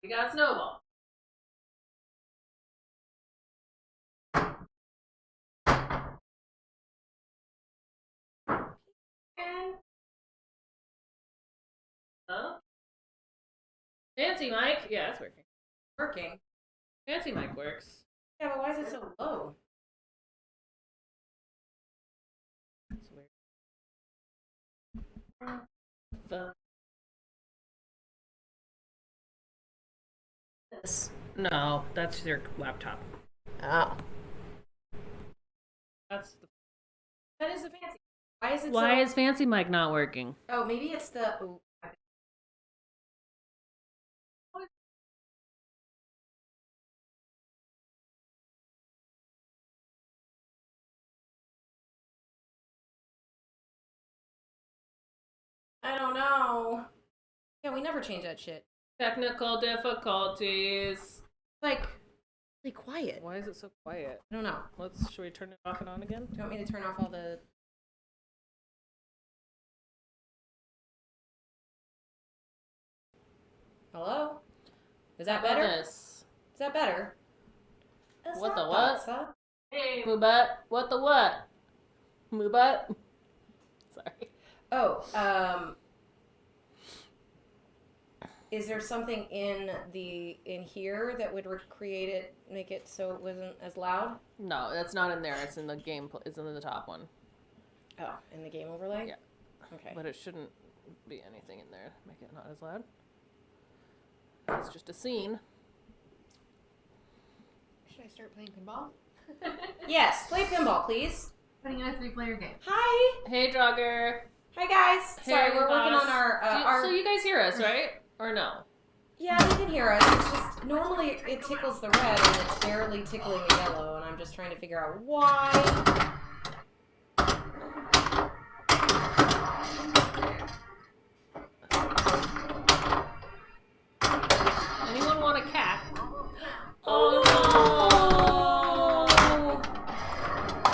We got Snowball. Huh? Fancy Mike? Yeah, it's working. Working. Fancy Mike works. Yeah, but why is it so low? That's weird. This. No, that's your laptop. Oh. That's the... That is the fancy. Why is it Why so... is Fancy Mike not working? Oh, maybe it's the... Ooh. I don't know. Yeah, we never change that shit. Technical difficulties. Like, really quiet. Why is it so quiet? I don't know. Should we turn it off and on again? Do you want me to turn off all the... Hello? Is that better? This. Is that better? What the what? Huh? Hey, Moobut. What the what? Moobut? Sorry. Oh, is there something in here that would create it, make it so it wasn't as loud? No, that's not in there. It's in the game. It's in the top one. Oh, in the game overlay? Yeah. Okay. But it shouldn't be anything in there. Make it not as loud. It's just a scene. Should I start playing pinball? Yes, play pinball, please. Putting in a 3-player game. Hi. Hey, Jogger. Hi, guys. Hey, Sorry, we're working boss. on our... So you guys hear us, right? Or no? Yeah, they can hear us. It's just, normally it tickles the red and it's barely tickling the yellow, and I'm just trying to figure out why. Anyone want a cat? Oh,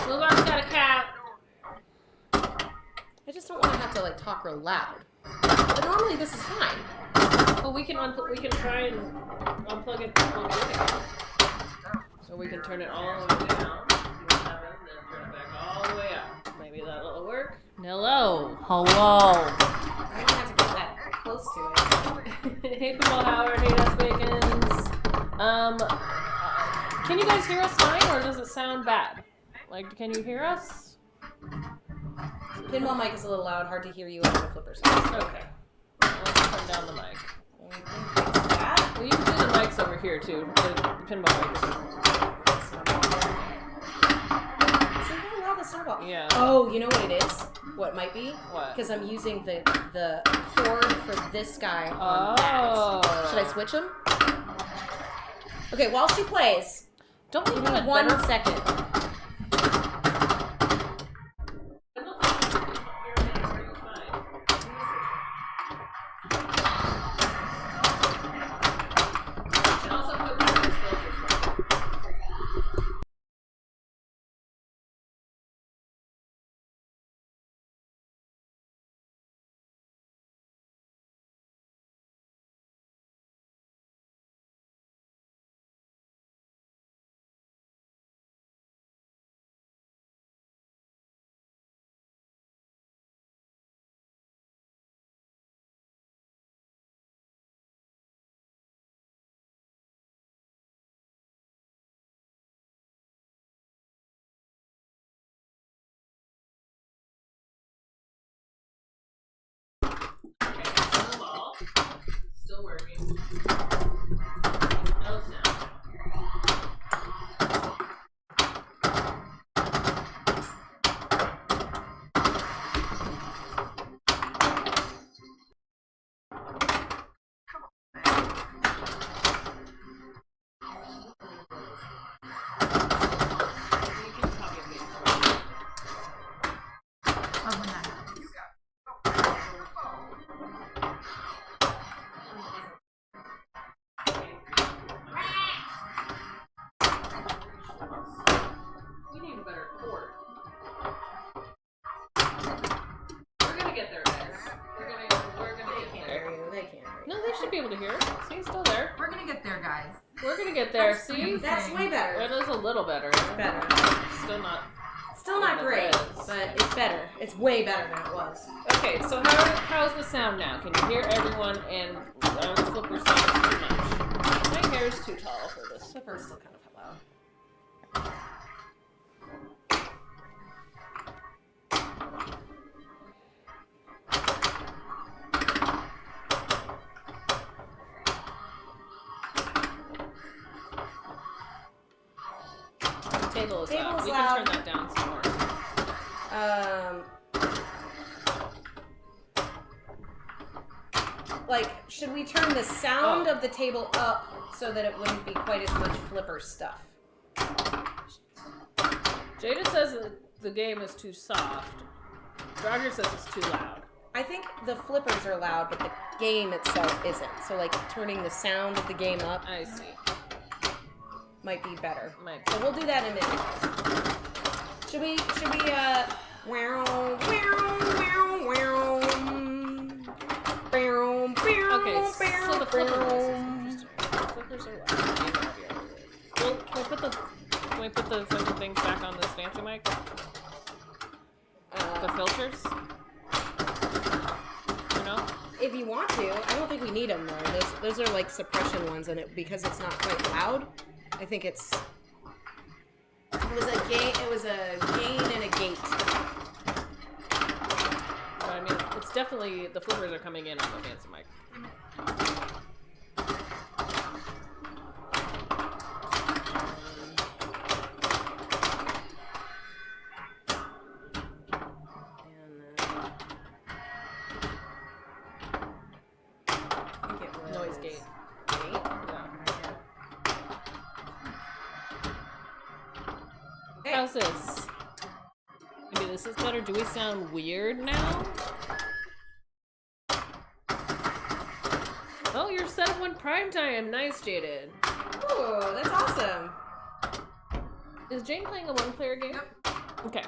no! Luba's got a cat. I just don't want to have to, like, talk real loud. But normally this is fine. Well, we can try and unplug it, plug it in again. So we can turn it all the way down. See what happens, and turn it back all the way up. Maybe that'll work. Hello. Hello. I don't have to get that close to it. Hey, Pinball Howard. Hey, that's Bacons. Can you guys hear us fine, or does it sound bad? Like, can you hear us? Pinball mic is a little loud, hard to hear you over the flipper sound. Okay. Let's turn down the mic. We can fix that. Well, you can do the mics over here too. The pinball mic. See how loud the snowball? Yeah. Oh, you know what it is? What might be? What? Because I'm using the cord for this guy on that. Should I switch them? Okay, while she plays, Don't we give have me a 1 better... second. Still working. No sound. We need a better cord. We're gonna get there, guys. We're gonna get there. They can't hear you. No, they should be able to hear. See, it's still there. We're gonna get there, guys. We're gonna get there. That's See, That's way better. it is a little better. Better. Still not. Still not Yeah, great, it is. but it's better. It's way better than it was. Okay, so how's the sound now? Can you hear everyone? And the flipper sounds too much. My hair is too tall for this. Flipper's still kind of loud. Table is loud. Table's We loud. can turn that down some more. Like, should we turn the sound of the table up so that it wouldn't be quite as much flipper stuff? Jada says that the game is too soft. Roger says it's too loud. I think the flippers are loud, but the game itself isn't. So, like, turning the sound of the game up I see. might be better. Might be. So we'll do that in a minute. Should we, Okay, so the flipper voice is interesting. The flippers are loud. Well, can we put the fucking things back on this fancy mic? The filters? You know? If you want to, I don't think we need them though. Those are like suppression ones, and because it's not quite loud, I think it's. It was a gain. It was a gain and a gate. But I mean, it's definitely the flippers are coming in on the fancy mic. Noise gate. Yeah. Hey. How's this? Maybe this is better. Do we sound weird now? Oh, you're set up on prime time. Nice, Jaded. Ooh, that's awesome. Is Jane playing a one-player game? Yep. Okay.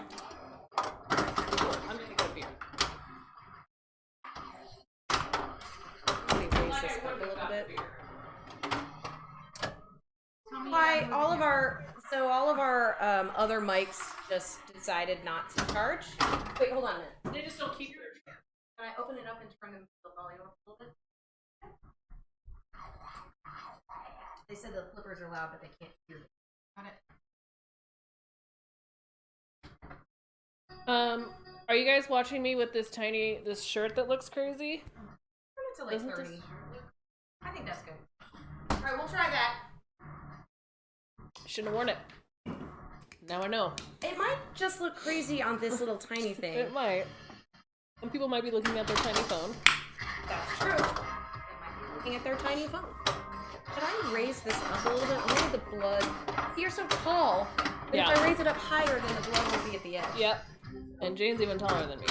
Cool. I'm gonna get a beer. Let me raise this up a little bit. Tell me Hi, about all of the- our So all of our other mics just decided not to charge. Wait, hold on a minute. They just don't keep your. Can I open it up and turn the volume up a little bit? They said the flippers are loud, but they can't hear me. Got it. Are you guys watching me with this shirt that looks crazy? Turn it to like Isn't 30. this- I think that's good. Alright, we'll try that. Shouldn't have worn it. Now I know. It might just look crazy on this little tiny thing. It might. Some people might be looking at their tiny phone. That's true. They might be looking at their tiny phone. Should I raise this up a little bit? Look at the blood. See, you're so tall. But Yeah. if I raise it up higher, then the blood will be at the edge. Yep. And Jane's even taller than me.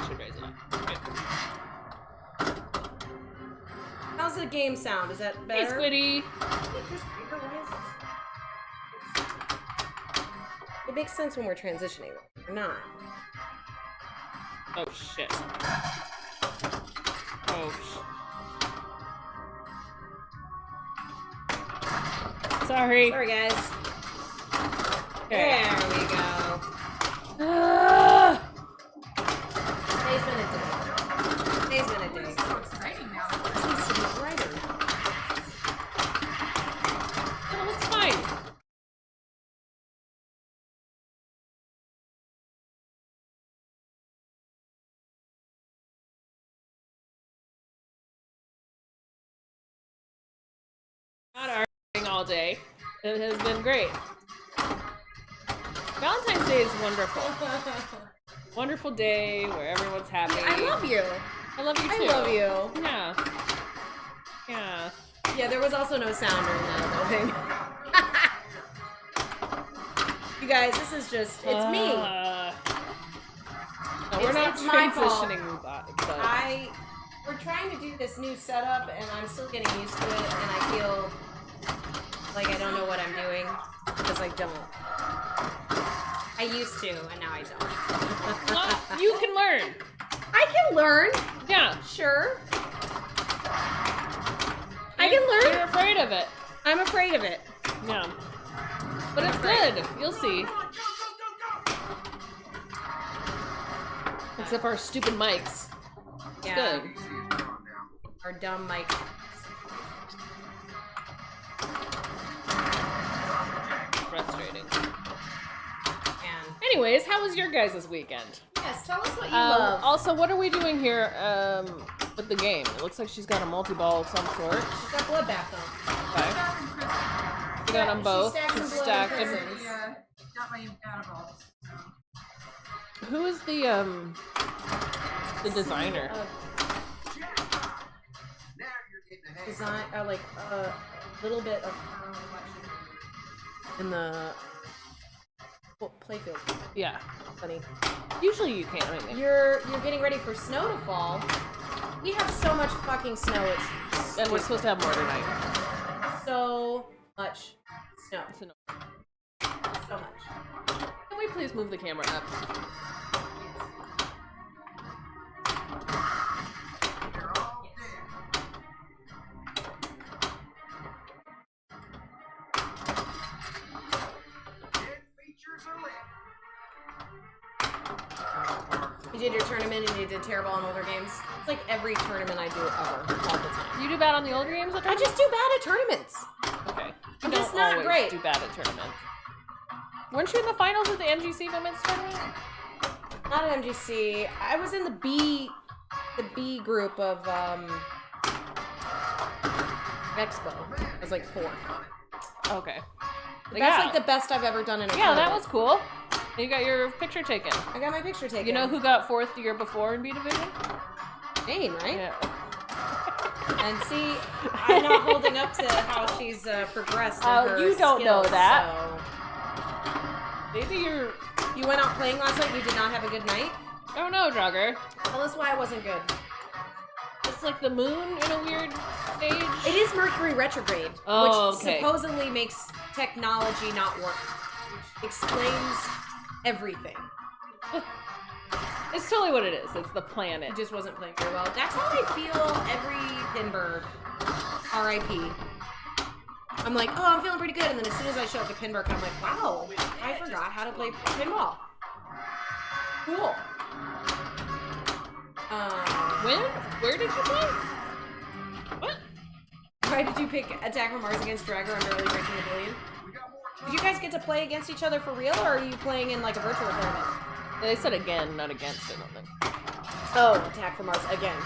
Should raise it up. Good. How's the game sound? Is that better? Hey, Squiddy! It makes sense when we're transitioning. We're not. Oh, shit. Oh, Sorry. Sorry, guys. Okay. There we go. Ah! Today's been a day. Today's been a day. It's so exciting now. This needs to be brighter now. It looks fine. Not arguing all day. It has been great. Valentine's Day is wonderful. Wonderful day where everyone's happy. I love you. I love you too. I love you. Yeah. Yeah. Yeah, there was also no sound during that thing. You guys, this is just, it's me. No, we're not it's my fault. transitioning, but We're trying to do this new setup, and I'm still getting used to it, and I feel like I don't know what I'm doing, because I don't. I used to, and now I don't. well, you can learn. I can learn. Yeah. Sure. I can learn. You're afraid of it. I'm afraid of it. Yeah. But it's good. You'll see. Except for our stupid mics. It's good. Our dumb mic. Frustrating. And Anyways, how was your guys' weekend? yes, tell us what you love. Also, what are we doing here with the game? It looks like she's got a multi-ball of some sort. She's got bloodbath on. Okay. You got them both. She She's stacked stacked some blood in them. prisons. Yeah, got my edibles. Who is the designer? Design, like a little bit of in the playfield. Yeah. Funny. Usually you can't. I mean, You're getting ready for snow to fall. We have so much fucking snow. It's and we're supposed to have more tonight. so much snow. So no. So much. Can we please move the camera up? You did your tournament and you did terrible on older games. It's like every tournament I do ever, all the time. You do bad on the older games? I just do bad at tournaments. Okay. You I'm don't just not always great. do bad at tournaments. Weren't you in the finals of the MGC women's tournament? Not at MGC. I was in the B group of Expo. I was like 4th. Okay. That's like the best I've ever done in a Yeah, tournament. that was cool. You got your picture taken. I got my picture taken. You know who got 4th the year before in B Division? Jane, right? Yeah. And see, I'm not holding up to how she's progressed in her you don't know skills, that. so- Maybe you're... You went out playing last night. You did not have a good night. I don't know, Jogger. Tell us why it wasn't good. It's like the moon in a weird stage. It is Mercury retrograde, Oh, which okay. supposedly makes technology not work. Explains everything. It's totally what it is. It's the planet. It just wasn't playing very well. That's how I feel every Pinburg. R.I.P. I'm like, oh, I'm feeling pretty good. And then as soon as I show up to Pinball, I'm like, wow, I forgot how to play pinball. Cool. Where did you play? What? Why did you pick Attack from Mars against Dragger on Barely Breaking a Billion? Did you guys get to play against each other for real, or are you playing in like a virtual tournament? They said again, not against it. Oh, Attack from Mars again.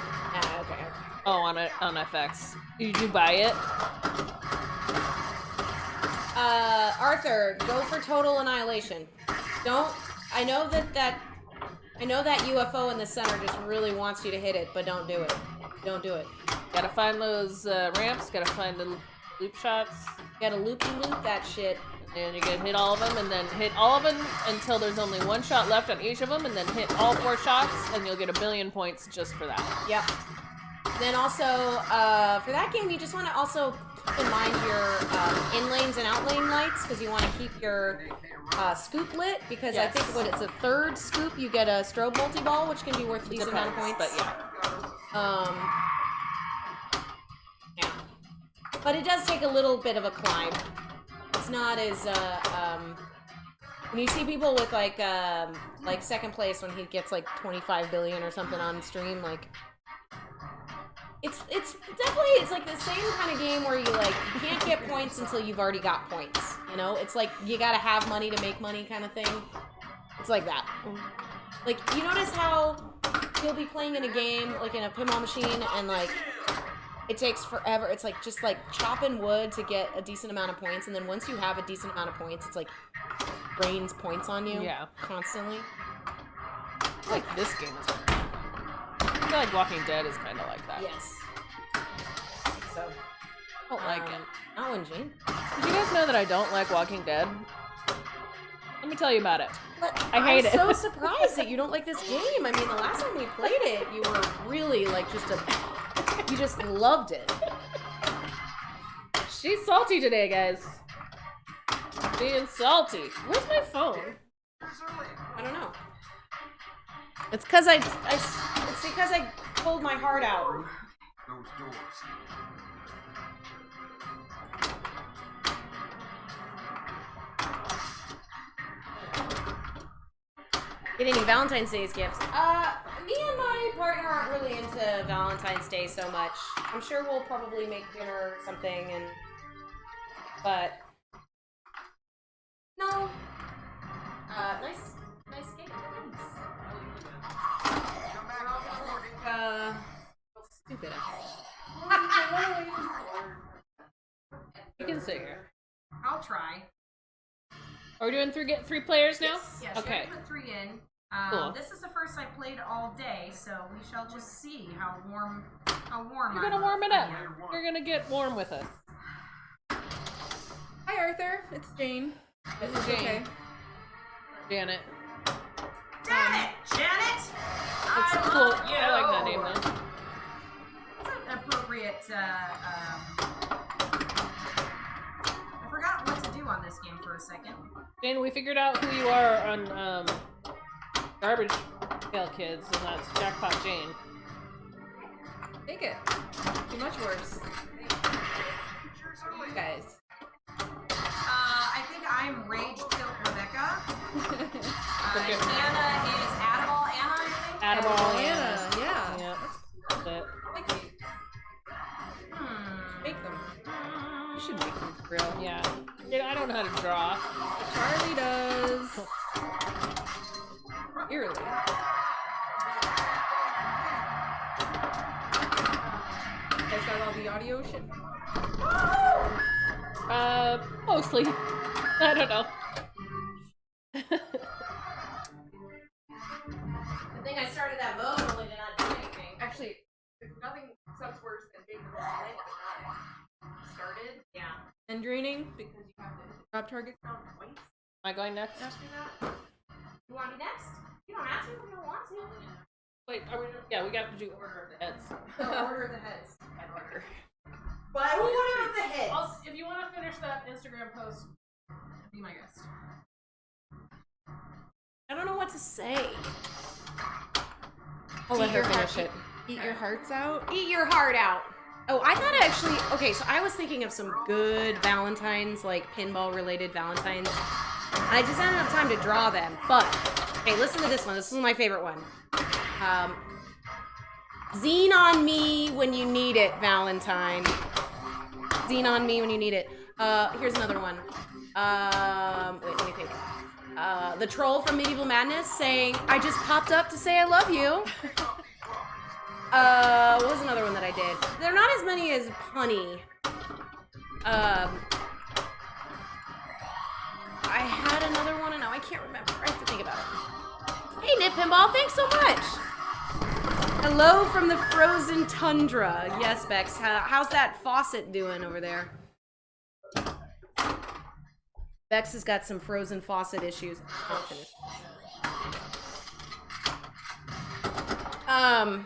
Okay. Oh, on FX. Did you buy it? Arthur, go for total annihilation. Don't. I know that UFO in the center just really wants you to hit it, but don't do it. Don't do it. Gotta find those ramps. Gotta find the loop shots. Gotta loop that shit. And you gotta hit all of them, and then hit all of them until there's only one shot left on each of them, and then hit all 4 shots, and you'll get 1 billion points just for that. Yep. Then also, for that game, you just want to also keep in mind your in lanes and out lane lights, because you want to keep your scoop lit, because yes. I think when it's a 3rd scoop, you get a strobe multi-ball, which can be worth a decent amount of points. But yeah. Yeah. But it does take a little bit of a climb. It's not as, when you see people with like 2nd place when he gets like 25 billion or something on stream, like, it's definitely, it's like the same kind of game where you can't get points until you've already got points, you know? It's like, you gotta have money to make money kind of thing. It's like that. Like, you notice how you'll be playing in a game, like in a pinball machine, and like, it takes forever. It's like just like chopping wood to get a decent amount of points, and then once you have a decent amount of points, it's like rains points on you. Yeah. Constantly. Like this game is. I feel like Walking Dead is kind of like that. Yes. So. I don't like it. Not one, Jane. Did you guys know that I don't like Walking Dead? Let me tell you about it. But I hate it. I'm so surprised that you don't like this game. I mean, the last time we played it, you were really like you just loved it. She's salty today, guys. Being salty. Where's my phone? I don't know. It's because it's because I pulled my heart out. Those doors. Get any Valentine's Day's gifts? Me and my partner aren't really into Valentine's Day so much. I'm sure we'll probably make dinner or something, but no. Nice cake. Stupid. You can sit here. I'll try. Are we doing 3 players now? Yes, okay. Put 3 in. Cool. This is the first I played all day, so we shall just see how warm. You're gonna warm it up. You're gonna get warm with us. Hi, Arthur. It's Jane. This is Jane. Okay. Janet. Janet! Janet! It's cool. Yeah, I like that name though. It's an appropriate. I forgot what to do on this game for a second. Jane, we figured out who you are on Garbage Pail Kids, and that's Jackpot Jane. Take it. Too much worse. You guys. I think I'm Rage Kill Rebecca. Anna is Adaball Anna, I think? Adaball Anna, yeah. That's it. Make them. You should make them for real. Yeah. I don't know how to draw. Charlie does. Eerily. You guys got all the audio shit? Mostly. I don't know. I think I started that mode only to not do anything. Actually, nothing sucks worse than being the wrong way started. Yeah. And draining because you have to drop target count twice. Am I going next? After that. You want me next? You don't have to if you don't want to. Wait, are we? Yeah, we got to do order of the heads. Order of the heads. Order. But order of the heads. If you want to finish that Instagram post, be my guest. I don't know what to say. I'll let her finish it. Eat your hearts out. Eat your heart out. Oh, I thought actually. Okay, so I was thinking of some good Valentines, like pinball-related Valentines. I just didn't have time to draw them. But okay, listen to this one. This is my favorite one. Zine on me when you need it, Valentine. Zine on me when you need it. Here's another one. Wait, let me think. The troll from Medieval Madness saying, "I just popped up to say I love you." What was another one that I did? They're not as many as punny. I had another one and now I can't remember. I have to think about it. Hey, Nip Pinball, thanks so much. Hello from the frozen tundra. Yes, Bex. How's that faucet doing over there? Bex has got some frozen faucet issues. I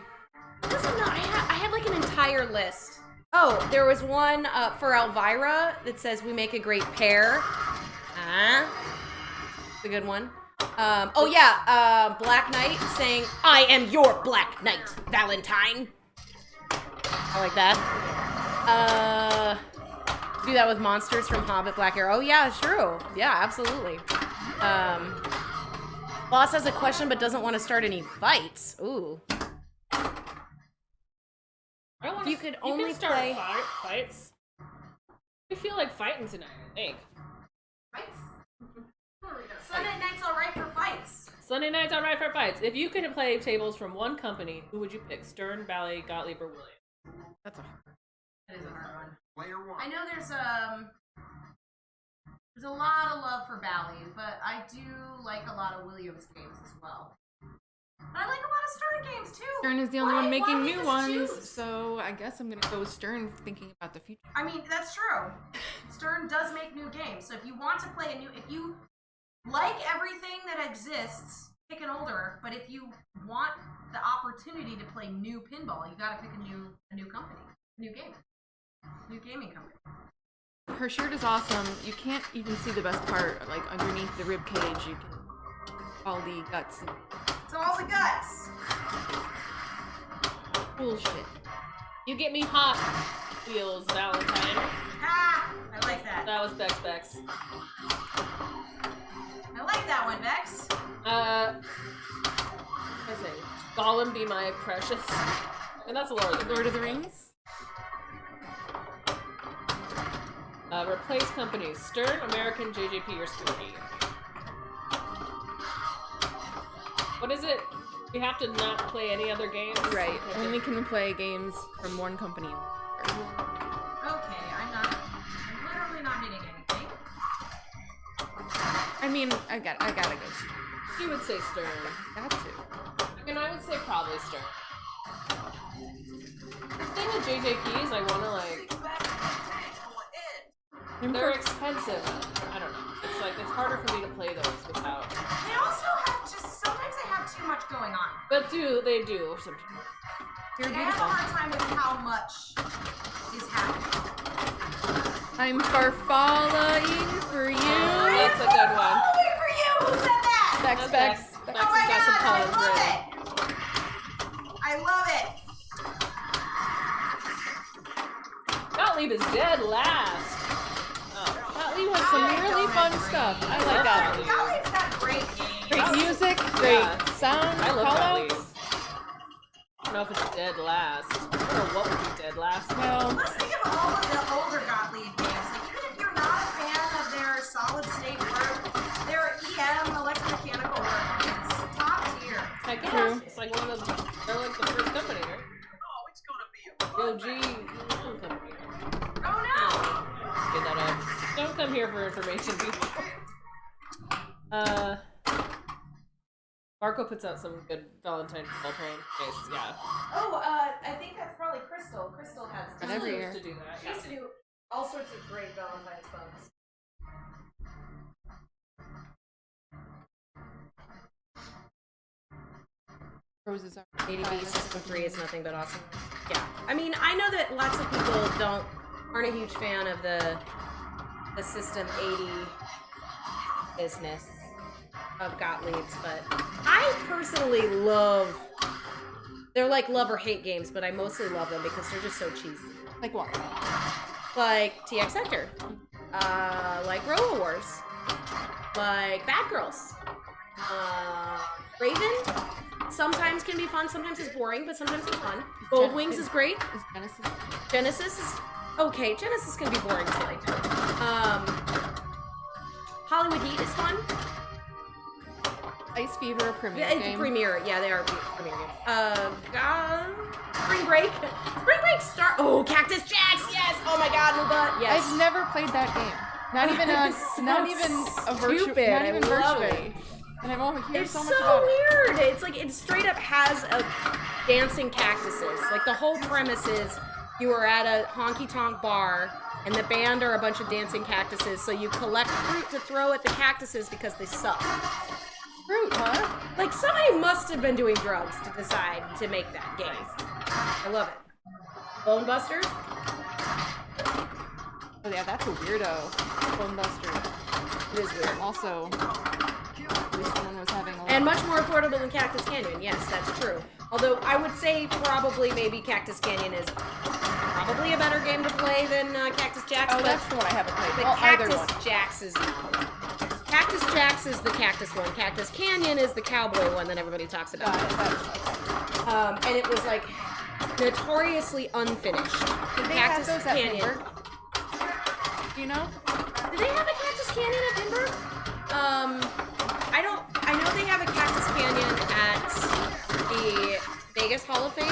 had like an entire list. Oh, there was one for Elvira that says we make a great pair. It's a good one. Oh yeah, Black Knight saying, "I am your Black Knight, Valentine." I like that. Do that with monsters from Hobbit, Black Arrow. Oh yeah, true. Yeah, absolutely. Boss has a question but doesn't want to start any fights. Ooh. If you could only play fights. I feel like fighting tonight, I think. Fights? Sunday night's alright for fights. Sunday night's alright for fights. If you could play tables from one company, who would you pick? Stern, Bally, Gottlieb, or Williams? That's a hard one. That is a hard one. Player one. I know there's a lot of love for Bally, but I do like a lot of Williams games as well. But I like a lot of Stern games too. Stern is the only one making Why new just ones, choose? so I guess I'm gonna go with Stern, thinking about the future. I mean, that's true. Stern does make new games, so if you want to play if you like everything that exists, pick an older. But if you want the opportunity to play new pinball, you gotta pick a new company, a new game, new gaming company. Her shirt is awesome. You can't even see the best part, like underneath the rib cage. You can all the guts. So all the guts. Cool shit. You get me hot wheels, Valentine. Ah, I like that. That was Bex. I like that one, Vex. I say, Gollum be my precious. And that's Lord of the Rings. Replace companies. Stern, American, JJP, or Spooky. What is it? We have to not play any other games? Right. Only can play games from one company. Okay, I'm literally not hitting anything. I mean, I gotta go. You would say Stern. Got to. I mean, I would say probably Stern. The thing with JJP is I want to, like... They're expensive. I don't know. It's like, it's harder for me to play those without... They also have sometimes they have too much going on. But they do sometimes. You're I have a beautiful. hard time with how much is happening. I'm farfalling for you. That's a good one. Wait for you! Who said that? Bex. Oh my got some god, Collins I love ready. it! I love it! Gottlieb is dead last. Gottlieb has some really fun stuff. I like Gottlieb. Gottlieb's got great games. Great music, great Yeah. sound, I love Gottlieb. callouts. I don't know if it's dead last. I don't know what would be dead last. Well, Let's think of all of the older Gottlieb games. Like, even if you're not a fan of their solid state work, their EM electromechanical work is top tier. I guess. True. It's like one of the, they're like the first company, right? Oh, it's gonna be a OG company. Oh no! Get that up. Don't come here for information, people. Marco puts out some good Valentine football poems. Yeah. Oh, I think that's probably Crystal. Crystal has And every year. Used to do that. She used to do all sorts of great Valentine's poems. roses are. ADB System 3 is nothing but awesome. Yeah. I mean, I know that lots of people aren't a huge fan of the System 80 business of Gottlieb's, but I personally love They're like love or hate games, but I mostly love them because they're just so cheesy. Like what? Like TX Sector. Like Roller Wars. Like Bad Girls. Raven sometimes can be fun, sometimes it's boring, but sometimes it's fun. Gold Wings is great. Is Genesis? Genesis is okay. Genesis can be boring too. Hollywood Heat is fun. Ice Fever, Premier Yeah, it's game. Premier. Yeah, they are Premier games. Spring Break. Spring Break start. Oh, Cactus Jacks. Yes. Oh my God, Luba. Yes. I've never played that game. Not even a, So not even a virtual, stupid. not even I love virtually. it. And I've only heard It's so so, much about it. weird. It's like it straight up has a dancing cactuses. Like the whole premise is you are at a honky tonk bar and the band are a bunch of dancing cactuses. So you collect fruit to throw at the cactuses because they suck. Fruit, huh? Like somebody must have been doing drugs to decide to make that game. I love it. Bone Busters. Oh yeah, that's a weirdo. Bone Buster. It is weird. Also, at least someone was having a And much more affordable than Cactus Canyon. Yes, that's true. Although I would say probably maybe Cactus Canyon is probably a better game to play than Cactus Jacks. Oh, but that's the one I haven't played. the Well, either Cactus one. Jacks is Cactus Jacks is the cactus one. Cactus Canyon is the cowboy one that everybody talks about. And it was like notoriously unfinished. Did they Cactus have those at Canyon. Pittsburgh? Do you know? Do they have a Cactus Canyon at Edinburgh? I know they have a Cactus Canyon at the Vegas Hall of Fame.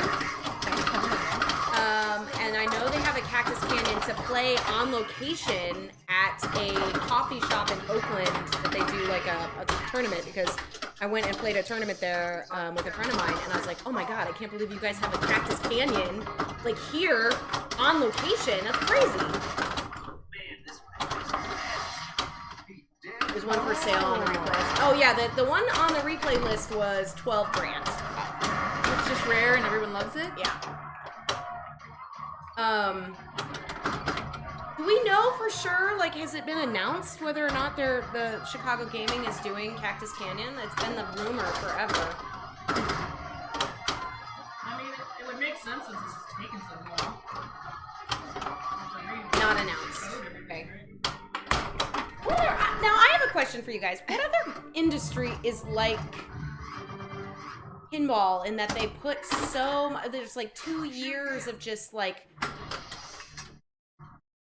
And I know they have a Cactus Canyon to play on location at a coffee shop in Oakland that they do like a tournament, because I went and played a tournament there with a friend of mine, and I was like, oh my God, I can't believe you guys have a Cactus Canyon like here on location. That's crazy. There's one for sale on the replay. Oh yeah, the one on the replay list was 12 grand. It's just rare and everyone loves it? Yeah. Do we know for sure, like, has it been announced whether or not the Chicago Gaming is doing Cactus Canyon? It's been the rumor forever. I mean, it would make sense since it's taken so long. Not announced. Okay. Now I have a question for you guys. What other industry is like pinball in that they put there's like 2 years of just like,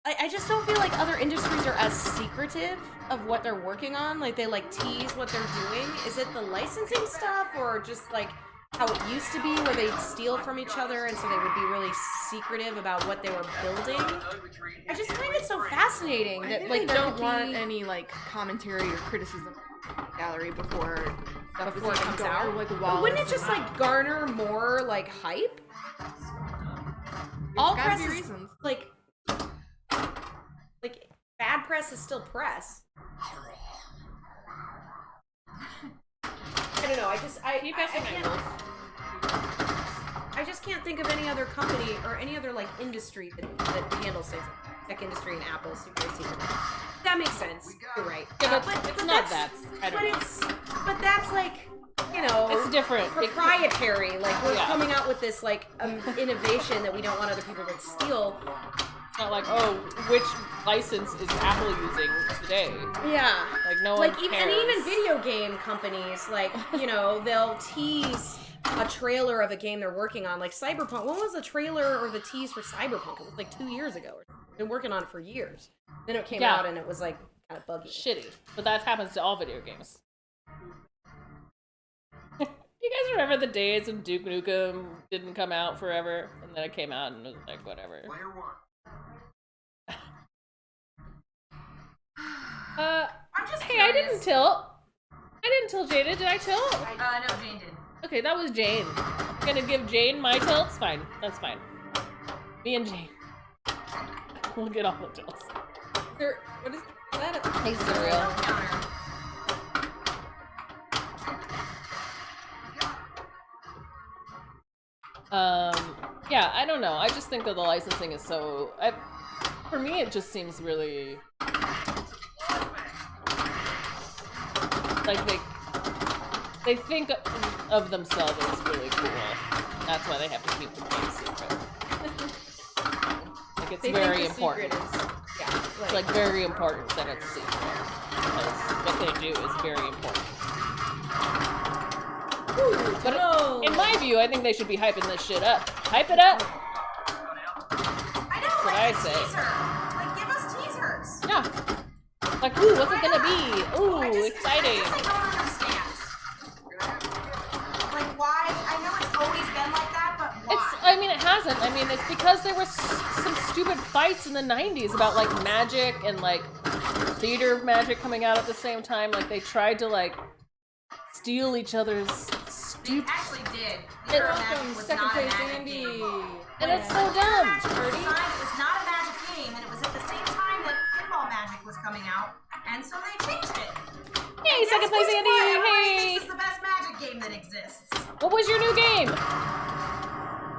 I just don't feel like other industries are as secretive of what they're working on. Like they like tease what they're doing. Is it the licensing stuff or just like how it used to be where they'd steal from each other and so they would be really secretive about what they were building? I just find it so fascinating that like they don't want any like commentary or criticism gallery before it comes out. Or, like, But wouldn't it just like garner more like hype? All gotta be press is reasons. like bad press is still press. I don't know. I just can't think of any other company or any other like industry that handles things. Tech industry and Apple super secret. That makes sense. You're right. Yeah, but it's not that. But that's like, you know, It's different. proprietary. Like we're Yeah. coming out with this like innovation that we don't want other people to steal. It's not like, oh, which license is Apple using today? Yeah. Like no one Like even cares. video game companies, like, you know, they'll tease a trailer of a game they're working on, like Cyberpunk. When was the trailer or the tease for Cyberpunk? It was like 2 years ago. Been working on it for years. Then it came out and it was like kind of buggy. Shitty. But that happens to all video games. You guys remember the days when Duke Nukem didn't come out forever, and then it came out and it was like whatever. I'm just Hey, I curious. didn't tilt. I didn't tilt Jada. Did I tilt? No, Jane did. Okay, that was Jane. I'm gonna give Jane my tilts? Fine. That's fine. Me and Jane. We'll get all the tilts. What is that? Hey, cereal. Counter. Yeah, I don't know. I just think that the licensing is so... for me, it just seems really... Like, They think of themselves as really cool. That's why they have to keep the game secret. Like it's They very think the important. secret is, yeah, It's like very important that it's secret. Because what they do is very important. But in my view, I think they should be hyping this shit up. Hype it up! I know, That's what I say. teaser. Like, give us teasers. Yeah. Like, ooh, what's it gonna be? Ooh, exciting. I don't understand. Like, why? I know it's always been like that, but why? I mean, it hasn't. I mean, it's because there was some stupid fights in the 90s about, like, magic and, like, theater of magic coming out at the same time. Like, they tried to, like, steal each other's They stupid... actually did. Theater of Magic was not a magic game. And it's so dumb. It was not a magic game, and it was at the same time that Pinball Magic was coming out, and so they changed it. Hey, second place, Andy! Everybody Hey! thinks it's the best magic game that exists. What was your new game?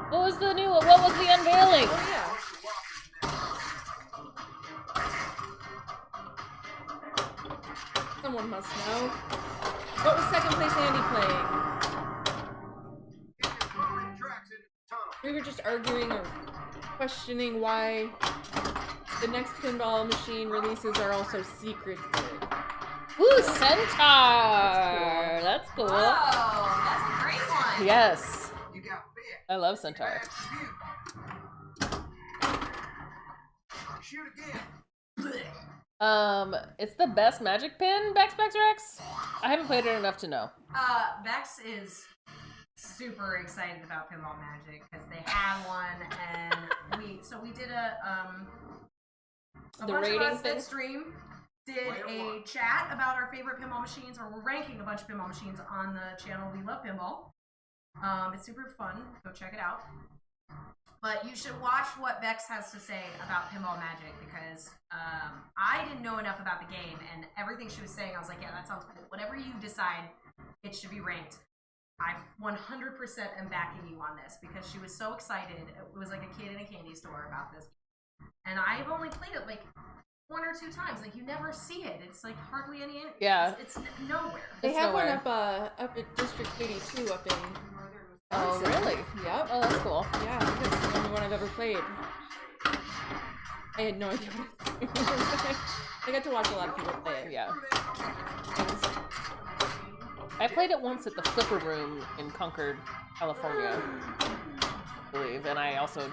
What was the unveiling? Oh yeah. Someone must know. What was second place Andy playing? We were just arguing or questioning why the next pinball machine releases are also secret. Ooh, Centaur! That's cool. Oh, that's a great one. Yes. I love Centaur. Shoot again. It's the best magic pin, Bex Rex? I haven't played it enough to know. Bex is super excited about Pinball Magic because they have one, and we did a The bunch of rating us thing? that stream did a chat about our favorite pinball machines, or we're ranking a bunch of pinball machines on the channel We Love Pinball. It's super fun. Go check it out. But you should watch what Bex has to say about Pinball Magic because I didn't know enough about the game, and everything she was saying, I was like, yeah, that sounds cool. Whatever you decide, it should be ranked. I 100% am backing you on this because she was so excited. It was like a kid in a candy store about this. And I've only played it like 1 or 2 times. Like, you never see it. It's like hardly any. Yeah. It's nowhere. They It's have nowhere. one up at District 82 up in. Oh, really? Yep. Oh, that's cool. Yeah, I think that's the only one I've ever played. I had no idea what I was doing. I got to watch a lot of people play it. Yeah. I played it once at the Flipper Room in Concord, California, I believe, and I also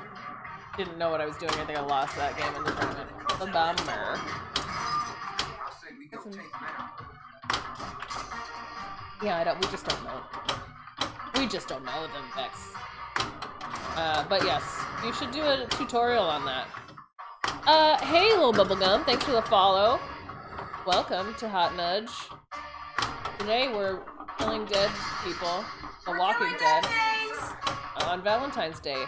didn't know what I was doing. I think I lost that game in the tournament. The bummer. Yeah, we just don't know. We just don't know them, Vex. But yes, you should do a tutorial on that. Hey, little bubblegum, thanks for the follow. Welcome to Hot Nudge. Today we're killing dead people, The Walking Dead, on Valentine's Day.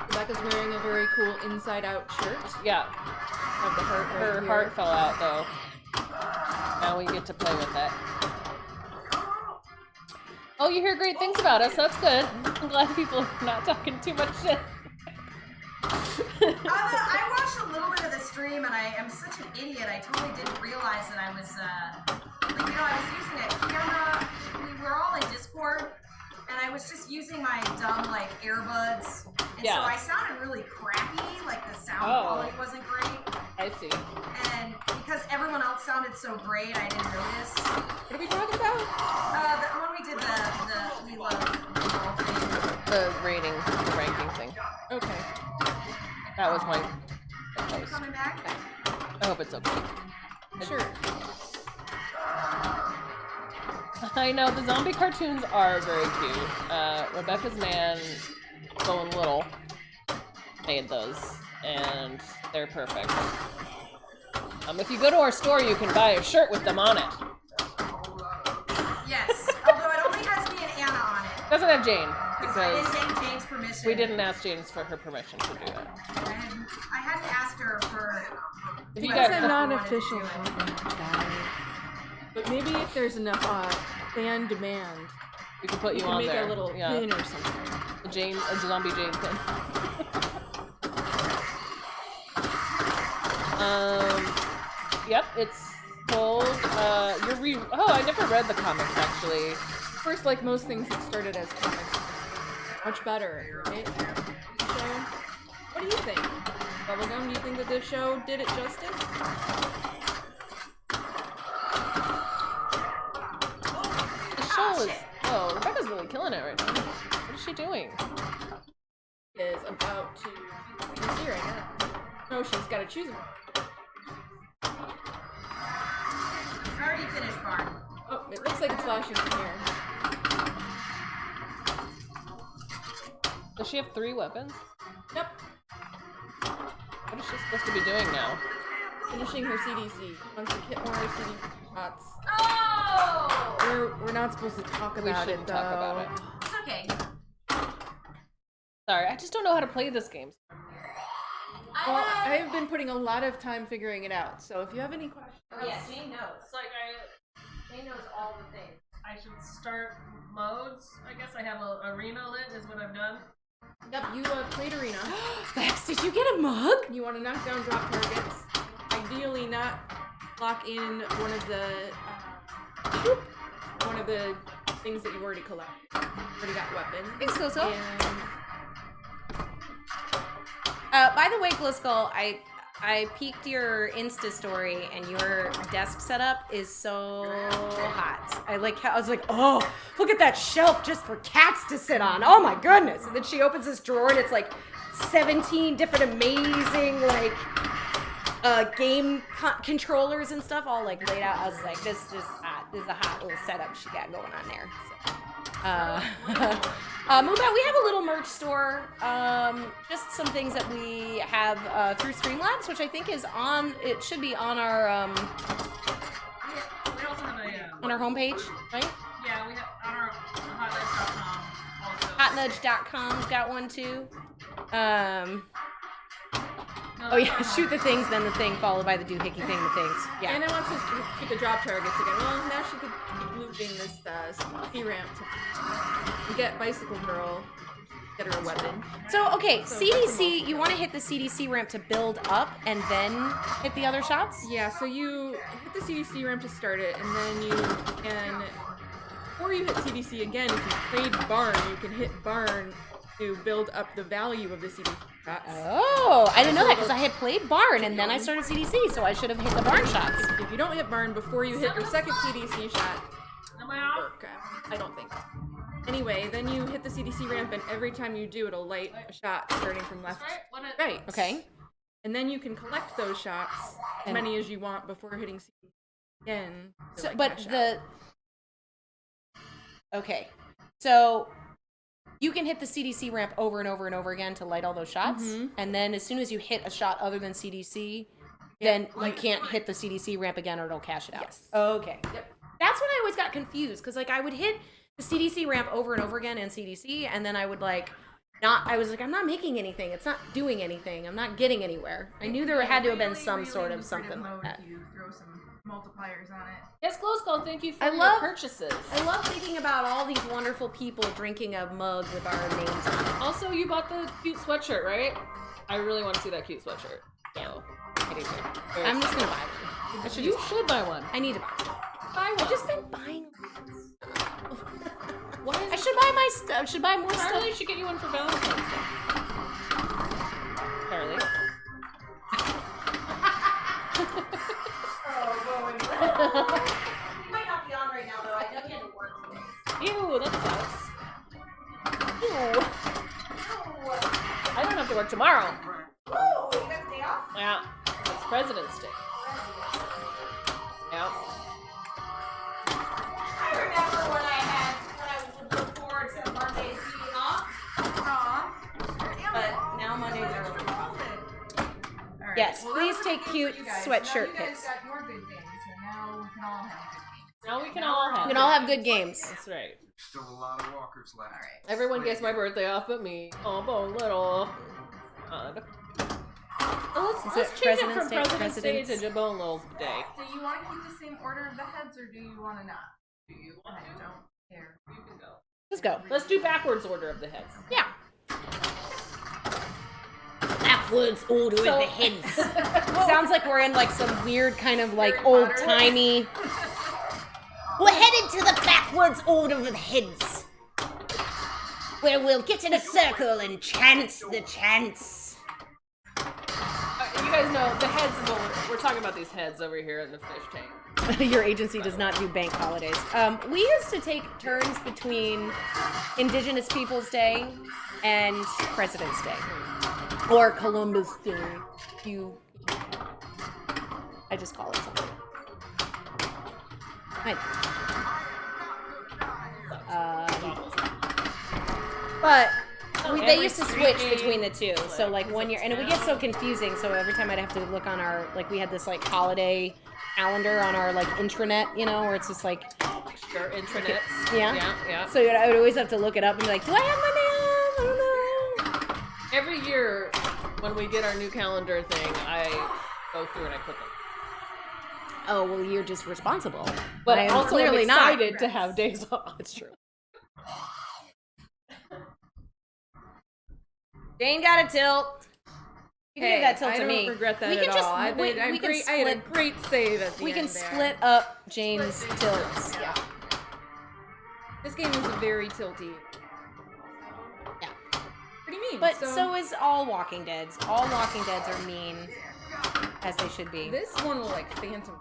Rebecca's wearing a very cool inside-out shirt. Yeah, Have the heart right her here. heart fell out though. Now we get to play with it. Oh, you hear great things about us. That's good. I'm glad people are not talking too much shit. I watched a little bit of the stream, and I am such an idiot. I totally didn't realize that I was, I was using a camera. We were all in Discord, and I was just using my dumb, earbuds. And Yeah. so I sounded really crappy. Like, the sound quality wasn't great. I see. And because everyone else sounded so great, I didn't notice. What are we talking about? When we did the We Love Pinball thing. The ranking thing. Okay. That was my Are you post. coming back? I hope it's okay. Sure. I know, the zombie cartoons are very cute. Rebecca's Man, Going Little, made those, and they're perfect. If you go to our store, you can buy a shirt with them on it. Yes, although it only has me and Anna on it. Doesn't have Jane, Because I because didn't get Jane's permission. we didn't ask Jane for her permission to do it. I hadn't asked her for. If you Because got I'm the- not wanted to official do it. guy. But maybe if there's enough fan demand, we can put we you can on make there. a little Yeah, pin or something. a zombie Jane pin. Yep, it's told. Oh, I never read the comics actually. First, like most things that started as comics, much better, right? So, what do you think? Bubblegum, do you think that this show did it justice? The show is. Oh, Rebecca's really killing it right now. What is she doing? Is about to see right now. No, she's got to choose him. Already finished, Barn. Oh, it looks like it's flashing from here. Does she have 3 weapons? Yep. What is she supposed to be doing now? Finishing her CDC. Wants to hit more CDC shots. Oh! We're not supposed to talk We about it, shouldn't though. talk about it. It's okay. Sorry, I just don't know how to play this game. Well, I've been putting a lot of time figuring it out, so if you have any questions... Oh, yeah, Jane knows. It's like Jane knows all the things. I should start modes. I guess I have a arena lit is what I've done. Yep, you played Arena. Vex, did you get a mug? You want to knock down drop targets. Ideally not lock in one of the things that you've already collected. Already got weapons. Thanks, Gliskull. And By the way, Gliskull, I peeked your Insta story and your desk setup is so hot. I was like, oh, look at that shelf just for cats to sit on. Oh my goodness. And then she opens this drawer and it's like 17 different amazing like game controllers and stuff all like laid out. I was like, this is hot. This is a hot little setup she got going on there. Moonbat, we have a little merch store. Just some things that we have through Streamlabs, which I think is on. It should be on our We also have a on our homepage, right? yeah, we have on our hotnudge.com also. Hotnudge.com's got one too. Oh yeah, shoot the things, then the thing, followed by the doohickey thing, the things. Yeah. I want to shoot the drop targets again. Well, now she could keep looping this ski ramp to get Bicycle Girl, get her a weapon. So, okay, So CDC, you want to hit the CDC ramp to build up and then hit the other shots? Yeah, so you hit the CDC ramp to start it, and then you can, before you hit CDC again, if you played Barn, you can hit Barn to build up the value of the CDC shots. Oh, I didn't know that because I had played Barn and then I started CDC, so I should have hit the Barn shots. If you don't hit Barn before you hit your second CDC shot, Am I off? work. I don't think. Anyway, then you hit the CDC ramp, and every time you do, it'll light a shot starting from left to right. Okay. And then you can collect those shots, as many as you want, before hitting CDC again. to So, light but that shot. the... Okay. So, you can hit the CDC ramp over and over and over again to light all those shots, Mhm. and then as soon as you hit a shot other than CDC, then you can't hit the CDC ramp again or it'll cash it out. Yes. Okay. Yep. That's when I always got confused, because like I would hit the CDC ramp over and over again in CDC, and then I would I was like, I'm not making anything. It's not doing anything. I'm not getting anywhere. I knew there had to have been some sort of something like that. You throw some multipliers on it. Yes, Glowskull, thank you for I your love- purchases. I love thinking about all these wonderful people drinking a mug with our names on it. Also, you bought the cute sweatshirt, right? I really want to see that cute sweatshirt. Yeah. I do too. I'm just gonna buy one. You should buy one. I need to buy one. Buy one. I've just been buying. Why is I should buy my stuff. I should buy more stuff. Charlie should get you one for Valentine's Day. Charlie. You might not be on right now, though. I know you had to work today. Ew, that sucks. Ew. I don't have to work tomorrow. Woo! You got the day off? Yeah. It's President's Day. Yeah. I remember when I would look forward to Mondays being off. But now Mondays are over. Alright. Yes, Well, that please was a take good cute for you guys. sweatshirt Now you guys pics. got your good games, so now we can all have good games. Now we can all have. We can all have good games. That's right. Still a lot of walkers left. Alright. Everyone gets my birthday off but me. Oh, bo little. God. Oh, Let's change it from President's Day. President's Day to Jabone Little's Day. Do you want to keep the same order of the heads, or do you want to not? Do you I want to? don't care. You can go. Let's go. Let's do backwards order of the heads. Yeah. backwards order So- of the heads. Sounds like we're in like some weird kind of like Harry old Potter. timey. We're headed to the backwards order of the heads, where we'll get in a circle and chant the chants. You guys know the heads. Well, we're talking about these heads over here in the fish tank. Your agency does not do bank holidays. We used to take turns between Indigenous Peoples' Day and President's Day. Or Columbus Day. I just call it something. But they used to switch between the two. So like 1 year, and it would get so confusing. So every time I'd have to look on our, like we had this like holiday calendar on our like intranet, you know, where it's just like, Sure, intranets. yeah. Yeah. So I would always have to look it up and be like, do I have my name? I don't know. Every year when we get our new calendar thing, I go through and I put them. Oh, well, you're just responsible. But I am also clearly I'm not. excited to have days off. It's true. Jane got a tilt. You can give that tilt I to don't me. regret that we at can just, all. I we, had we can I had a split. great save at the We end can there. split up Jane's tilts. Yeah. This game is very tilty. Yeah. Pretty mean. But so is all Walking Deads. All Walking Deads are mean, as they should be. this one will like phantom.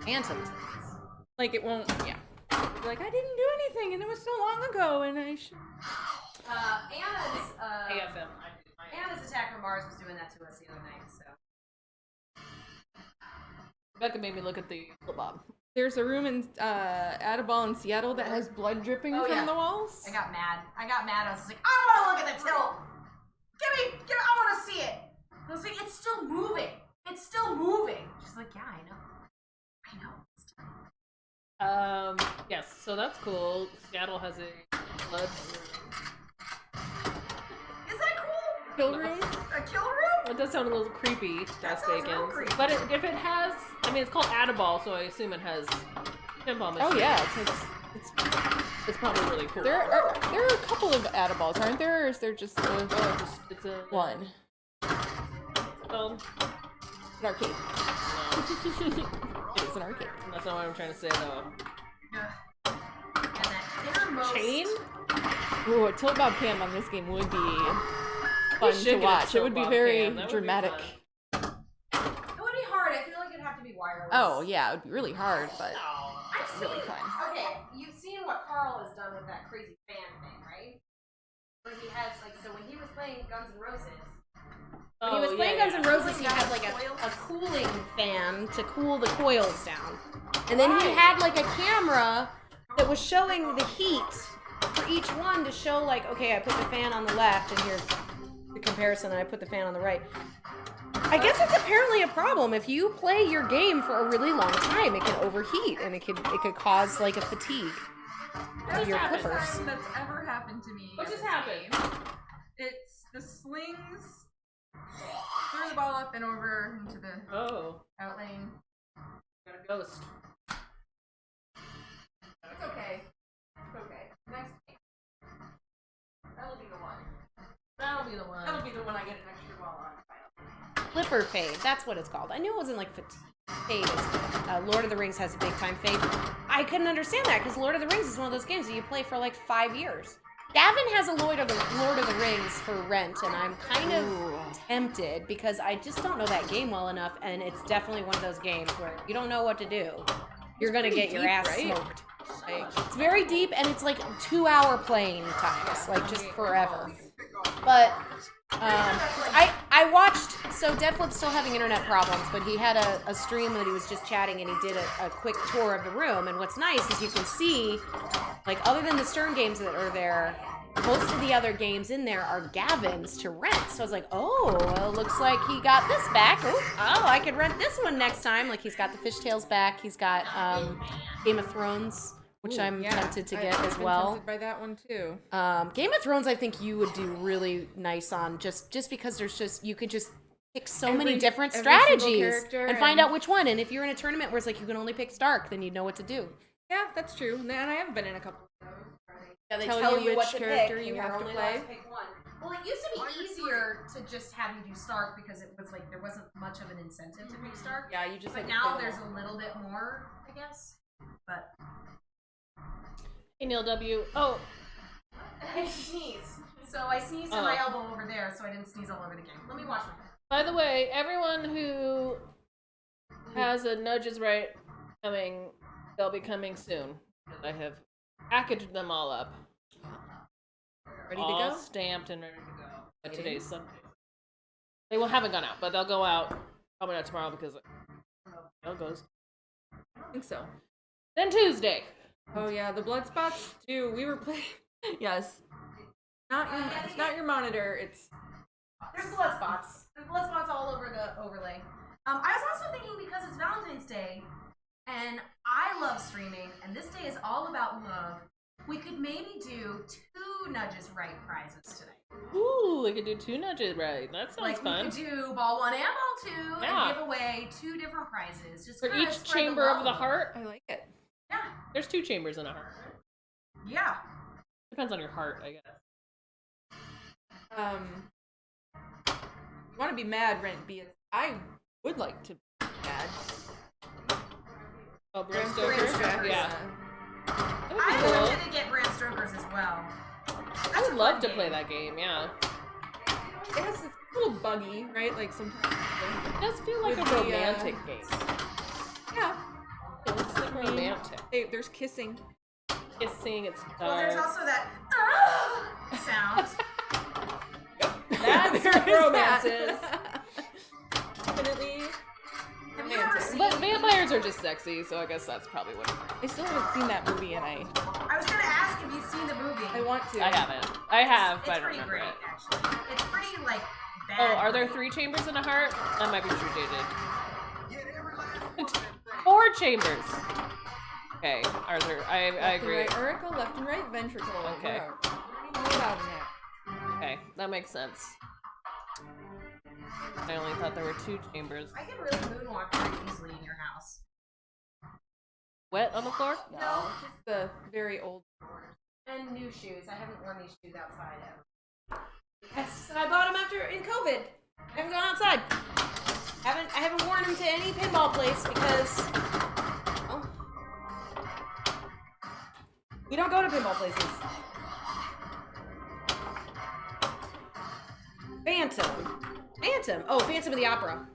Phantom. Like it won't. Yeah. Be like I didn't do anything, and it was so long ago, and I should. AFM. Anna's Attack from Mars was doing that to us the other night, so. Becca made me look at the flip bob. There's a room in Adabal in Seattle that has blood dripping Oh, from yeah. the walls. I got mad. I was just like, I want to look at the tilt. Give me, I want to see it. I was like, it's still moving. It's still moving. She's like, yeah, I know. Yes, so that's cool. Seattle has a blood Is that cool? Kill room. A kill room? It does sound a little creepy, That Joss sounds real Bacon. creepy. But if it has, I mean, it's called Adaball, so I assume it has pinball machines. Oh yeah, It's probably really cool. there are a couple of Adaballs, aren't there? Or is there just the It's a one? Well, An arcade. no, It is an arcade. that's not what I'm trying to say though. And that innermost... Chain? Ooh, a tilt bob cam on this game would be fun should to get a watch. It tilt would be bob very cam. That would be dramatic. It would be hard. I feel like it'd have to be wireless. Oh yeah, it would be really hard, but I've really seen- fun. Okay, you've seen what Carl has done with that crazy fan thing, right? Where he has, like, so when he was playing Guns N' Roses, When he was playing Guns N' Roses, he had like a cooling fan to cool the coils down. And then he had like a camera that was showing the heat for each one to show like, okay, I put the fan on the left and here's the comparison, and I put the fan on the right. I guess it's apparently a problem. If you play your game for a really long time, it can overheat and it could cause like a fatigue of your First clippers. time that's ever happened to me. What in just this happened? game. It's the slings threw the ball up and over into the Oh, out lane. got a ghost. It's okay. It's okay. Next game. That'll be the one. That'll be the one. That'll be the one I get an extra ball on. Flipper fade, that's what it's called. I knew it wasn't like fade. Lord of the Rings has a big time fade. I couldn't understand that because Lord of the Rings is one of those games that you play for like 5 years. Gavin has a Lord of the Rings for rent, and I'm kind of tempted because I just don't know that game well enough, and it's definitely one of those games where you don't know what to do. You're gonna get your deep, ass right? smoked. It's very deep, and it's like 2-hour playing times, like just forever. But I watched, so Deadflip's still having internet problems, but he had a stream that he was just chatting and he did a quick tour of the room, and what's nice is you can see, like, other than the Stern games that are there, most of the other games in there are Gavin's to rent. So I was like, oh, well, it looks like he got this back. Oh, I could rent this one next time. Like, he's got the Fishtails back. He's got Game of Thrones, which I'm tempted to get I've as been well. tempted by that one too. Game of Thrones, I think you would do really nice on, just because you could just pick so many different every single strategies character and find and- out which one. And if you're in a tournament where it's like you can only pick Stark, then you'd know what to do. Yeah, that's true. And I have been in a couple of those. Yeah, they tell you what which to character pick, you and you're have to only allowed play. to pick one. Well, it used to be easier to just have you do Stark because it was like there wasn't much of an incentive to pick Stark. Yeah, you just But had to now play there's them a little bit more, I guess. But Hey, Neil W. Oh, I sneeze. So I sneezed in my elbow over there, so I didn't sneeze all over the game. Let me wash my hands. by the way, everyone who has a Nudge is Right coming, they'll be coming soon. I have packaged them all up. Ready all to go? stamped and ready to go. But today's Sunday. They haven't gone out, but they'll go out probably not tomorrow because it goes. I think so. Then Tuesday. Oh yeah, the blood spots too. We were playing. Yes. It's not your monitor. It's There's blood spots. There's blood spots all over the overlay. I was also thinking because it's Valentine's Day, and I love streaming, and this day is all about love. We could maybe do 2 Nudges Right prizes today. Ooh, we could do 2 Nudges Right. That sounds fun. We could do ball 1 and ball 2 Yeah. and give away 2 different prizes. Just For kinda each spread chamber of the love. heart. I like it. Yeah. There's 2 chambers in a heart. Yeah. Depends on your heart, I guess. You want to be mad, Rent B? I would like to be mad. Oh, Bram Bram Stoker? Stoker, Yeah. That would be I cool. wanted to get Bram Stoker's as well. I would love to play that game, yeah. It has this little buggy, right? Like sometimes. It does feel like With a the, romantic game. Yeah. It looks like romantic. There's kissing. Kissing, it's Well, there's dark. also that sound. That's There what is romance that. is. Definitely. Have you ever seen? But vampires are just sexy, so I guess that's probably what it I still haven't seen that movie, and I I was gonna ask if you've seen the movie. want to. is. I haven't. I have, It's but I don't pretty remember great, it. actually. It's pretty like bad. Oh, are there 3 chambers in a heart? That might be true, dated. Get every last one of them things. 4 chambers. Okay, Arthur, I Left agree. and right auricle, left and right ventricle. Okay. Wow. All about that. Okay, that makes sense. I only thought there were 2 chambers. I can really moonwalk very easily in your house. Wet on the floor? No. Just the very old. And new shoes. I haven't worn these shoes outside ever. Yes, I bought them in COVID. I haven't gone outside. I haven't worn them to any pinball place because we don't go to pinball places. Phantom. Oh, Phantom of the Opera.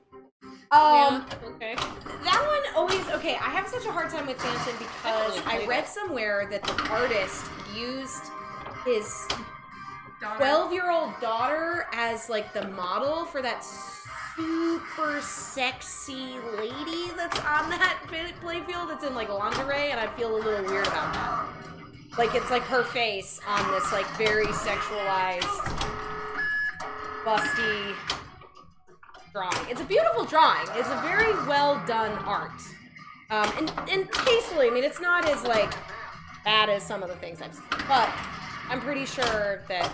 Yeah, okay. That one always okay. I have such a hard time with Phantom because really I played read it. somewhere that the artist used his Daughter. 12-year-old daughter as like the model for that super sexy lady that's on that playfield. That's in like lingerie, and I feel a little weird about that. Like it's like her face on this like very sexualized, busty drawing. It's a beautiful drawing. It's a very well done art. And tastefully, I mean, it's not as like bad as some of the things I've seen, but I'm pretty sure that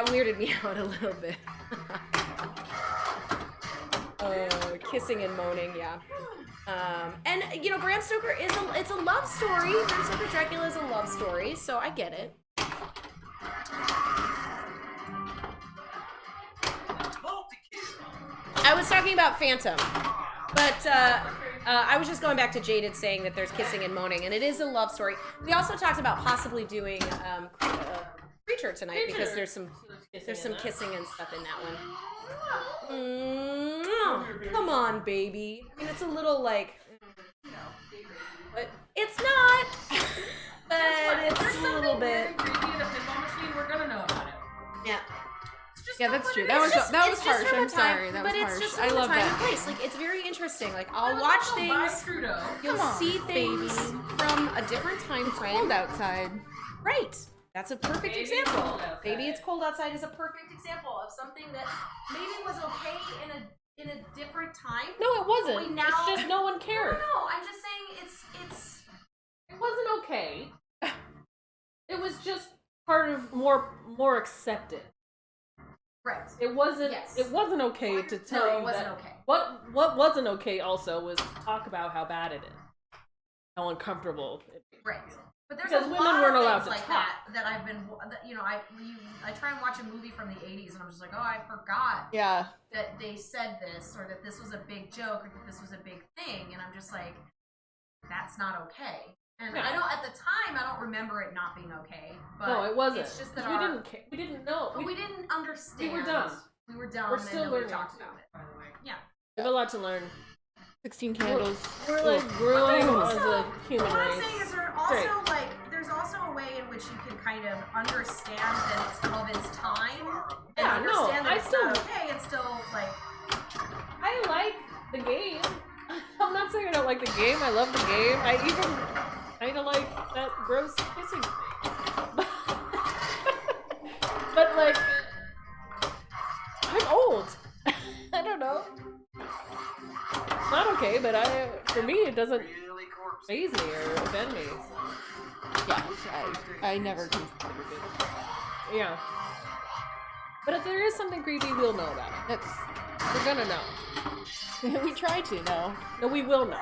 weirded me out a little bit. Kissing and moaning, yeah. And you know, Bram Stoker it's a love story. Bram Stoker Dracula is a love story, so I get it. I was talking about Phantom, but I was just going back to Jaded saying that there's kissing and moaning, and it is a love story. We also talked about possibly doing Creature tonight because there's some kissing and stuff in that one. Come on, baby. I mean, it's a little like, but it's not. But it's a little bit. Really creepy in a pinball machine. We're gonna know about it. Yeah. Yeah, that's true. It's That was just harsh. from I'm a time, sorry. That but was it's harsh. just I from a love time and that. place. Like it's very interesting. Like I'll watch By things. Trudeau. You'll Come on, see things baby. from a different time frame. Cold outside. Right. That's a perfect Maybe it's example. cold outside. Maybe It's Cold Outside is a perfect example of something that maybe was okay in a different time. No, it wasn't. We now- It's just no one cared. No, I'm just saying it's It wasn't okay. It was just part of more accepted. right. It wasn't. Yes. It wasn't okay to tell No, you it wasn't that- okay. What wasn't okay also was to talk about how bad it is, how uncomfortable. It is. Right. But there's Because a women lot weren't of allowed things to like talk. that I've been, you know, I try and watch a movie from the 80s and I'm just like, oh, I forgot Yeah. that they said this or that this was a big joke or that this was a big thing, and I'm just like, that's not okay. And Yeah. I don't, at the time, I don't remember it not being okay. But No, it wasn't. It's just that we didn't care. We didn't know. we didn't understand. We were dumb. We were dumb. We're still and nobody learning talked to. about it, by the way. Yeah. We have a lot to learn. 16 candles. We're like growing as a human What I'm race. saying is there's also a way in which you can kind of understand that it's of its time and Yeah, no, understand that I it's still- not okay and still like I like the game. I'm not saying I don't like the game. I love the game. I even kind of like that gross kissing thing. But like, I'm old. I don't know. It's not okay, but for me, it doesn't Really corpse. faze me or offend me. Yeah, I never considered it. Yeah. But if there is something creepy, we'll know about it. We're gonna know. We try to, no. No, we will know.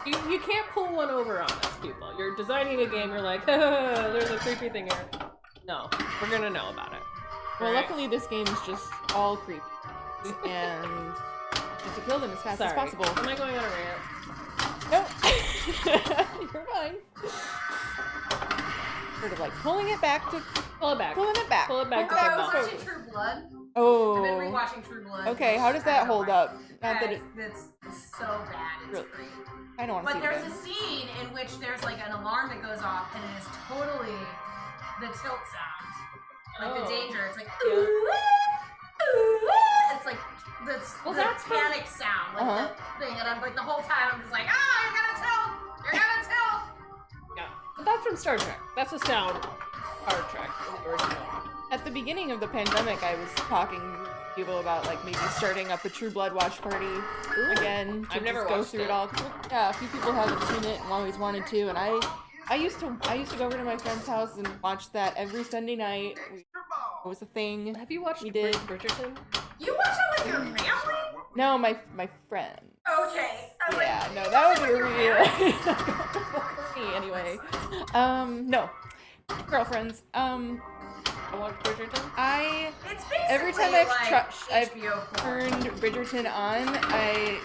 You can't pull one over on us, people. You're designing a game, you're like, there's a creepy thing here. No, we're gonna know about it. Well, Right. luckily this game is just all creepy. And just to kill them as fast as Sorry. possible. Am I going on a rant? Nope. You're fine. Sort of like pulling it back to Pull it back. pulling it back. Pull it back Oh, to I the was ball. watching True Blood. I've been Oh. rewatching True Blood. Okay, how does that hold up? Not that it It's so bad. It's Really? great. I don't want to see But it there's a again. scene in which there's like an alarm that goes off, and it is totally the tilt sound, like Oh. the danger. It's like Yeah. ooh, ooh, it's like this Well, the that's how- panic sound, like Uh-huh. the thing, and I'm like the whole time I'm just like, you're gonna tilt, you're gonna tilt. Yeah. But that's from Star Trek. That's a sound Star Trek, the original. At the beginning of the pandemic, I was talking to people about like maybe starting up a True Blood watch party again to I've never just go watched through it it. all. Yeah, a few people haven't seen it and always wanted to, and I used to go over to my friend's house and watch that every Sunday night. It was a thing. Have you watched We did. Bridgerton? You watch it with your family? No, my friend. Okay. I was Yeah, like, no, you that watch would it be with your real. family? For me, anyway. No, girlfriends. I watched Bridgerton. It's basically Every time I've like I've HBO porn. turned Bridgerton on, I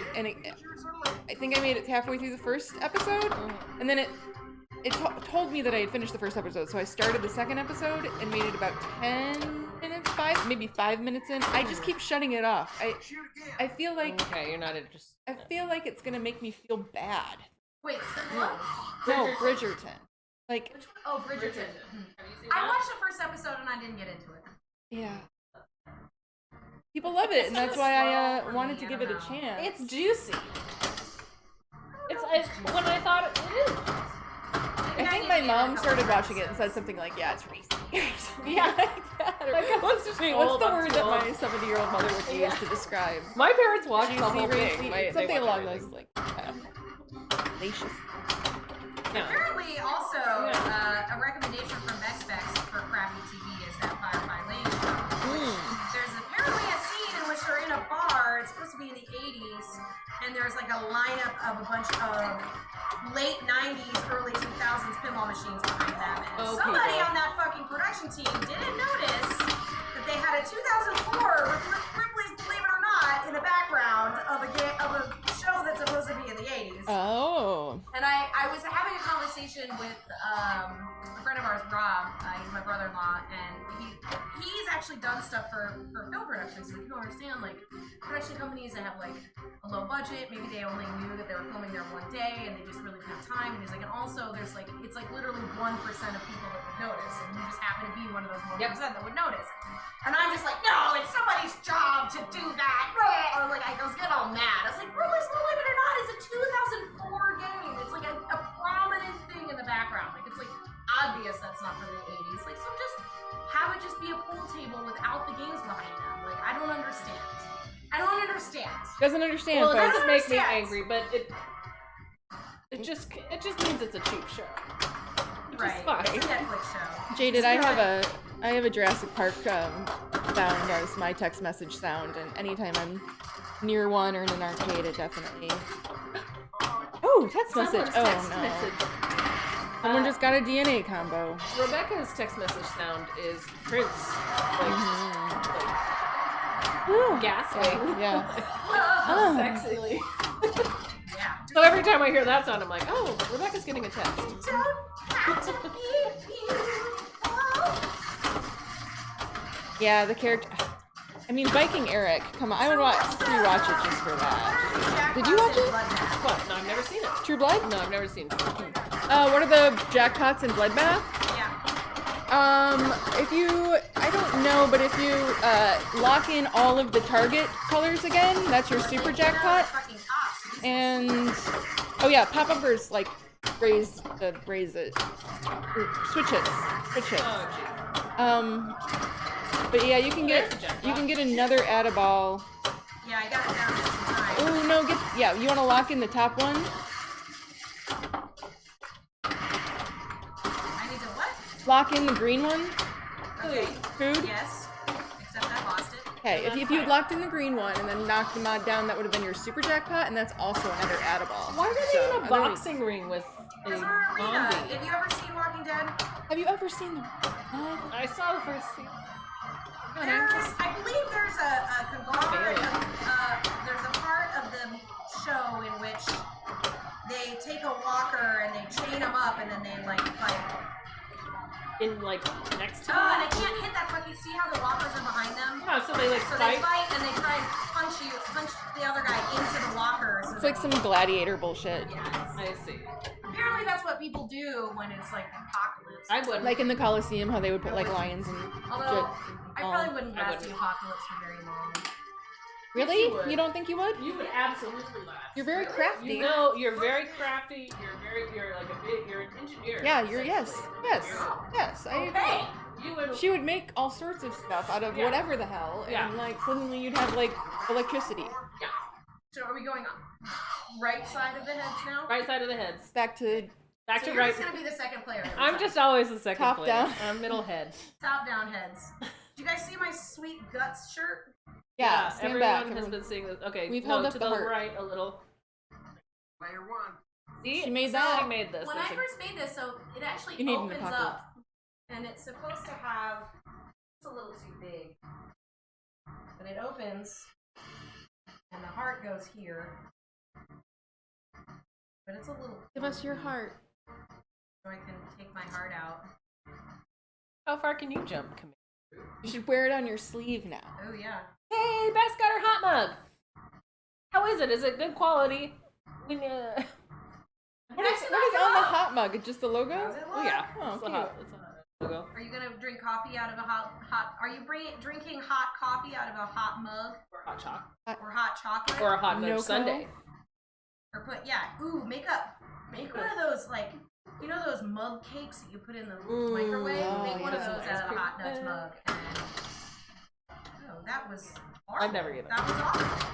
think I made it halfway through the first episode, and then it told me that I had finished the first episode, so I started the second episode and made it about 10 minutes, 5 minutes in. I just keep shutting it off. I feel like Okay, you're not interested. I feel like it's gonna make me feel bad. Wait, what? No, Bridgerton. Like, Oh, Bridgerton. Have you seen I that? watched the first episode and I didn't get into it. yeah. People love it, and that's why I wanted to give it a chance. It's juicy. It's when I thought it is. I think my mom started watching it and said something like, "Yeah, it's racy." Yeah. like that. Or, Like, what's it's the old, word it's that old. my 70-year-old mother would use Yeah. to describe? My parents watched the Juicy, whole racy, thing. something along everything. those like salacious. Yeah. Apparently, also, a recommendation from XBEX for crappy TV is that Firefly Lane show. There's apparently a scene in which they're in a bar, it's supposed to be in the 80s, and there's like a lineup of a bunch of late 90s, early 2000s pinball machines behind them. And Oh, somebody people. on that fucking production team didn't notice that they had a 2004 with Ripley's Believe It or Not in the background of a show that's supposed to be in the 80s. Oh. And I was having a conversation with a friend of ours, Rob. He's my brother-in-law, and he's actually done stuff for film productions. So you don't understand, like, production companies that have like a low budget, maybe they only knew that they were filming there one day, and they just really didn't have time. And he's like, and also there's like, it's like literally 1% of people that would notice, and you just happen to be one of those 1% that would notice. And I'm just like, no, it's somebody's job to do that. Or like, I was getting all mad. I was like, Ripley's Believe It or Not is a 2004 game. It's like a prominent thing in the background. Like, it's like obvious that's not from the 80s. Like, so just have it just be a pool table without the games behind them. Like, I don't understand. I don't understand. Doesn't understand. Well, it folks. doesn't make me understand. angry, but it just means it's a cheap show. Which is fine. It's a Netflix show. Jaded, I have a Jurassic Park sound as my text message sound, and anytime I'm near one or in an arcade, it definitely. Oh, text message. Someone's Oh text no. message. Someone just got a DNA combo. Rebecca's text message sound is Prince. Like, gasping. Yeah. Sexily. Yeah. So every time I hear that sound, I'm like, oh, Rebecca's getting a text. Don't have to be beautiful. Yeah, the character. I mean, Viking Eric. Come on, I would rewatch it just for that. Did you watch it? What? No, I've never seen it. True Blood? No, I've never seen it. What are the jackpots in Bloodbath? Yeah. If you, I don't know, but if you lock in all of the target colors again, that's your super jackpot. Fucking cops. And oh yeah, pop-uppers like raise it, switch it. Oh, gee. But yeah, you can get another Add-a-Ball. Yeah, I got it down this time. Oh no, you want to lock in the top one? I need to what? Lock in the green one. Okay. Food. Yes. Except I lost it. Okay, if you had locked in the green one and then knocked the mod down, that would have been your super jackpot, and that's also another Add-a-Ball. Why are they So, in a boxing ring with a Because we're arena. zombie? Have you ever seen Walking Dead? Have you ever seen the? I saw the first scene. I believe there's a conglomerate. There's a part of the show in which they take a walker and they chain them up and then they like fight. In like next to Oh, and I can't hit that fucking. See how the walkers are behind them? Oh, so they like So they fight. fight and they try and punch the other guy into the walker. So It's like some gladiator bullshit. Yes. I see. Apparently that's what people do when it's like apocalypse. I wouldn't. Like in the Colosseum, how they would put like lions and Although I Oh. probably wouldn't I last wouldn't. the apocalypse for very long. Really? you would. You don't think you would? You would absolutely last. You're very crafty. You know, you're very crafty. You're like you're an engineer. Yeah, yes, I agree. Okay. You would. She would make all sorts of stuff out of Yeah. whatever the hell, Yeah. and like suddenly you'd have like electricity. Yeah. So are we going on right side of the heads now? Right side of the heads. Back to Back So to you're right. just gonna be the second player. every I'm time. just always the second Top player. down. I'm middle head. Top down heads. Did you guys see my sweet guts shirt? yeah. Stand everyone back. has everyone. been seeing this. Okay, We've no, held up to the the heart. right a little. Player one. See, She made So that. I made this. When There's I a- first made this, so it actually You need an opens apocalypse. up, and it's supposed to have. It's a little too big, but it opens, and the heart goes here. But it's a little. Give us your heart. So I can take my heart out. How far can you jump, Camille? You should wear it on your sleeve now. Oh yeah. Hey, Bess got her hot mug. How is it? Is it good quality? We What is on the hot mug? It's just the logo? How's it Oh look? yeah, Oh, it's a cute. hot. It's a hot logo. Are you gonna drink coffee out of a hot? Are you drinking hot coffee out of a hot mug Or hot chocolate. or hot chocolate? Or a hot No nudge co? sundae. Or put make one of those like those mug cakes that you put in the microwave. oh, Make one of yeah. those Ice out of a cream. hot Dutch mug. Oh, that was horrible. I've never given. That was awful.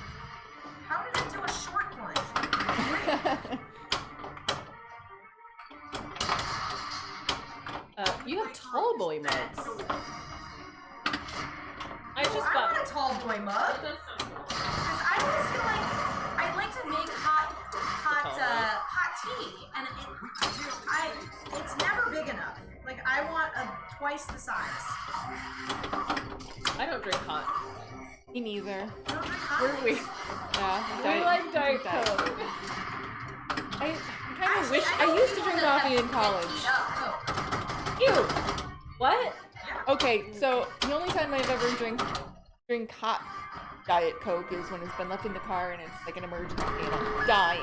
How did it do a short plunge? You have tall boy mugs. I just I bought. want a tall boy mug. That's so cool. 'Cause I always feel like I'd like to make hot tea, and it's never big enough. Like I want twice the size. I don't drink hot. Me neither. You don't drink hot Where we? Yeah. We like Diet Diet Coke. I kind of wish. I used to drink coffee in college. Ew. What? Okay, so the only time I've ever drink hot Diet Coke is when it's been left in the car and it's like an emergency and I'm dying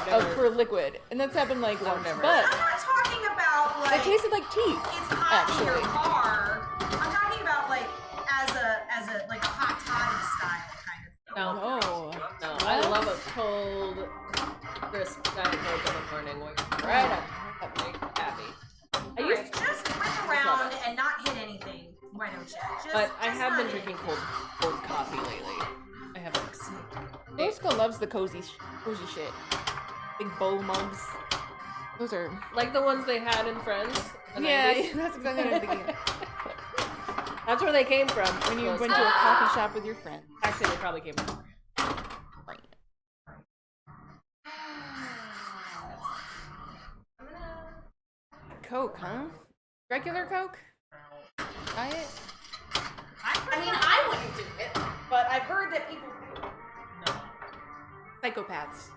Okay, for liquid, and that's happened like once. never. But I'm not talking about like it tasted like tea. it's hot in your actually. car. I'm talking about like as a like a hot toddy style kind of thing. No. No. No. I love a cold, crisp Diet Coke in the morning. Right up. Make me happy. I used Alright, just whip around and not hit anything. Why don't you? But I just have not been hit drinking anything. cold coffee lately. I haven't. Roscoe loves the cozy shit. Big bowl mugs. Those are. Like the ones they had in Friends. the Yeah, 90s. that's exactly what I'm thinking. That's where they came from. When you Those- went to a coffee shop with your friend. Actually, they probably came from. I'm gonna Coke, huh? Regular Coke? Diet? I mean, I wouldn't do it, but I've heard that people do. Psychopaths.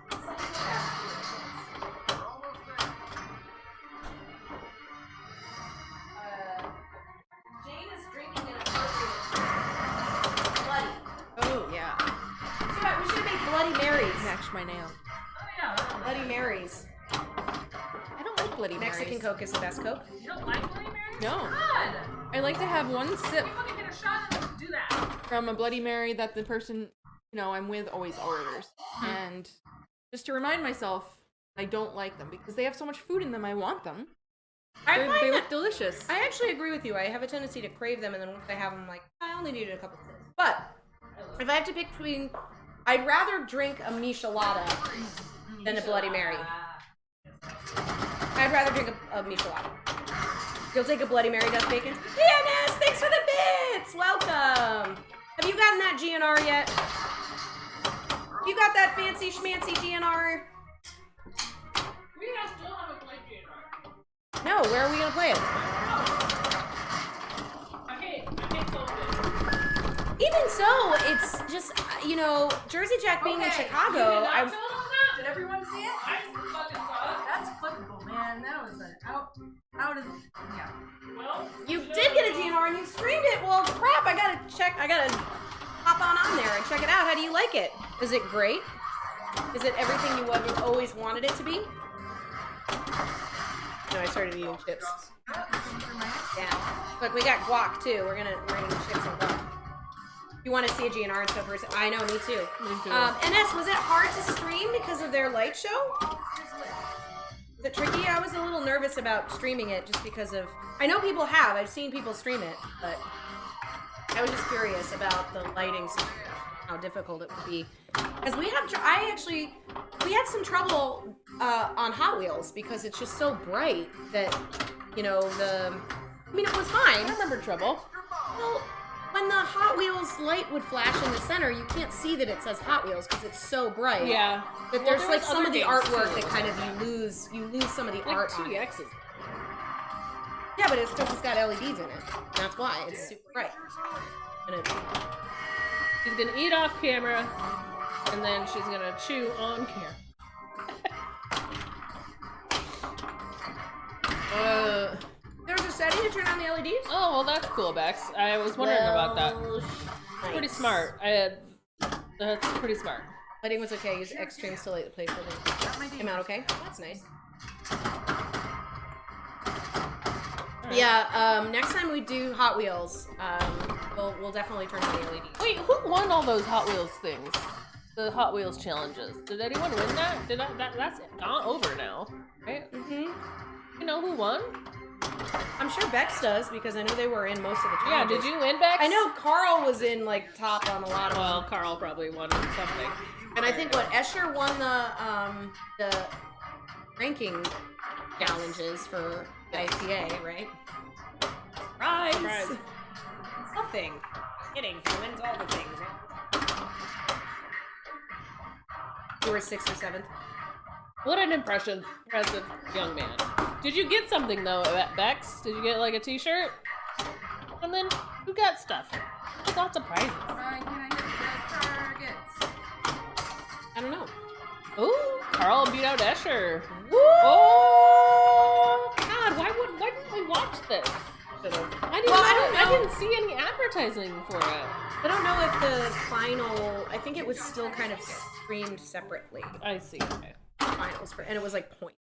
Jane is drinking an appropriate bloody. Oh, yeah. Yeah, we should have made Bloody Marys. Match my nail. Oh yeah. Bloody Marys. I don't like Bloody Mexican Marys. Coke is the best Coke. You don't like Bloody Mary? No. God. I like to have one sip You want to get a shot and do that. from a Bloody Mary that the person, I'm with always orders. And just to remind myself, I don't like them because they have so much food in them. I want them. They look delicious. I actually agree with you. I have a tendency to crave them, and then once I have them, I'm like, I only needed a couple sips. But if I have to pick between, I'd rather drink a michelada than a Bloody Mary. I'd rather drink a michelada. You'll take a Bloody Mary, Dust Bacon? PNS, thanks for the bits! Welcome! Have you gotten that GNR yet? You got that fancy schmancy GNR? We still haven't played GNR. No, where are we gonna play it? I hate COVID. Even so, it's just, Jersey Jack being in Chicago, Did everyone see it? I fucking saw it. That's clickable, man. That was an out of yeah. Well, you did get a DNR and you streamed it. Well, crap, I gotta hop on there and check it out. How do you like it? Is it great? Is it everything you always wanted it to be? No, I started eating chips. Yeah. Look, we got guac too. We're gonna eat chips and guac. You want to see a GNR and stuff? I know, me too. Me too. NS, was it hard to stream because of their light show? Is it tricky? I was a little nervous about streaming it just because of... I know people have. I've seen people stream it, but I was just curious about the lighting situation, how difficult it would be. Because we had some trouble on Hot Wheels because it's just so bright that, it was fine. I remember trouble. Well, when the Hot Wheels light would flash in the center, you can't see that it says Hot Wheels because it's so bright. Yeah. That Well, there's there like was some other of the games, artwork too. that kind of you lose some of the Like art two on it. X's. Yeah, but it's because it's got LEDs in it. That's why it's super bright. And She's gonna eat off camera, and then she's gonna chew on camera. there's a setting to turn on the LEDs. Oh, well, that's cool, Bex. I was wondering about that. Nice. Pretty smart. That's pretty smart. Lighting was okay. Use extremes to light the place for the came out okay. That's nice. Alright. Yeah. Next time we do Hot Wheels, we'll definitely turn on the LEDs. Wait, who won all those Hot Wheels things? The Hot Wheels challenges. Did anyone win that? That's gone over now, right? Mm-hmm. You know who won? I'm sure Bex does because I know they were in most of the Yeah, challenges. did you win, Bex? I know Carl was in like top on a lot of Well, them. Carl probably won something. And I think Escher won the ranking challenges for the ICA, right? Prize. Surprise. Nothing. Kidding. He wins all the things. You were 6th or 7th. What an impressive young man. Did you get something though at Bex? Did you get like a t-shirt? And then who got stuff? Lots of prizes. Can I hit the targets? I don't know. Ooh, Carl beat out Escher. Woo! Oh God, why didn't we watch this? I didn't see any advertising for it. I don't know if the final. I think it was still kind of streamed separately. I see. Okay. Finals and it was like points.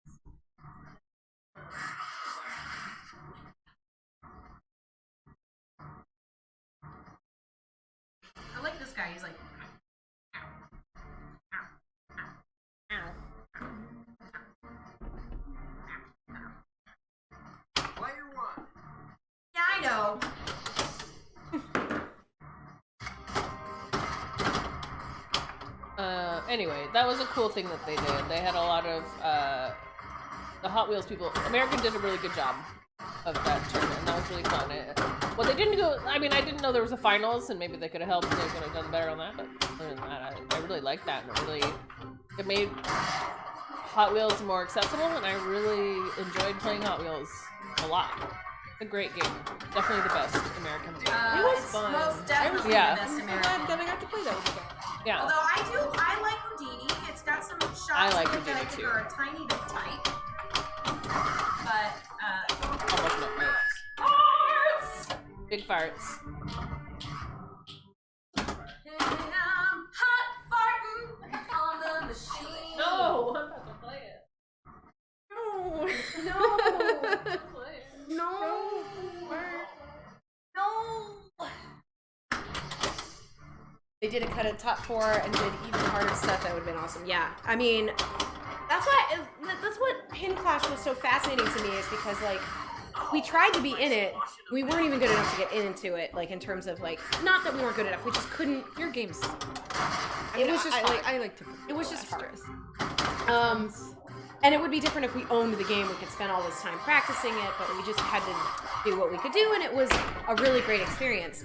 I like this guy. He's like, Player one. yeah, I know. Anyway, that was a cool thing that they did. They had a lot of, the Hot Wheels people. American did a really good job of that tournament, and that was really fun. Well, they didn't go, I mean, I didn't know there was a finals, and maybe they could have helped, they could have done better on that, but other than that, I really liked that, and it made Hot Wheels more accessible, and I really enjoyed playing Hot Wheels a lot. It's a great game. Definitely the best American game. It was it's fun. most definitely Yeah. the best I'm American. glad that I got to play that with you guys. Yeah. Although I like Houdini. It's got some shots I like in it that I Houdini think too. are a tiny bit tight. But Almost no farts. farts! Big farts. And I'm hot farting on the machine. I'm about to play it. No. No. No. No. They did a cut at top 4 and did even harder stuff. That would have been awesome. Yeah, I mean, that's what Pin Clash was so fascinating to me, is because like we tried to be in it, we weren't even good enough to get into it. Like in terms of like, not that we weren't good enough, we just couldn't. Your game's. It was just hard. I like to. It was just hard. stress. And it would be different if we owned the game. We could spend all this time practicing it, but we just had to do what we could do, and it was a really great experience.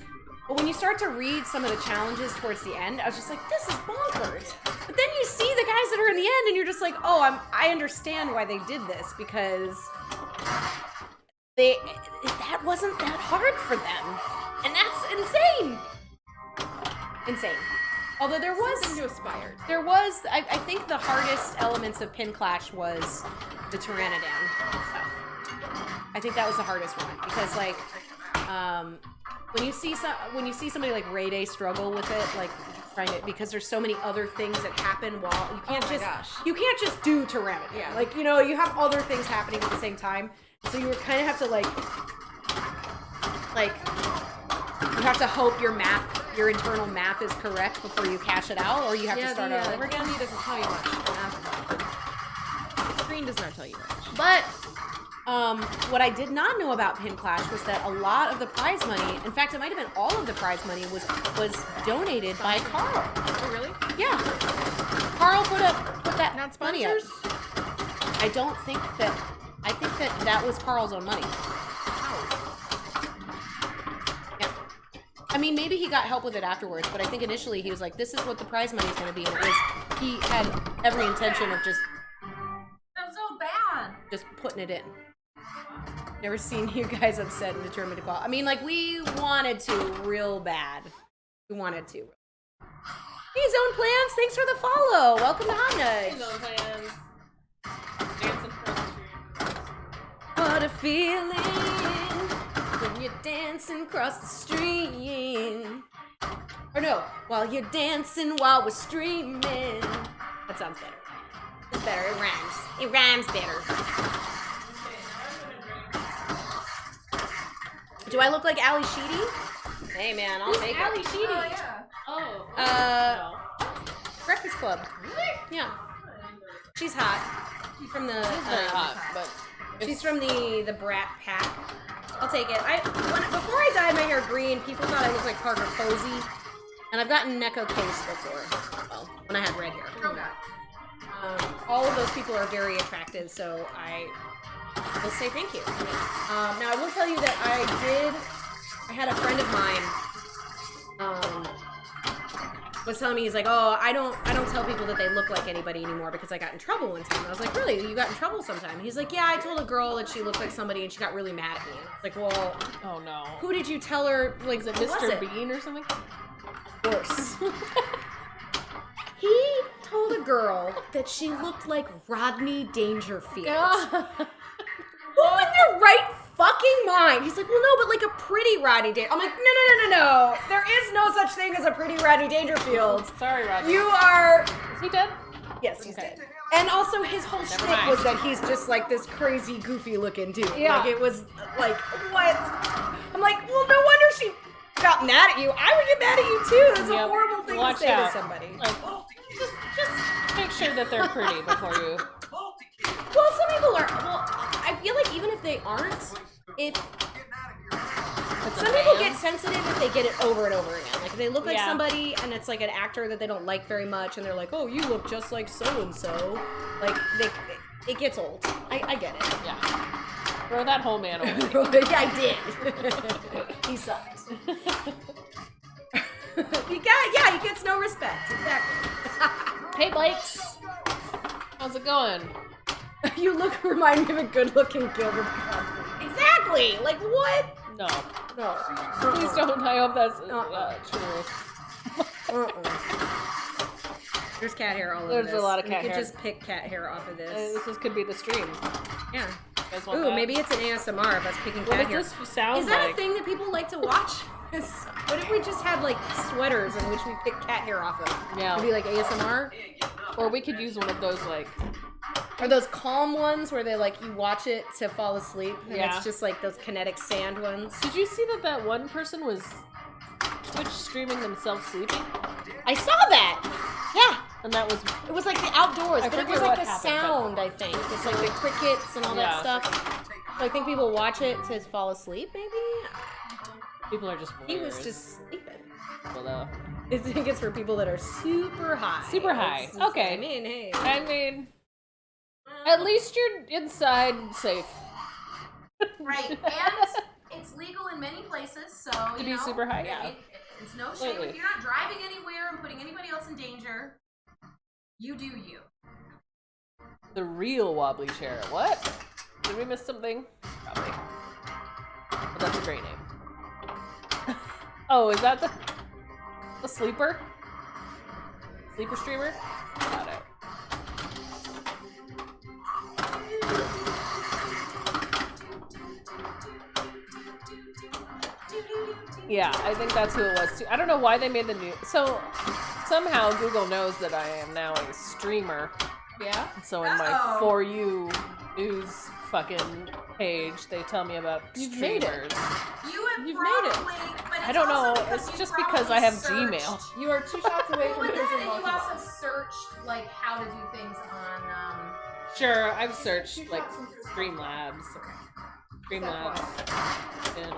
But when you start to read some of the challenges towards the end, I was just like, this is bonkers. But then you see the guys that are in the end, and you're just like, oh, I understand why they did this, because that wasn't that hard for them. And that's insane. Insane. Although there was Something to aspire to. I think the hardest elements of Pin Clash was the Pteranodon stuff. I think that was the hardest one, because like when you see somebody like Ray Day struggle with it, like trying to, because there's so many other things that happen while you can't you can't just do Pteranodon. Yeah. Like, you know, you have other things happening at the same time, so you kind of have to like you have to hope your internal math is correct before you cash it out, or you have to start all over again. He doesn't tell you much. The screen does not tell you much. But what I did not know about Pin Clash was that a lot of the prize money, in fact, it might have been all of the prize money, was donated by Carl. Oh, really? Yeah, Carl put that Not money up. sponsors? I think that was Carl's own money. Yeah. I mean, maybe he got help with it afterwards, but I think initially he was like, this is what the prize money is going to be, and he had every intention of just so bad. Just putting it in. Never seen you guys upset and determined to call. I mean, like, we wanted to real bad. We wanted to. Hey, Zone Plans, thanks for the follow. Welcome to Hot Nudge. Zone Plans. Dancing for the What a feeling when you're dancing across the stream. Or no, while you're dancing while we're streaming. That sounds better. It's better. It rhymes. It rhymes better. Do I look like Ali Sheedy? Hey man, I'll take Ali it. Sheedy? Oh, yeah. Oh. Breakfast Club. Yeah. She's hot. She's from the. Very hot, but She's from the Brat Pack. I'll take it. Before I dyed my hair green, people thought I looked like Parker Posey, and I've gotten Neko Case before. Well, when I had red hair. All of those people are very attractive, so I will say thank you. Now I will tell you that I had a friend of mine was telling me, he's like, oh, I don't tell people that they look like anybody anymore because I got in trouble one time. And I was like, really? You got in trouble sometime? He's like, yeah, I told a girl that she looked like somebody and she got really mad at me. And I was like, well, oh no. who did you tell her? Like, Is it who was Mr. it? Bean or something? Worse. He told a girl that she looked like Rodney Dangerfield. Who in their right fucking mind? He's like, well, no, but like a pretty Rodney Dangerfield. I'm like, no. There is no such thing as a pretty Rodney Dangerfield. Sorry, Rodney. You are... Is he dead? Yes, he's Okay. dead. And also his whole shtick mind. was that he's just like this crazy, goofy looking dude. Yeah. Like, it was like, what? I'm like, well, no wonder she got mad at you. I would get mad at you too. That's a Yep. horrible thing Watch to say out. to somebody. Like, just make sure that they're pretty before you. Well, some people are. Well, I feel like even if they aren't, if some people get sensitive if they get it over and over again. Like if they look like Yeah. somebody and it's like an actor that they don't like very much, and they're like, "Oh, you look just like so and so." Like it gets old. I get it. Yeah. Throw that whole man away. Yeah, I did. He sucked. He gets no respect. Exactly. Hey, Blakes. How's it going? You remind me of a good-looking Gilbert Godfrey. Exactly. Like what? No. No. Please don't. I hope that's true. There's cat hair all over There's this. a lot of cat We hair. could just pick cat hair off of this. Could be the stream. Yeah. You guys want Ooh, that? maybe it's an ASMR of us picking What cat does hair. this sound Is that like? a thing that people like to watch? What if we just had like sweaters in which we pick cat hair off of? Yeah. Maybe like ASMR? Or we could use one of those like. Or those calm ones where they like you watch it to fall asleep and Yeah. it's just like those kinetic sand ones. Did you see that one person was Twitch streaming themselves sleeping? I saw that! Yeah. And that was It was like the outdoors, I but it forget was like what the happened, but- sound, I think. It's like the crickets and all Yeah. that stuff. So I think people watch it to fall asleep, maybe? people are just. He was voyeurs. just sleeping. Well, I think it's for people that are super high. Super high. It's just- Okay. I mean, hey. I mean, at least you're inside safe. Right, and it's legal in many places, so To be super high, yeah. It's no shame Lately. if you're not driving anywhere and putting anybody else in danger. You do you. The real wobbly chair. What? Did we miss something? Probably. But that's a great name. Oh, is that the sleeper? Sleeper streamer? Got it. Yeah, I think that's who it was too. I don't know why they made the new. So somehow Google knows that I am now a streamer. Yeah? So in my Uh-oh. For You news fucking page, they tell me about You've made it. streamers. You have You've made it. probably, but it's I don't also know. because It's you just because I probably have searched- Gmail. You are 2 shots away from Well, prison and you also multiple. searched like how to do things on. Sure, I've searched like Streamlabs. Streamlabs. And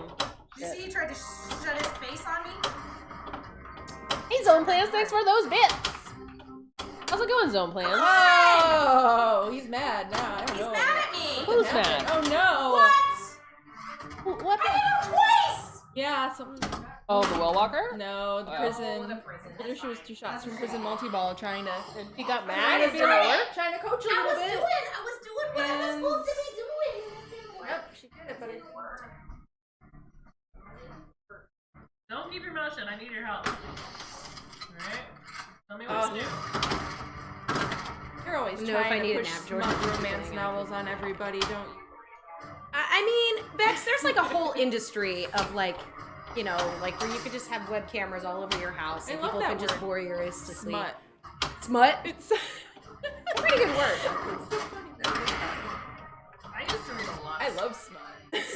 You see, he tried to shut his face on me. hey, Zone Plans, thanks for those bits. How's it going, Zone Plans? Oh, he's mad now. I don't He's know. mad at me. Who's What happened? mad? Oh no. What? What? I hit him twice. Yeah, something. Oh, the Well Walker? No, the Oh. prison. the prison. I think she was 2 shots from prison multi-ball trying to. He got mad? Trying It to, didn't work? trying to coach a I little was bit. doing what I was And- supposed to be doing. and it didn't work. Yep, she did it, but it Don't keep your mouth shut. I need your help. Alright? Tell me what to do. You're always No, if I trying need to a push nap, Jordan. smut romance novels on everybody, don't you? I mean, Bex, there's like a whole industry of like, you know, like where you could just have web cameras all over your house I and love people that could just word. voyeurs to sleep. Smut. Smut? It's It's a pretty good word. I used to read a lot. I love smut.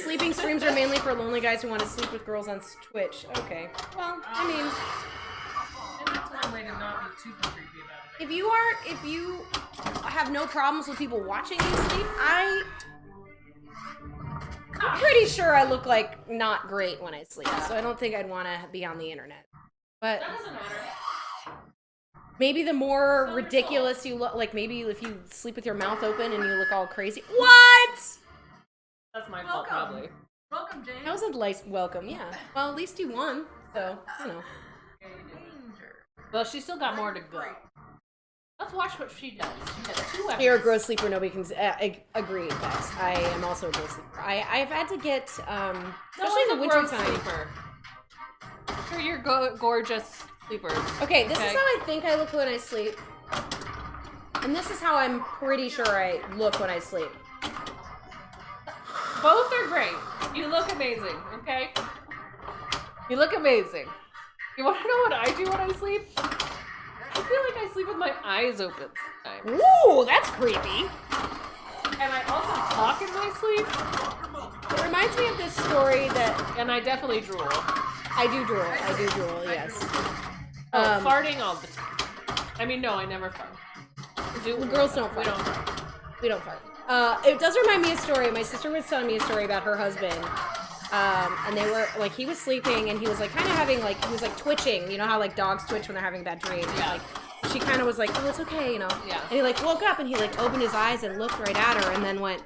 Sleeping streams are mainly for lonely guys who want to sleep with girls on Twitch. Okay. Well, I mean, And that's one way to not be super creepy about it. if you have no problems with people watching you sleep, I'm pretty sure I look like not great when I sleep, so I don't think I'd want to be on the internet. But That doesn't matter. maybe the more ridiculous you look, like maybe if you sleep with your mouth open and you look all crazy. What? That's my fault, Welcome. probably. Welcome, James. That was a nice welcome, yeah. Well, at least you won, so, you know. Danger. Well, she's still got more to go. Let's watch what she does. She has 2 episodes. You're a gross sleeper, nobody can agree, Bex. I am also a gross sleeper. I've had to get, especially in the winter time. Sleeper. Sure, you're gorgeous sleepers. Okay, this is Okay. how I think I look when I sleep. And this is how I'm pretty sure I look when I sleep. Both are great. You look amazing, okay? You look amazing. You want to know what I do when I sleep? I feel like I sleep with my eyes open sometimes. Ooh, that's creepy. And I also talk in my sleep, It reminds me of this story that and I definitely drool. I do drool, yes. Oh, farting all the time. I mean, no, I never fart. The girls don't We fart. don't fart. We don't fart. It does remind me of a story. My sister was telling me a story about her husband. And they were, like, he was sleeping and he was, like, kind of having, like, he was, like, twitching. You know how, like, dogs twitch when they're having a bad dream? Yeah. Like, she kind of was like, oh, it's okay, you know? Yeah. And he, like, woke up and he, like, opened his eyes and looked right at her and then went,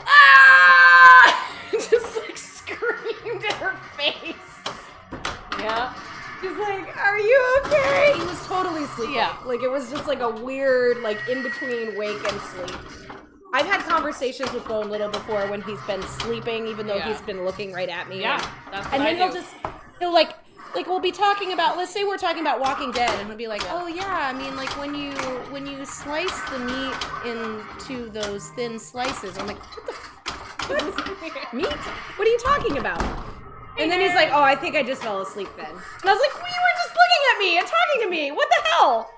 ah! Just, like, screamed at her face. Yeah. He's like, are you okay? He was totally sleeping. Yeah. Like, it was just, like, a weird, like, in between wake and sleep. I've had conversations with Bone Little before when he's been sleeping, even though he's been looking right at me. Yeah, that's what and then I do. he'll like we'll be talking about, let's say we're talking about Walking Dead, and he'll be like, oh yeah, I mean, like when you slice the meat into those thin slices. I'm like, what? Meat? What are you talking about? And then he's like, oh, I think I just fell asleep then. And I was like, well, you were just looking at me and talking to me. What the hell?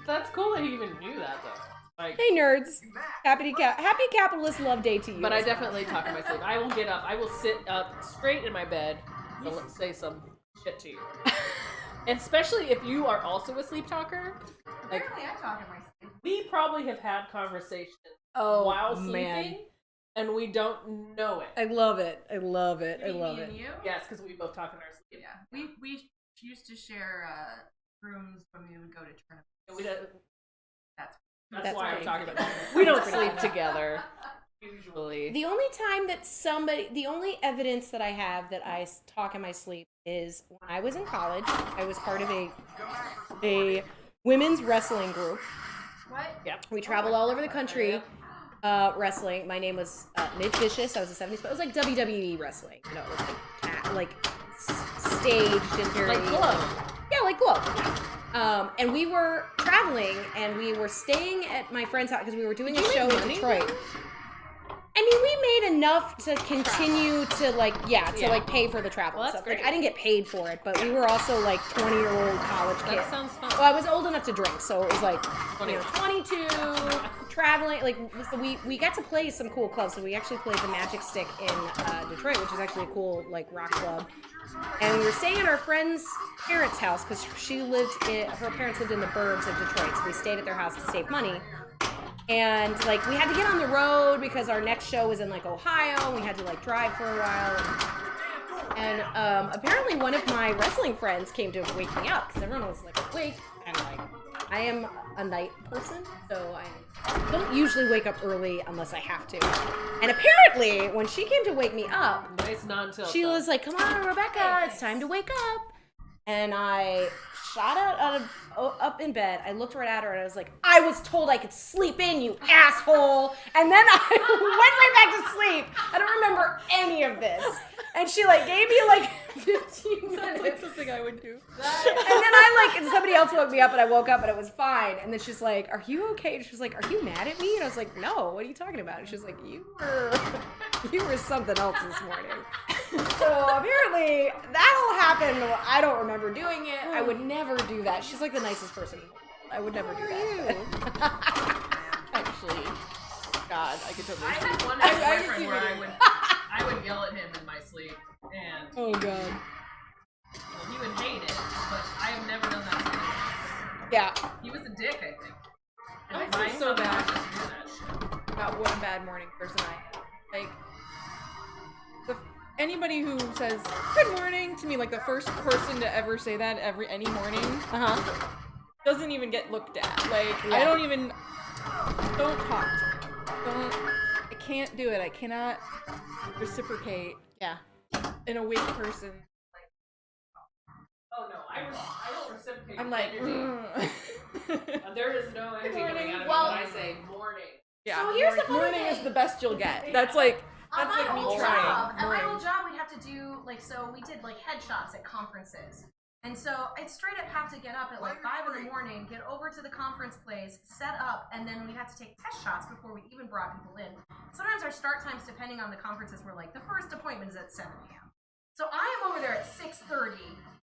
That's cool that he even knew that, though. Like, Hey, nerds. Happy Capitalist Love Day to you. but I definitely talk in my sleep. I will get up. I will sit up straight in my bed and say some shit to you. Especially if you are also a sleep talker. Like, Apparently I talk in my sleep. we probably have had conversations while sleeping, and we don't know it. I love it. I love it. I You mean love me it. and you? Yes, because we both talk in our sleep. Yeah. We used to share rooms when we would go to tournaments. And we don't, That's that's why I'm pretty talking funny. about it. We don't That's pretty sleep funny. together, usually. The only time that the only evidence that I have that I talk in my sleep is when I was in college. I was part of a women's wrestling group. what? Yep. We traveled all over the country wrestling. My name was Midge Vicious. I was a 70s, but it was like WWE wrestling. You know, it was like staged and very Like Glow. Yeah, like Glow. And we were traveling, and we were staying at my friend's house because we were doing a show in Detroit. I mean, we made enough to continue to pay for the travel Well, and that's stuff. Like, great. I didn't get paid for it, but we were also like 20-year-old college kids. That sounds fun. Well, I was old enough to drink, so it was like 20. 22, traveling. Like, so we got to play some cool clubs. So we actually played the Magic Stick in Detroit, which is actually a cool like rock club. And we were staying at our friend's parents' house because her parents lived in the burbs of Detroit. So we stayed at their house to save money. And like we had to get on the road because our next show was in like Ohio, and we had to like drive for a while. And apparently one of my wrestling friends came to wake me up because everyone was like awake, and like I am a night person, so I don't usually wake up early unless I have to. And apparently when she came to wake me up, Nice non-tilt. she was like, "Come on, Rebecca, it's time to wake up." And I shot up in bed. I looked right at her and I was like, I was told I could sleep in, you asshole. And then I went right back to sleep. I don't remember any of this. And she like gave me like 15 minutes. Sounds like something I would do. And then somebody else woke me up and I woke up and it was fine. And then she's like, are you okay? And she was like, are you mad at me? And I was like, no, what are you talking about? And she was like, you were something else this morning. So apparently that all happened. I don't remember doing it. I would never do that. She's like the nicest person in the world. I would never do that. Actually, God, I could totally I see. had one I ex-boyfriend see where what I would yell at him in my sleep, and Oh god. well, he would hate it, but I have never done that to him. Yeah. He was a dick, I think. And I if feel so bad. just do that shit. About one bad morning person I had. Like, anybody who says good morning to me, like the first person to ever say that any morning, doesn't even get looked at. Like, I don't talk to me. I can't do it. I cannot reciprocate Yeah. an awake person. Oh no, I don't reciprocate. I'm like, energy. There is no energy coming out of me Well- when I say morning. yeah. So here's the funny morning thing. is the best you'll get. That's like At me my old trying. job, at my Morning. old job, we'd have to do so we did like headshots at conferences, and so I'd straight up have to get up at like 5 in the morning, get over to the conference place, set up, and then we'd have to take test shots before we even brought people in. Sometimes our start times, depending on the conferences, were like the first appointment is at 7 a.m. So I am over there at 6:30.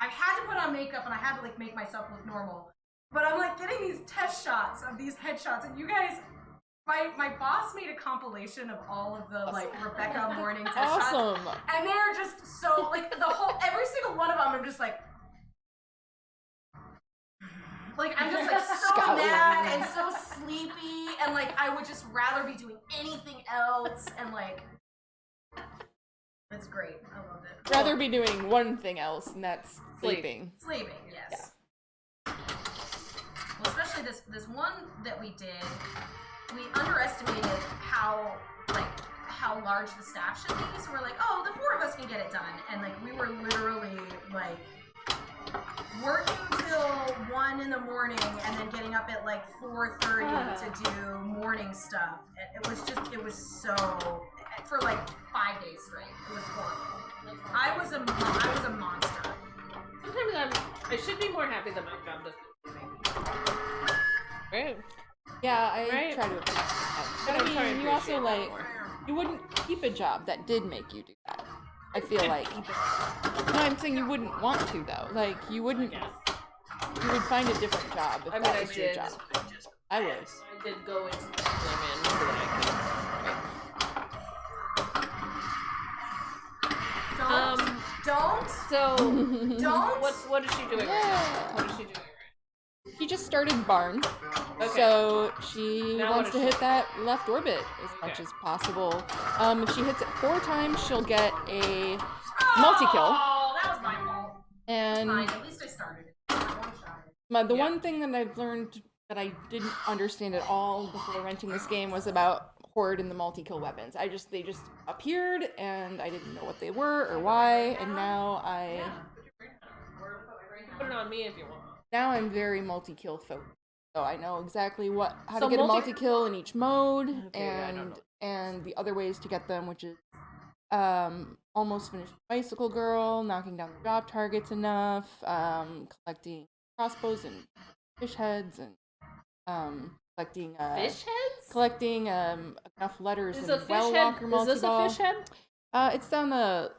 I had to put on makeup and I had to like make myself look normal, but I'm like getting these test shots of these headshots, and you guys. My boss made a compilation of all of the like Rebecca morning test shots, Awesome. and they're just so like every single one of them. I'm just like I'm just like so Scott mad and so sleepy, and like I would just rather be doing anything else, and like it's great. I loved it. rather be doing one thing else, and that's sleeping. Sleeping, yes. Well, especially this one that we did, we underestimated how large the staff should be. So we're like, oh, the 4 of us can get it done, and like we were literally like working till 1 in the morning and then getting up at like 4:30 to do morning stuff. It was so for like 5 days straight. It was horrible. I was a monster. Sometimes I should be more happy that my job doesn't. Right. Yeah, I Right. try to appreciate that. But I try I to mean, you also appreciate that like more. you wouldn't keep a job that did make you do that. I feel like. No, I'm saying you wouldn't want to though. Like you wouldn't. Yes. You would find a different job if I mean, that I was your did. job. I would. I did go into the women so that I Don't. So Don't. what is she doing right now? What is she doing right She just started Barn, Okay. so she Now what wants is to she hit that left orbit as much Okay. as possible. If she hits it 4 times, she'll get a multi-kill. Oh, that was my fault. And Fine. At least I started it. I one-shot it. the Yeah. one thing that I've learned that I didn't understand at all before renting this game was about Horde and the multi-kill weapons. They just appeared and I didn't know what they were or why, and now Put it on me if you want. I'm very multi-kill focused. So I know exactly how So to get a multi- multi-kill in each mode Okay, yeah, I don't know. and the other ways to get them, which is almost finished Bicycle Girl, knocking down the drop targets enough, collecting crossbows and fish heads, and collecting Fish heads? collecting enough letters Is in a fish Well head? Walker Is multi this a fish head? It's down the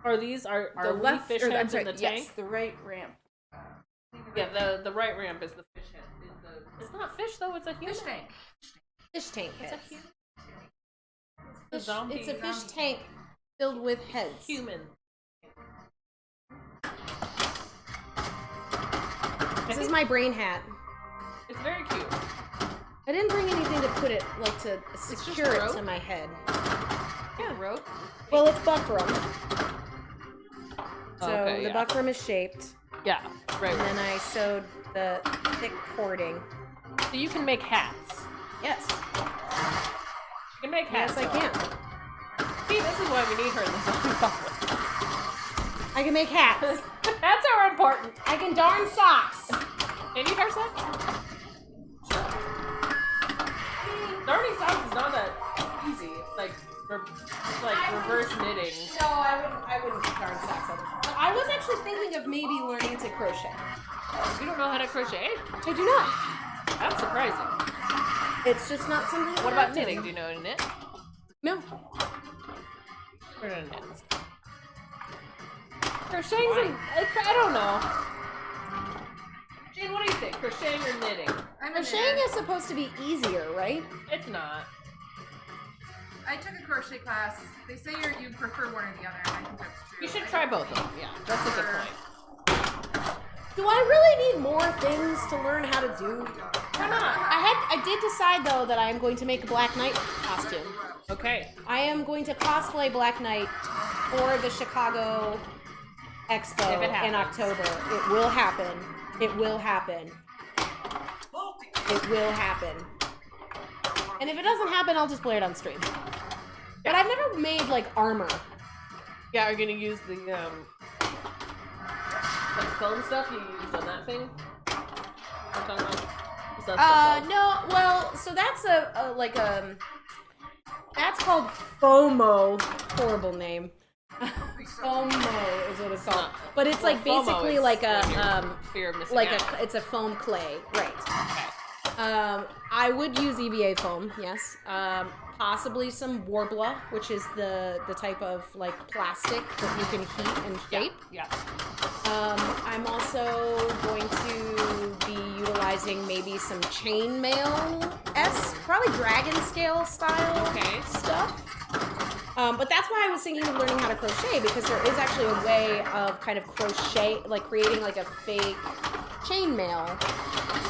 Are these are the we left fish or heads I'm in the sorry, tank? yes, the right ramp. Yeah, the right ramp is the fish head. It's not fish though. It's a human. Fish tank. Fish tank It's heads. a human. Fish- zombie- it's a fish zombie. tank filled with heads. Human. This is my brain hat. It's very cute. I didn't bring anything to put it, like to just secure it rope? to my head. Yeah, rope. Well, it's buckram. So Okay, the yeah. buckram is shaped, Yeah, right. and then I sewed the thick cording. So you can make hats. Yes. You can make hats. Yes, I can. See, this is why we need her in the zombie apocalypse. I can make hats. Hats are important. I can darn socks. Can you wear socks? Darning socks is not that easy. It's like reverse knitting. No, I wouldn't darn socks. But I was actually thinking of maybe learning to crochet. You don't know how to crochet? I do not. That's surprising. It's just not something. What that I about do. knitting? Do you know how to knit? No. We're gonna knit. Crocheting's I don't know. Jane, what do you think? Crocheting or knitting? I'm a Crocheting knitter. is supposed to be easier, right? It's not. I took a crochet class. They say you prefer one or the other, and I think that's true. You should try both of them. Yeah, that's a good point. Do I really need more things to learn how to do? Why not? I did decide though that I am going to make a Black Knight costume. Okay. I am going to cosplay Black Knight for the Chicago Expo If it in happens. October. It will happen. It will happen. It will happen. And if it doesn't happen, I'll just play it on stream. But I've never made like armor. Yeah, are you gonna use the foam stuff you used on that thing? What I'm talking about? What's that stuff called? No, well, so that's that's called FOMO. Horrible name. FOMO is what it's called. But it's like Well, FOMO basically is like when you're a fear of missing like out. it's a foam clay, right? Okay. I would use EVA foam, yes. Possibly some Warbler, which is the type of like plastic that you can heat and shape. Yeah. I'm also going to be utilizing maybe some chainmail-esque, probably dragon scale style Okay. stuff. But that's why I was thinking of learning how to crochet, because there is actually a way of kind of crochet, like creating like a fake chainmail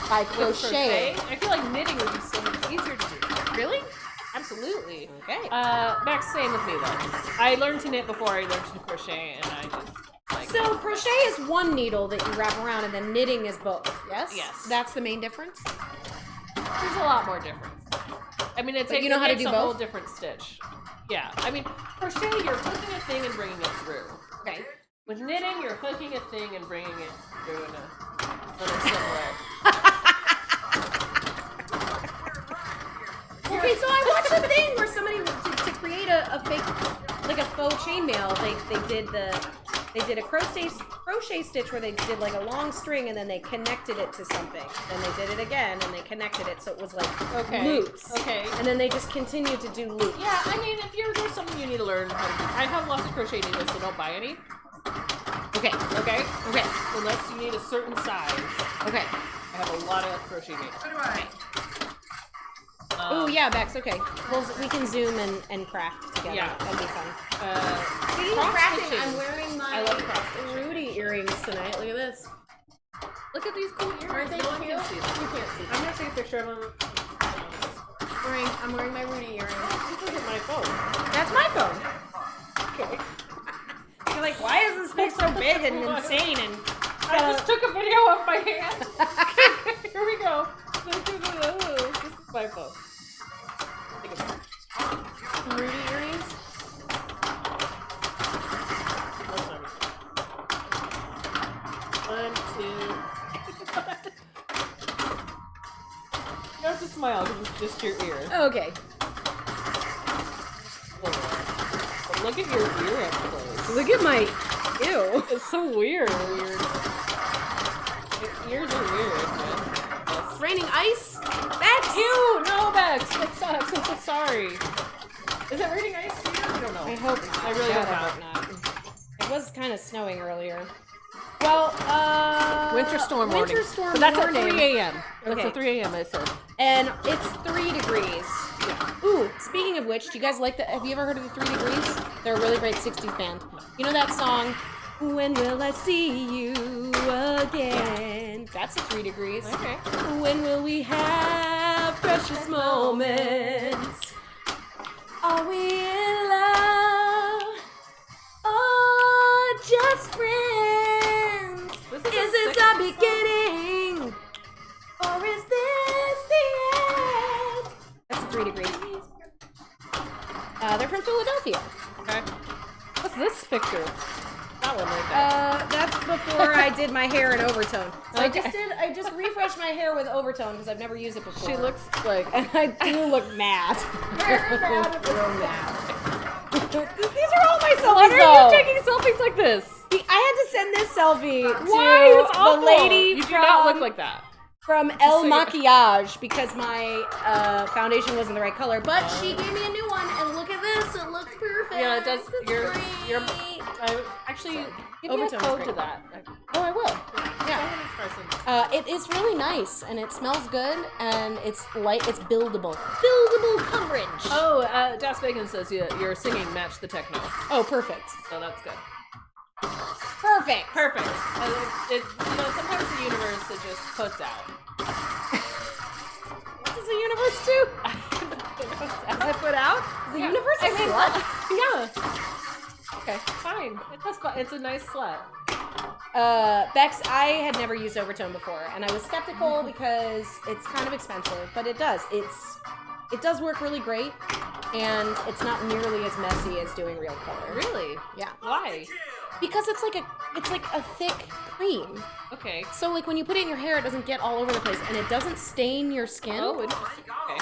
by With crocheting. crochet, I feel like knitting would be so much easier to do. Really? Absolutely. Okay. Max, same with me though. I learned to knit before I learned to crochet, and I just like. So crochet is one needle that you wrap around, and then knitting is both. Yes. Yes. That's the main difference. There's a lot more difference. I mean, But you know it how to makes do a whole both? different stitch. Yeah. I mean, crochet, you're hooking a thing and bringing it through. Okay. With knitting, you're hooking a thing and bringing it through in a similar. Okay, so I watched a thing where somebody to create a fake, like a faux chainmail. They did a crochet stitch where they did like a long string and then they connected it to something. Then they did it again and they connected it so it was like loops. Okay. And then they just continued to do loops. Yeah, I mean, if there's something you need to learn how to do. I have lots of crochet needles, so don't buy any. Okay. Okay? Okay. Unless you need a certain size. Okay. I have a lot of crochet needles. So do I. Oh yeah, Bex. Okay. Well, we can zoom and craft together. Yeah. That'd be fun. Speaking of crafting, I'm wearing I love crafting. Rudy earrings tonight. Look at this. Look at these cool earrings. Aren't they No one cute? can see them. You can't see them. I'm gonna take a picture of them. I'm wearing my Rudy earrings. This isn't my phone. That's my phone. Okay. You're like, why is this thing so big and insane? And I just took a video of my hand. Here we go. This is my phone. Take a picture. Rudy earrings. That's not me. 1, 2. You don't have to smile because it's just your ear. Okay. But look at your ear up close. Look at my. Ew. It's so weird. Your ears are weird, man. It's raining ice. Bex. Ew! No, Bex! That sucks. I'm so sorry. Is it raining ice here? I don't know. I hope not. I really God, hope I hope not. It was kind of snowing earlier. Well, Winter storm warning. Winter storm But that's warning. at 3 a.m. That's Okay. at 3 a.m. I said. And it's 3 degrees. Ooh, speaking of which, do you guys like that? Have you ever heard of the 3 Degrees? They're a really great 60s band. You know that song, When Will I See You Again? That's the 3 Degrees. Okay. When will we have precious moments? Are we in love? Or just friends? Is this our beginning? Or is this the end? That's the 3 Degrees. They're from Philadelphia. Okay. What's this picture? That one right there. That's before I did my hair in overtone. So Okay. I just refreshed my hair with overtone because I've never used it before. She looks like. And I do look mad. Real mad. These are all my selfies, Why are though. you taking selfies like this? I had to send this selfie Why? to It's awful. the lady You do from, not look like that. from El say- Maquillage because my foundation wasn't the right color. But she gave me a new one, and look at this. It looks perfect. Yeah, it does. It's You're. great. Actually, give me a Overtone's code great. to that. Oh, I will. Yeah. It is really nice, and it smells good, and it's light. It's buildable. Buildable coverage. Oh, Das Bacon says your singing matched the techno, Oh, perfect. so that's good. Perfect. Perfect. Sometimes the universe it just puts out. What does the universe do? Does it put out? Is the universe a slut? Yeah. Okay, fine. It's a nice slut. Bex, I had never used overtone before, and I was skeptical because it's kind of expensive, but it does. It does work really great, and it's not nearly as messy as doing real color. Really? Yeah. Why? Because it's like a thick cream. Okay. So like when you put it in your hair, it doesn't get all over the place, and it doesn't stain your skin. Oh, interesting. Okay.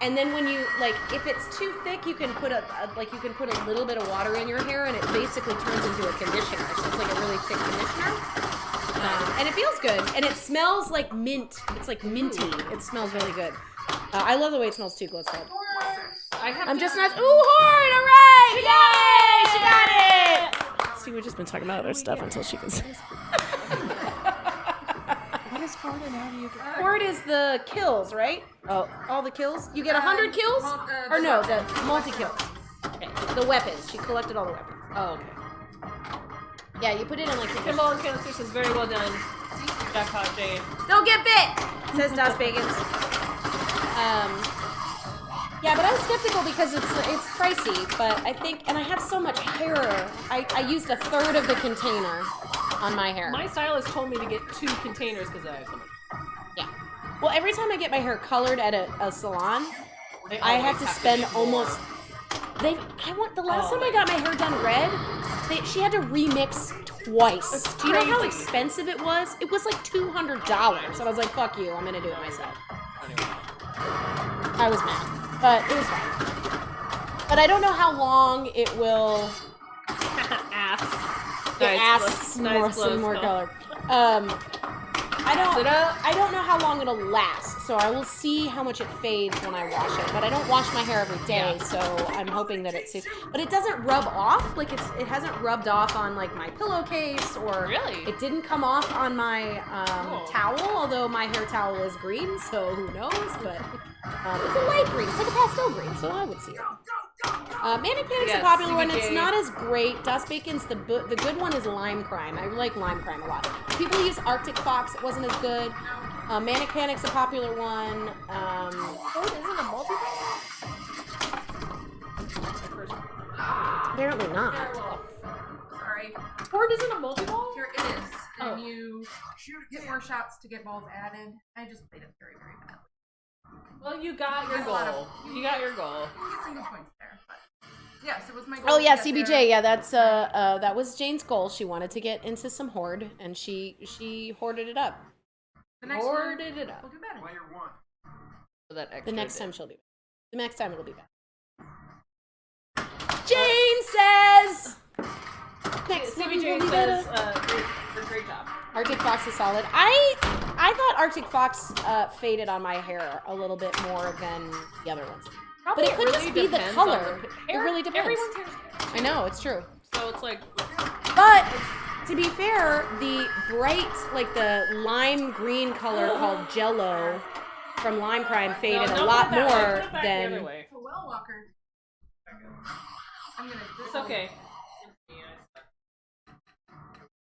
And then when you if it's too thick, you can put a little bit of water in your hair, and it basically turns into a conditioner. So it's like a really thick conditioner, and it feels good, and it smells like mint. It's like minty. It smells really good. I love the way it smells too. Glow Squad. I'm just not. Ooh, horn! All right! Yay! She got it. See, we've just been talking about other stuff until she can say. What is horde and how do you get? Horde is the kills, right? Oh, All the kills? You get 100 kills? Or no, the multi-kills. Okay. The weapons. She collected all the weapons. oh, okay. Yeah, you put it in like your... Kimball and Cancer says very well done. Jackpot Jane. Don't get bit! Says Das Bagans. Yeah, but I was skeptical because it's pricey, but I think, and I have so much hair. I used a third of the container on my hair. My stylist told me to get 2 containers because I have so much. Yeah. Well, every time I get my hair colored at a salon, They I have always to spend get more. almost... The last time I got my hair done red, She had to remix twice. That's Do you know how crazy. expensive it was? It was like $200. And I was like, fuck you, I'm gonna do it myself. I was mad, but it was fine. But I don't know how long it will Ass. get Nice some close more call. color. I don't know how long it'll last, so I will see how much it fades when I wash it. But I don't wash my hair every day, so I'm hoping that it stays. But it doesn't rub off. Like it hasn't rubbed off on like my pillowcase, or Really? it didn't come off on my Oh. towel. Although my hair towel is green, so who knows? But it's a light green. It's like a pastel green, so I would see it. Manic Panic's Yes, a popular one. It's CBJ. not as great. Dust Bacon's the good one is Lime Crime. I like Lime Crime a lot. People use Arctic Fox. It wasn't as good. Manic Panic's a popular one. Isn't a multi-ball? Apparently not. Sorry. Horde isn't a multi-ball? Here it is. And Oh. you get more shots to get balls added. I just played it very, very badly. Well, you got your There's a lot goal. of- You got your goal. You get some good points there, but yes, it was my goal. Oh yeah, to get CBJ. there. Yeah, that's that was Jane's goal. She wanted to get into some Horde, and she hoarded it up. The next Hoarded one, it up. we'll do better. Player 1. So that The extra next bit. time she'll be back. The next time it'll be back. Jane says. Next time CBJ will be says, better. great job. Arctic Fox is solid. I thought Arctic Fox faded on my hair a little bit more than the other ones. Probably But it could really just be the depends color. on the It really depends. Everyone's hair. I know, it's true. So it's like, But to be fair, the bright, like the lime green color called Jello from Lime Crime faded no, a put lot it that way. more Put it back the other than. way. So well, Walker. I'm gonna. It's okay.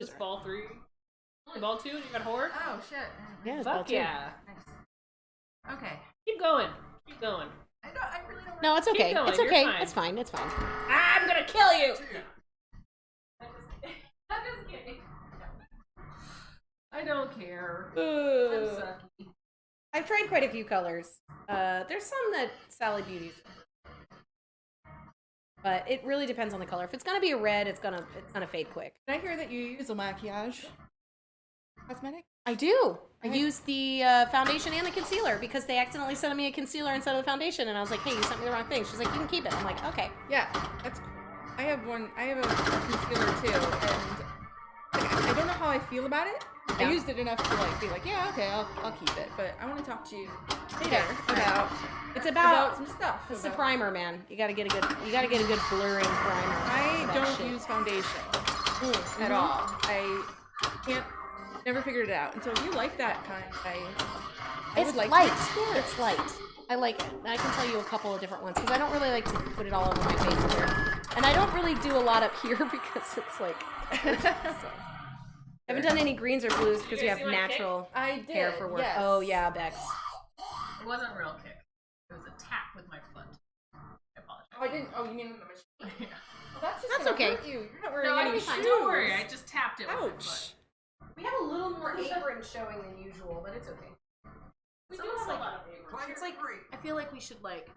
Just ball 3. Only ball 2 and you got Horde? Oh shit. Yeah, it's ball Fuck 2. yeah. Nice. Okay. Keep going. Keep going. I really don't. No, it's Keep okay. going, It's you're okay. fine. It's fine. It's fine. I'm gonna kill you! I'm just kidding. I don't care. I'm sucky. I've tried quite a few colors. There's some that Sally Beauty's, but it really depends on the color. If it's gonna be a red, it's gonna fade quick. Did I hear that you use a maquillage cosmetic? I do. I Okay. use the foundation and the concealer because they accidentally sent me a concealer instead of the foundation, and I was like, "Hey, you sent me the wrong thing." She's like, "You can keep it." I'm like, "Okay." Yeah, that's cool. I have one. I have a concealer too, and like, I don't know how I feel about it. Yeah. I used it enough to like be like, yeah, okay, I'll keep it. But I want to talk to you Okay. later about It's about some stuff. it's the about- primer, man. You gotta get a good blurring primer. I for that don't shit. use foundation Mm, at mhm. all. I can't. Never figured it out. And so if you like that kind, I It's would like light. to explore it. It's light. I like it. And I can tell you a couple of different ones because I don't really like to put it all over my face here. And I don't really do a lot up here because it's like. So. I haven't done any greens or blues because You you guys have see my kick? natural I did. hair for work. Yes. Oh yeah, Bex. It wasn't a real kick. It was a tap with my foot. I apologize. Oh, I didn't. Oh, you mean with the machine? Well, that's just That's gonna okay. hurt you. You're not wearing No, any I'll be fine. shoes. Don't worry. I just tapped it with my Ouch. foot. We have a little more apron showing than usual, but it's okay. We It's do almost have like- a lot of favors. Player It's like 3. I feel like we should like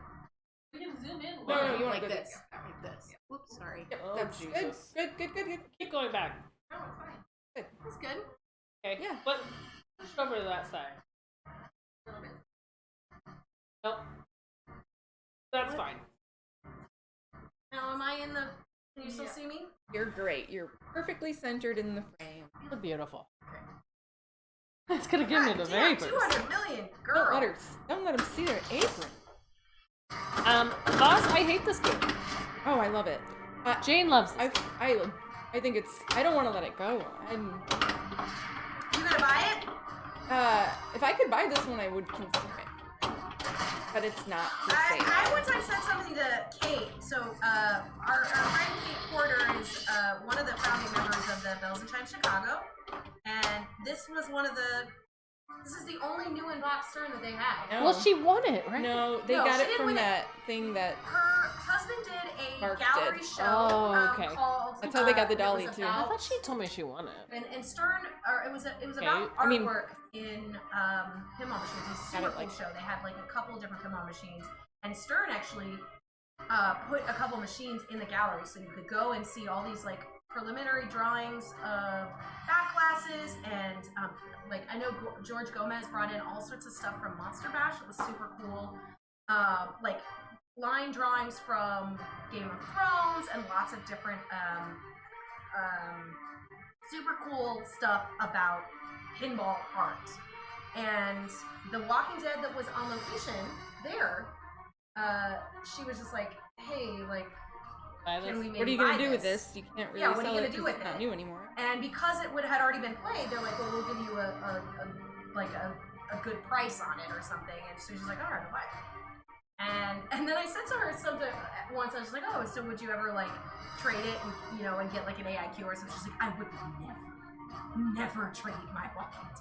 We can zoom in. No, no, you want like to go this, like this. Whoops, sorry. Yep, Oh, that's Jesus. good. Good. Keep going back. No, it's fine. That's good. Okay. Yeah. But push it over to that side. A little bit. Nope. That's What? fine. Now, am I in the? Can you still Yeah. see me? You're great. You're perfectly centered in the frame. You look beautiful. That's gonna give me the Damn, vapors. 200 million, girl. Don't let them see their apron. Boss, I hate this game. Oh, I love it. Jane loves I it. I think it's. I don't want to let it go. You gonna buy it? If I could buy this one, I would consider it. But it's not for I sale. one time said something to Kate. So our friend Kate Porter is one of the founding members of the Bells and Chimes Chicago, and this was one of the. This is the only new in-box Stern that they have. No. Well, she won it, right? No, they No, got she it didn't from win it. that thing that. Her husband did a Mark gallery did. show Oh, okay. called. That's how they got the it dolly, was too. I about- thought she told me she won it. And Stern, or it was Okay, about I mean- artwork in pinball machines. It was a super Got it, cool like- show. They had like a couple different pinball machines, and Stern actually put a couple machines in the gallery, so you could go and see all these like preliminary drawings of back classes, and like I know George Gomez brought in all sorts of stuff from Monster Bash. It was super cool. Like line drawings from Game of Thrones and lots of different super cool stuff about pinball art. And the Walking Dead that was on location there, she was just like, hey, like, can we maybe What are you buy gonna do with this? You can't really Yeah, what are sell you it gonna do 'cause with it's not it? new anymore. And because it had already been played, they're like, well, we'll give you a good price on it or something. And so she's like, all right, I'll buy it. And then I said to her something once. I was like, oh, so would you ever like trade it and and get like an AIQ or something? She's like, I would never trade my Walking Dead.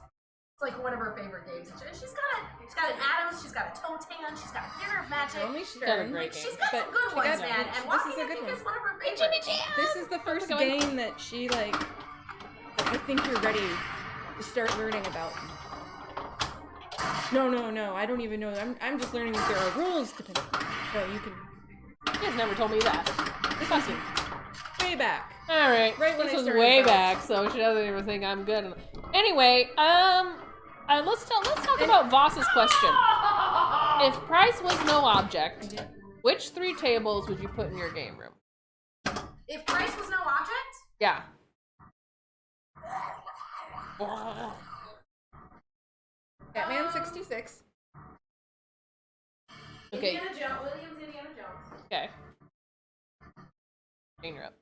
It's like one of her favorite games. And she's got an Adams, she's got a Toe Tan, she's got a Theater of Magic. Only She's got a Stern. great She's game. got But some good she ones, got- man. this And is Walking a Dead good one. is one of her favorites. This is the first going? game that she like. I think you're ready to start learning about. No, I don't even know. I'm just learning that there are rules to pinball. So you can. You guys never told me that. This is way back. All right, Right when this I was started way about- back, so she doesn't even think I'm good. Anyway, let's talk about Voss's question. If price was no object, which 3 tables would you put in your game room? If price was no object, Yeah. Batman 66. Okay. Williams, Indiana Jones. Okay. Jane, you're up.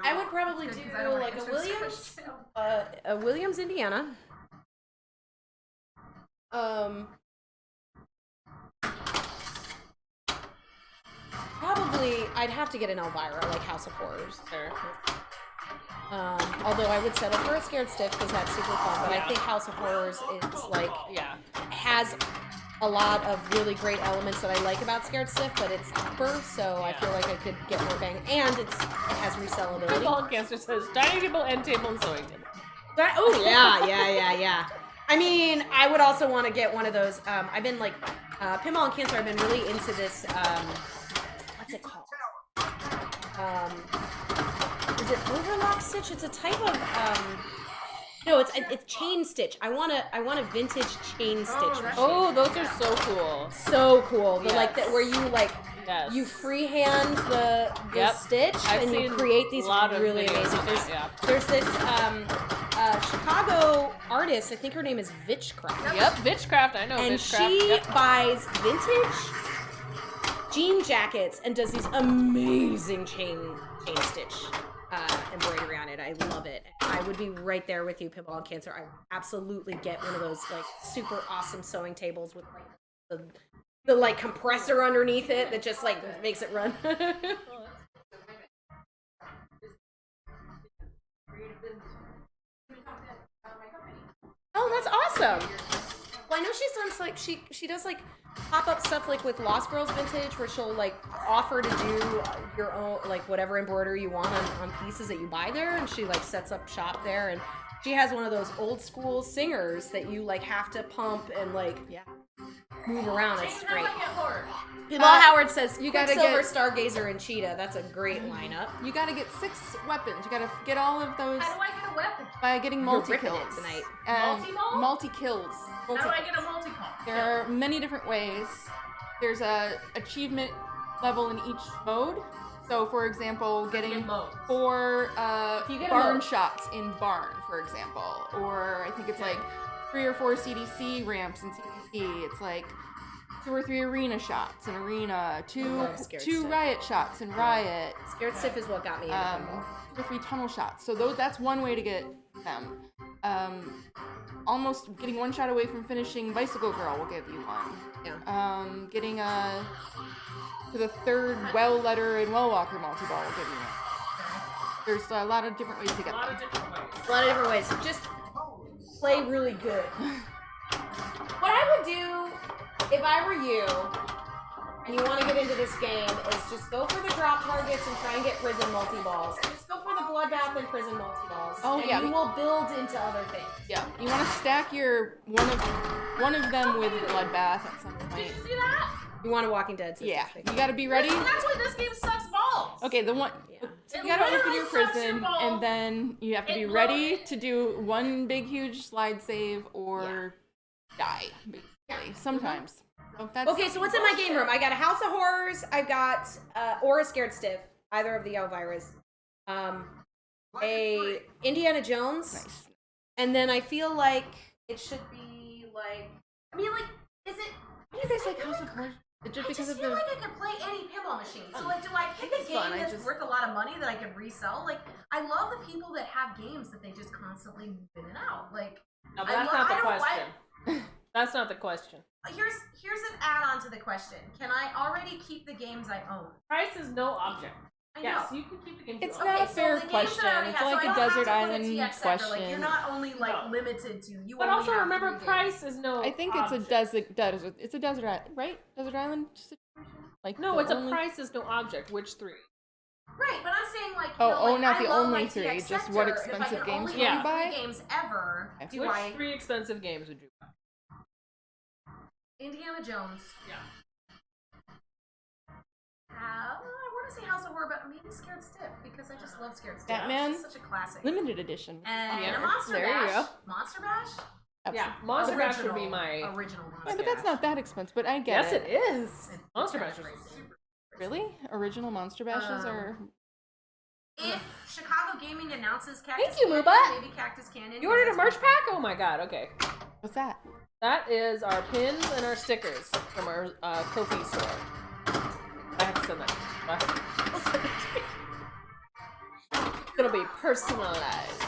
I would probably Good, do 'cause I don't wanna like a answer this Williams, question. a Williams, Indiana. Probably, I'd have to get an Elvira, like House of Horrors. Sure. Although I would settle for a Scared Stiff because that's super fun. But Yeah. I think House of Horrors is like Yeah. has a lot of really great elements that I like about Scared Stiff, but it's cheaper, so I Yeah. feel like I could get more bang. And it has resellability. Pinball Cancer says dining table, end table, and sewing table. Oh yeah. I mean, I would also want to get one of those. I've been like, Pinball and Cancer. I've been really into this. What's it called? Is it overlock stitch? It's a type of. No, it's chain stitch. I want a vintage chain stitch. that's- machine. Oh, those are so cool. So cool. The like Yes. that where you like Yes. you freehand the Yep. stitch I've and you seen create these a lot of really videos amazing. of that, yeah. There's this Chicago artist. I think her name is Vitchcraft. Yep, Vitchcraft. I know And Vitchcraft. she Yep. buys vintage jean jackets and does these amazing chain stitch embroidery on it. I love it. I would be right there with you, Pinball and Cancer. I would absolutely get one of those like super awesome sewing tables with like the like compressor underneath it that just like makes it run. Oh, that's awesome. Well, I know she's done like she does like pop-up stuff like with Lost Girls Vintage where she'll like offer to do your own like whatever embroidery you want on pieces that you buy there, and she like sets up shop there, and she has one of those old school singers that you like have to pump and like move around. It's great. Paul Howard says you gotta Quicksilver, get- Stargazer, and Cheetah. That's a great lineup. You gotta get 6 weapons. You gotta get all of those How do I get a weapon? by getting You're multi ripping kills it tonight. Multi-mole? Multi kills. How do I get a multi-call? There are many different ways. There's a achievement level in each mode. So, for example, getting 4 you get a barn mode. shots in barn, for example, or I think it's like 3 or 4 CDC ramps in CDC. It's like 2 or 3 arena shots in arena. 2 love Scared 2 Stiff. riot shots in riot. Scared Stiff is what got me into pinball. 2 or 3 tunnel shots. So that's one way to get them. Almost getting 1 shot away from finishing Bicycle Girl will give you one. Yeah. Getting to the 3rd Well Letter and Well Walker multi-ball will give you one. There's a lot of different ways to get them. A lot of different ways. Just play really good. What I would do if I were you and you want to get into this game is just go for the drop targets and try and get prison multi-balls. Just go for the bloodbath and prison multi-balls. Oh, and yeah. you will build into other things. Yeah, you want to stack your one of them with Bloodbath at some point. See that? You want a Walking Dead? So Yeah, it's just you gotta be ready. That's why this game sucks balls. Okay, the one. Yeah. So It you gotta open literally your sucks your prison, ball. and then you have to It be ready to do one big, huge slide save or die, basically. Sometimes. So that's Okay, so what's in my game room? I got a House of Horrors. I got or a Scared Stiff, either of the Elviras. A Indiana Jones, nice. and then I feel like it should be like. I mean, like, is it? Why do you guys like House of Horrors? Just I because just of feel the. like I could play any pinball machine. So like, do I pick a It's game fun, I that's just- worth a lot of money that I could resell? Like, I love the people that have games that they just constantly move in and out. Like, No, but I that's lo- not the I don't question. That's not the question. here's an add-on to the question. Can I already keep the games I own? Price is no object. I Yes, know. you can keep the games. It's you not own. a fair the games question. that I already It's have, like so a I don't desert have to put island TX sector. Like, question. you're not only like No. limited to you. But only also have remember, 3 games. price is no. I think it's a object. desert. It's a desert island, right? Desert island situation. Like No, the it's a only- price is no object. Which 3? Right, but I'm saying like. Oh, you know, like, not I the love only my 3, TX just sector, what and if I expensive can games only would you have buy? 3 games ever. Okay. Do Which I? 3 expensive games would you buy? Indiana Jones. Yeah. I want to say House of Horror, but maybe Scared Stiff because I just love Scared Stiff. Batman? It's just such a classic. Limited edition. And Yeah. a Monster There you Bash. go. Monster Bash. Yeah, Absolutely. Monster Bash would be Original- my. original Monster Yeah, but that's Bash. not that expensive. But I get Yes, it. it is. Monster Bash is Really? Original Monster Bashes are. If Chicago Gaming announces Cactus Thank you, Canyon, Mooba. maybe Cactus Canyon. You ordered a because merch it's pack? Oh my god. Okay. What's that? That is our pins and our stickers from our Ko-fi store. I have to send that. It's gonna be personalized.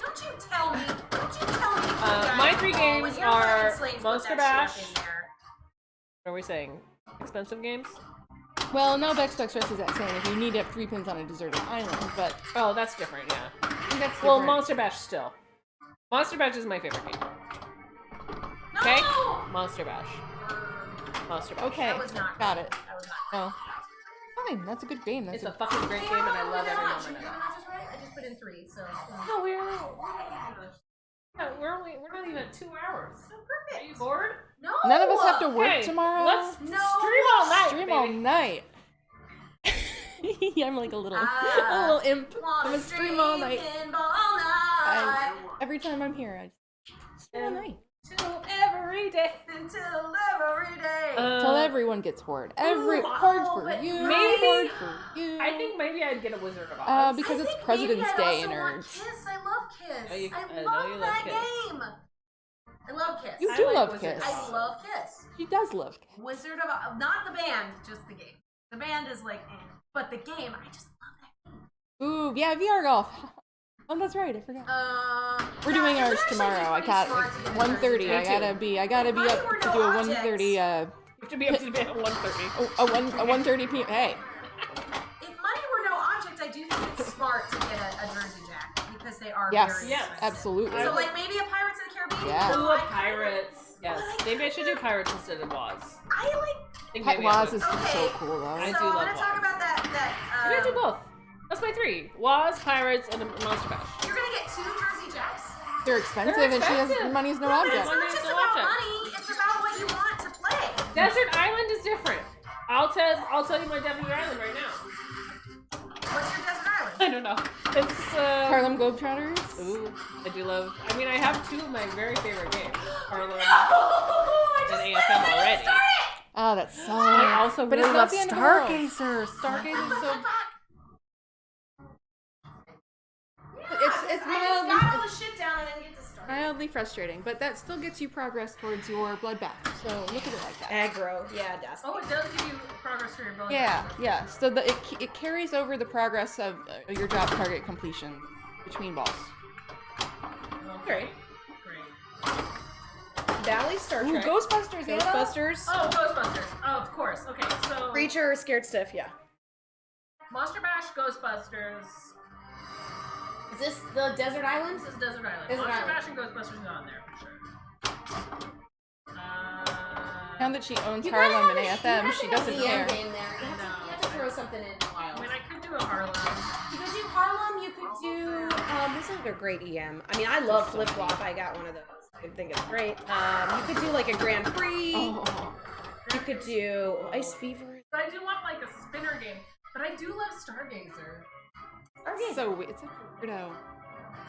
Don't you tell me. Don't you tell me. My 3 games when you're are fucking slaves, put Monster that shit Bash. in there. What are we saying? Expensive games? Well, no, Bex stresses that saying if you need to have 3 pins on a deserted island, but Oh, that's different, yeah. I think that's Well, different. Monster Bash still. Monster Bash is my favorite game. Okay? No! Monster Bash. Monster Bash. Okay, That was not got good. it. That was not Oh, fine. That's a good game. That's It's a a fucking great game and I love every moment of it. I just put in 3, so. No, we're not even at 2 hours. So Are perfect. you bored? No! None of us have to work Okay, tomorrow. Let's No. stream all night, Stream baby. all night. I'm like a little imp. I'm Wanna gonna stream all night. pinball all night. Every time I'm here, I stream all night Till every day. Until every day. until everyone gets bored. Every Ooh, hard oh, for but you, maybe- hard for you. I think maybe I'd get a Wizard of Oz. Because I it's think President's maybe I'd Day, also want nerds. Kiss. I love Kiss. Oh, you- I I know love you love that Kiss. game. I love Kiss. You I do like love Wizard Kiss. of I love Kiss. She does love Kiss. Wizard of Oz, not the band, just the game. The band is like, but the game, I just love that game. Ooh, yeah, VR golf. Oh, that's right. I forgot. We're yeah, doing it's ours actually tomorrow. I pretty got smart to get 1:30. Me I gotta too. be up Money were to no do a objects. 1:30. You have to be up to bed at 1:30. A 1:30 p.m. Hey, If money were no object, I do think it's smart to get a Jersey Jack because they are yes, very Yes. expensive. absolutely. So like maybe a Pirates of the Caribbean. Yeah. No, Ooh, I a kinda- Pirates. Yes. but I Maybe I should do kinda- Pirates instead of Waz. I like. I think Pet maybe I Waz would. is so Okay. cool though. I So do I'm love gonna talk Waz. about that. Maybe I do both. That's my 3. Waz, Pirates, and a Monster Bash. You're gonna get 2 Jersey Jacks. They're expensive, They're and she expensive. has money's no But it's object. not Money's just no about object. money. It's about what you want to play. Desert Island is different. I'll tell you my Desert Island right now. What's your desert island? I don't know. It's Harlem Globetrotters. Ooh, I do love. I mean, I have 2 of my very favorite games. Harlem. I And just AFM played it. already. Start it! Oh, that's so. I also but really it's love not the end of the world. Stargazer. Stargazer is so. It's I just mildly, got all the shit down and didn't get to start. mildly frustrating, but that still gets you progress towards your bloodbath. So look at it like that. Aggro. Yeah, it does. Oh, it does give you progress for your ability. Yeah. So it carries over the progress of your job target completion between balls. Great. Valley, Star Ooh, Trek. Ghostbusters, Anna? Ghostbusters. Oh, Ghostbusters. Oh, of course. Okay, so Preacher, Scared Stiff, yeah. Monster Bash, Ghostbusters. Is this the Desert Island? This is Desert Island. Desert Monster Island. Bash and Ghostbusters are on there for sure. Now that she owns You gotta Harlem and have a- AFM, you she have to have doesn't the care. end game there. You have to throw something in a while. I mean, I could do a Harlem. You could do Harlem, you could do, this is a great EM. I mean, I love Flip Flop, I got one of those. I think it's great. You could do like a Grand Prix. Oh, You could do Ice Fever. But I do want like a spinner game. But I do love Stargazer. So it's a weirdo.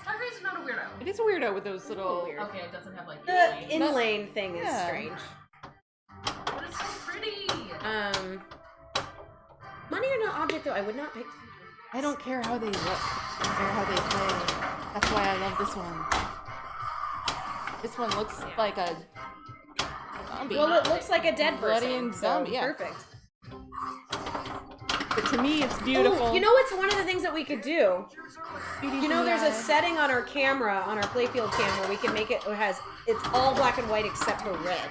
Stargazer's not a weirdo. It is a weirdo with those little. weird. Okay, it doesn't have like The lanes. inlane thing is Yeah. strange. But it's so pretty. Money or no object though, I would not pick. I don't care how they look. I don't care how they play. That's why I love this one. This one looks like a zombie. Well, it looks like a dead person. Bloody and so zombie, yeah. Perfect. But to me, it's beautiful. Ooh, you know what's one of the things that we could do? You know, there's a set. setting on our camera, on our playfield cam, where we can make it. It's all black and white except for red.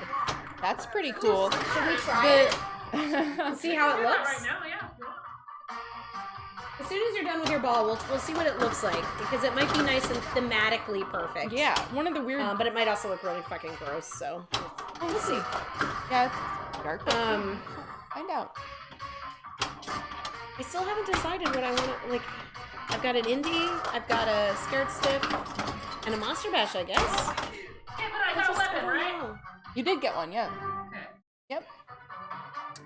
That's pretty cool. Should we try it? See how it Do that looks? right now, yeah. As soon as you're done with your ball, we'll see what it looks like because it might be nice and thematically perfect. Yeah, one of the weird. But it might also look really fucking gross. So we'll see. Yeah, it's dark. But find out. I still haven't decided what I want to like. I've got an indie, I've got a scared stiff, and a monster bash, I guess. Yeah, but I got a I weapon, don't right? know. You did get one, yeah. Okay. Yep.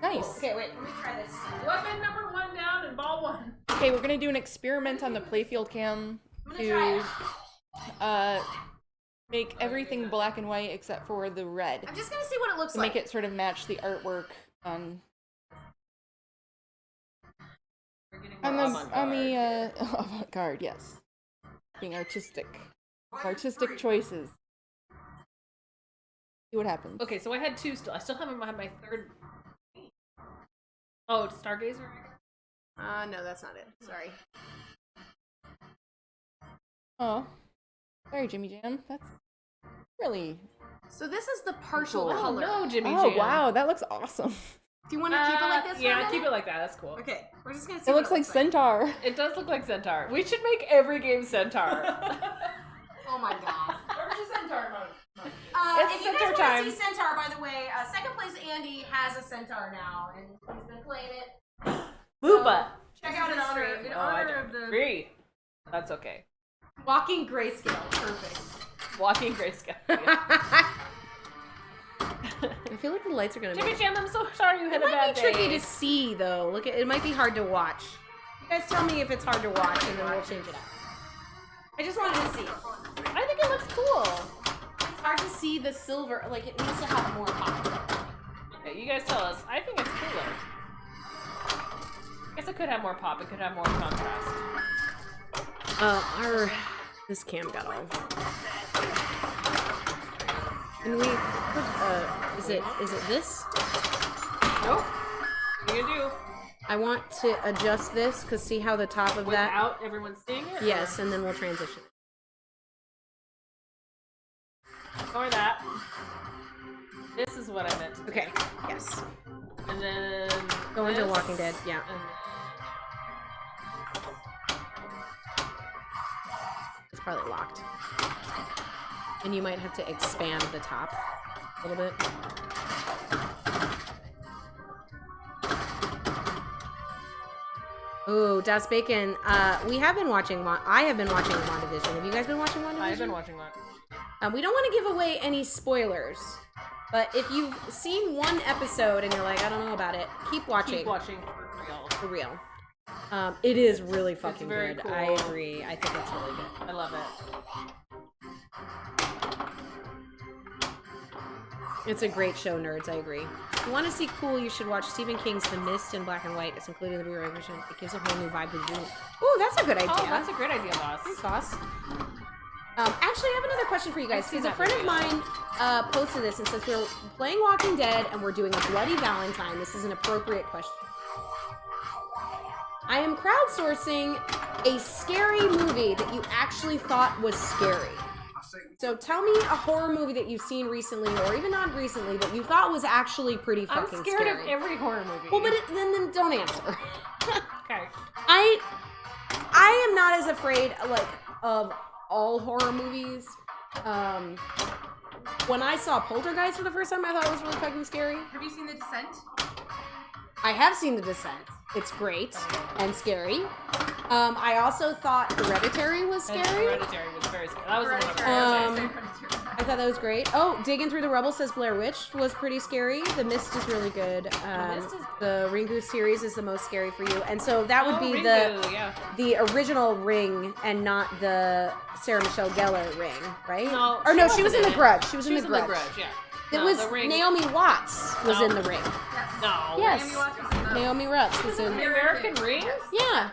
Nice. Okay, wait. Let me try this. Weapon number 1 down and ball 1. Okay, we're gonna do an experiment on the playfield cam to make everything black and white except for the red. I'm just gonna see what it looks To like. make it sort of match the artwork on the avant-garde, yes. Being artistic. Artistic choices. See what happens. Okay, so I had 2 still. I still haven't had my 3rd. Oh, it's Stargazer? No, that's not it. Sorry. Oh. Sorry, Jimmy Jam. That's really So this is the partial Cool. color. No, Jimmy Oh Jam. wow, that looks awesome. Do you want to keep it like this? for a Yeah, minute? keep it like that. That's cool. Okay, we're just gonna see. It what looks like Centaur. It does look like Centaur. We should make every game Centaur. Oh my god. Where's the centaur mode? It's If you guys Centaur want time. to see Centaur, by the way, second place Andy has a Centaur now, and he's been playing it. Booba. Check out in his honor, stream. in Oh, I honor don't of the. agree. That's okay. Walking grayscale. Perfect. Walking grayscale. I feel like the lights are gonna Jimmy make Jam, I'm so sorry you it had a might bad be tricky day. to see though. Look, it might be hard to watch. You guys tell me if it's hard to watch, and then we'll change it up. I just wanted to see. I think it looks cool. It's hard to see the silver. Like it needs to have more pop. Okay, you guys tell us. I think it's cooler. I guess it could have more pop. It could have more contrast. This cam got all. Can we put, is it this? Nope. What are you gonna do? I want to adjust this, cause see how the top of that, Without everyone seeing it? yes, and then we'll transition. Or that. This is what I meant. To do. Okay, yes. And then Go into this, Walking Dead, yeah. and It's probably locked. And you might have to expand the top a little bit. Oh, Das Bacon. We have been watching. I have been watching WandaVision. Have you guys been watching WandaVision? I've been watching that. We don't want to give away any spoilers, but if you've seen one episode and you're like, I don't know about it, keep watching. Keep watching for real. For real. It is really fucking very good. cool. I agree. I think it's really good. I love it. It's a great show, nerds. I agree. If you want to see cool, you should watch Stephen King's The Mist in black and white. It's included in the Blu-ray version. It gives a whole new vibe to the dream. Ooh, that's a good idea. Oh, that's a great idea, boss. Thanks, boss. Actually, I have another question for you guys. I've seen Because a that friend of video. mine posted this and says we're playing Walking Dead and we're doing a bloody Valentine. This is an appropriate question. I am crowdsourcing a scary movie that you actually thought was scary. So tell me a horror movie that you've seen recently, or even not recently, that you thought was actually pretty I'm fucking scared scary. of every horror movie. Well, but then don't answer. Okay. I am not as afraid of all horror movies. When I saw Poltergeist for the first time, I thought it was really fucking scary. Have you seen The Descent? I have seen The Descent. It's great and scary. I also thought Hereditary was And scary. Hereditary was very scary. That was the one Hereditary. I was I thought that was great. Oh, Digging Through the Rubble says Blair Witch was pretty scary. The Mist is really good. The Ringu series is the most scary for you. And so that would be the original Ring and not the Sarah Michelle Gellar Ring, right? No, or no, she was in The Grudge. She was in The Grudge. Yeah. It No, was the Ring. Naomi Watts was in The Ring. No. Yes. Naomi Watts was in the Naomi Watts was in. The American Ring? Yeah.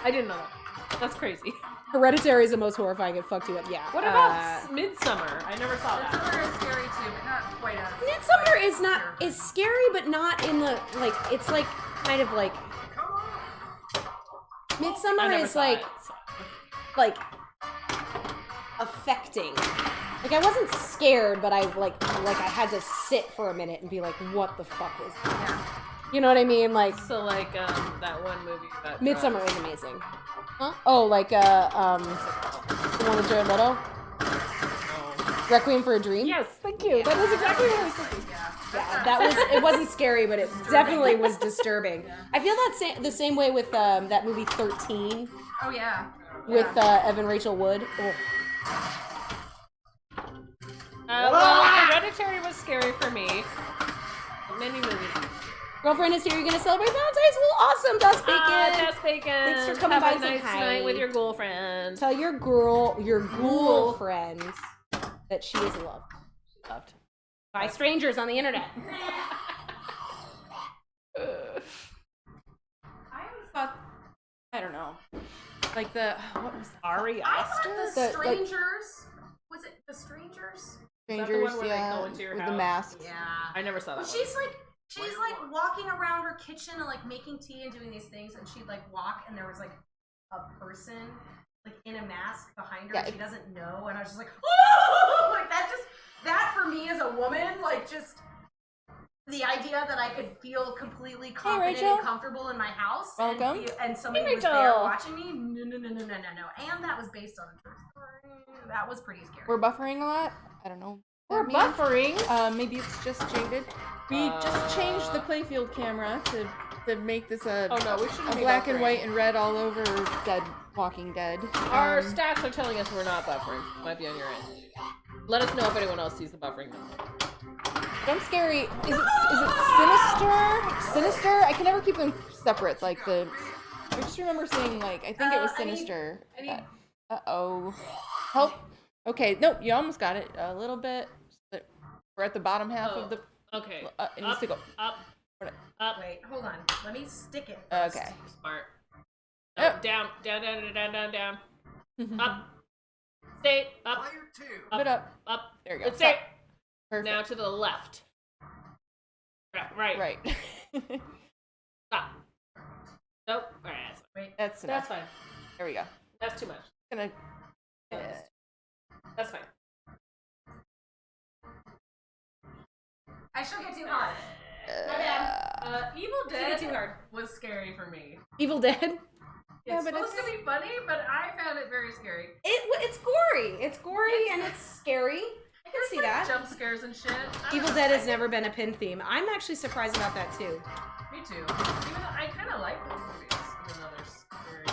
I didn't know that. That's crazy. Hereditary is the most horrifying. It fucked you up. Yeah. What about Midsummer? I never saw that. Midsummer is scary too, but not quite as. Midsummer is scary, but not in the like. It's like kind of like. Midsummer I never is saw like it, so. like affecting. Like I wasn't scared, but I like I had to sit for a minute and be like, what the fuck was that? Yeah. You know what I mean? Like So like that one movie about Midsummer drugs. is amazing. Huh? Oh, like the one with Jared Leto, Oh. Requiem for a Dream. Yes, thank you. That is exactly what I was thinking. Yeah. That was. It wasn't scary, but it definitely was disturbing. I feel that the same way with that movie 13 Oh yeah. with Evan Rachel Wood. Oh. Well, Hereditary was scary for me. Many movies. Girlfriend is here. You're gonna celebrate Valentine's? Well, awesome, Dust Bacon. Dust Bacon. Thanks for coming Have by a and saying nice hi. night with your girlfriend. Tell your ghoul friend that she is loved. Loved. By strangers on the internet. I always thought, I don't know, like what was Ari I Aster? thought The, the like- Strangers. Was it The Strangers? that the Strangers, one where they go into your with house? the masks. Yeah. I never saw that Well, one. she's like walking around her kitchen and like making tea and doing these things, and she'd like walk, and there was like a person like in a mask behind her, Yeah, and she doesn't know, and I was just like, oh, like that for me as a woman, like just the idea that I could feel completely confident Rachel. and comfortable in my house, Welcome. and somebody Hey, was there Rachel. watching me. No, and that was based on a true story. That was pretty scary. We're buffering a lot. I don't know. We're what that means. buffering. Maybe it's just jaded. We just changed the playfield camera to make this a, Oh no, we shouldn't a be black and buffering. white and red all over Walking Dead. Our stats are telling us we're not buffering. Might be on your end. Let us know if anyone else sees the buffering number. Jump scary. Is it sinister? Sinister? I can never keep them separate. Like I just remember saying I think it was I need- sinister. I need- Uh-oh. Help. Okay, nope, you almost got it. A little bit. We're at the bottom half of the. Okay. It needs to go. Up. Up. Wait, hold on. Let me stick it first. Okay. Smart. Oh. Down. Up. Stay. Up. Player 2. Put up. Up. There you go. Let's stay. Perfect. Now to the left. Right. Right. Stop. Nope. Alright, That's enough. that's fine. There we go. That's too much. Gonna. That's fine. I shook it too hard. My bad. Evil Shook it Dead too hard. was scary for me. Evil Dead. Yeah, It's but supposed to be funny, but I found it very scary. It's gory. It's gory and it's scary. I can see that. Jump scares and shit. I don't Evil know. Dead has never been a pin theme. I'm actually surprised about that too. Me too. Even though I kind of like those movies, even though they're scary.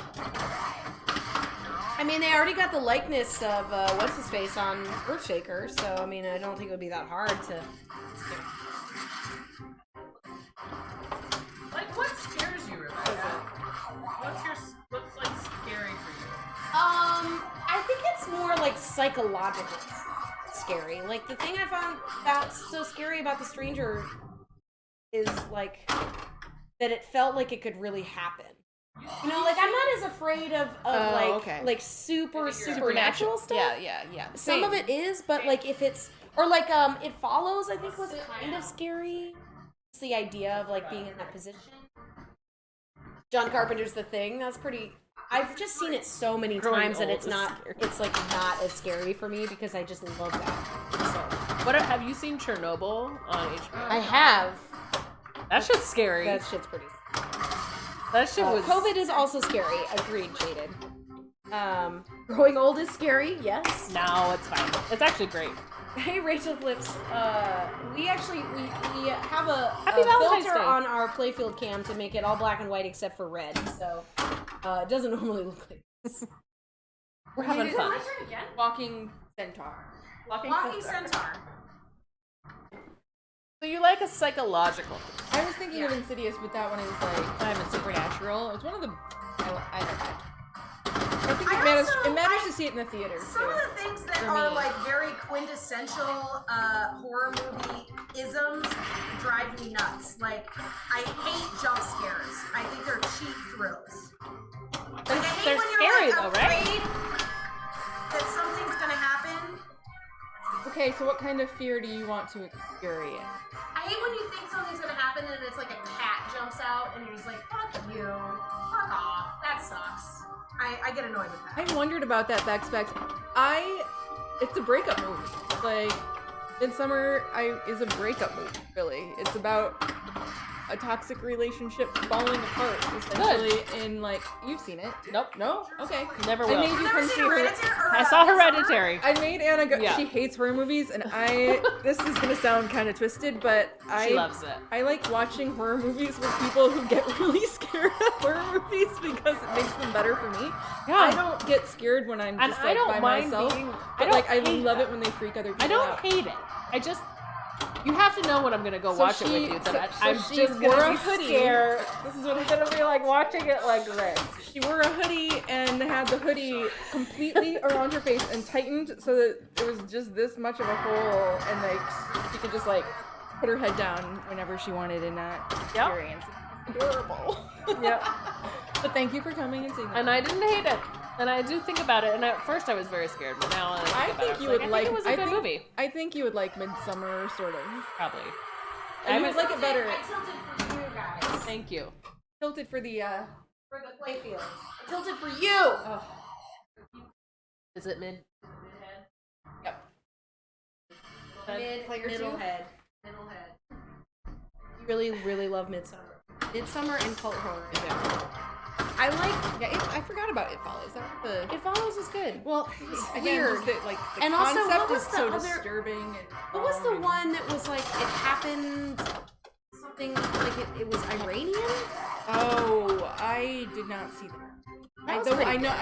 I mean, they already got the likeness of what's his face on Earthshaker, so I mean, I don't think it would be that hard to. Like, what scares you, Rebecca? What's like scary for you? I think it's more like psychological scary. Like the thing I found that's so scary about The Stranger is like that it felt like it could really happen. You know, like I'm not as afraid of like super supernatural stuff. Yeah. Some of it is, but like if it's or like It Follows, I think was kind of scary. It's the idea of like being in that position. John Carpenter's The Thing. That's pretty. I've just seen it so many Growing times that old it's is not. scary. It's like not as scary for me because I just love that. So What have you seen Chernobyl on HBO? I have. That shit's scary. That shit's pretty. That shit was. COVID is also scary. Agreed, Jaded. Growing old is scary. Yes. No, it's fine. It's actually great. Hey, Rachel Flips. We actually we have a Happy Valentine's filter Day. on our playfield cam to make it all black and white except for red. So it doesn't normally look like this. We're having fun. Again? Walking centaur. Walking centaur. So you like a psychological? I was thinking of Insidious, but that one is like kind of supernatural. It's one of the. I think it matters to see it in the theater. Some of the things that are like very quintessential horror movie isms drive me nuts. Like, I hate jump scares. I think they're cheap thrills. Like, I hate they're when you're scary like though, right? afraid that something's gonna happen. Okay, so what kind of fear do you want to experience? I hate when you think something's gonna happen and it's like a cat jumps out and you're just like, fuck you. Fuck off. That sucks. I get annoyed with that. I wondered about that, Bex. It's a breakup movie. Like, Midsummer is a breakup movie, really. It's about a toxic relationship falling apart, essentially, in, like, you've seen it. Nope. No? Okay. Never will. I made you come see I saw Hereditary. I made Anna go. Yeah. She hates horror movies, and this is gonna sound kind of twisted, but She loves it. I like watching horror movies with people who get really scared of horror movies because it makes them better for me. Yeah. I don't get scared when I'm And just I like don't by mind myself, being. but like I hate love that. it when they freak other people I don't out. hate it. I just. You have to know when I'm gonna go watch it with you. I'm she just wore gonna a be hoodie. scared. This is what I'm gonna be like watching it like this. She wore a hoodie and had the hoodie completely around her face and tightened so that it was just this much of a hole, and like she could just like put her head down whenever she wanted and not experience it. Adorable. Yep. But thank you for coming and seeing that. And I didn't hate it. And I do think about it. And at first I was very scared, but now I think you would I like. think it was a good movie. I think you would like Midsummer, sort of. Probably. And you would like it better. I tilted for you guys. Thank you. Tilted for the For the playfield. I tilted for you! Oh. Is it mid? Yep. Middle head. Middle head. You really, really love Midsummer. Midsummer and cult horror in general. I like. Yeah, I forgot about It Follows. That was the. It Follows is good. Well, it's Again, weird. just that, like, the And also, concept what was is the so other- disturbing. And What was the wrong and- one that was like it happened? Something like it was Iranian. Oh, I did not see that. That was I pretty know.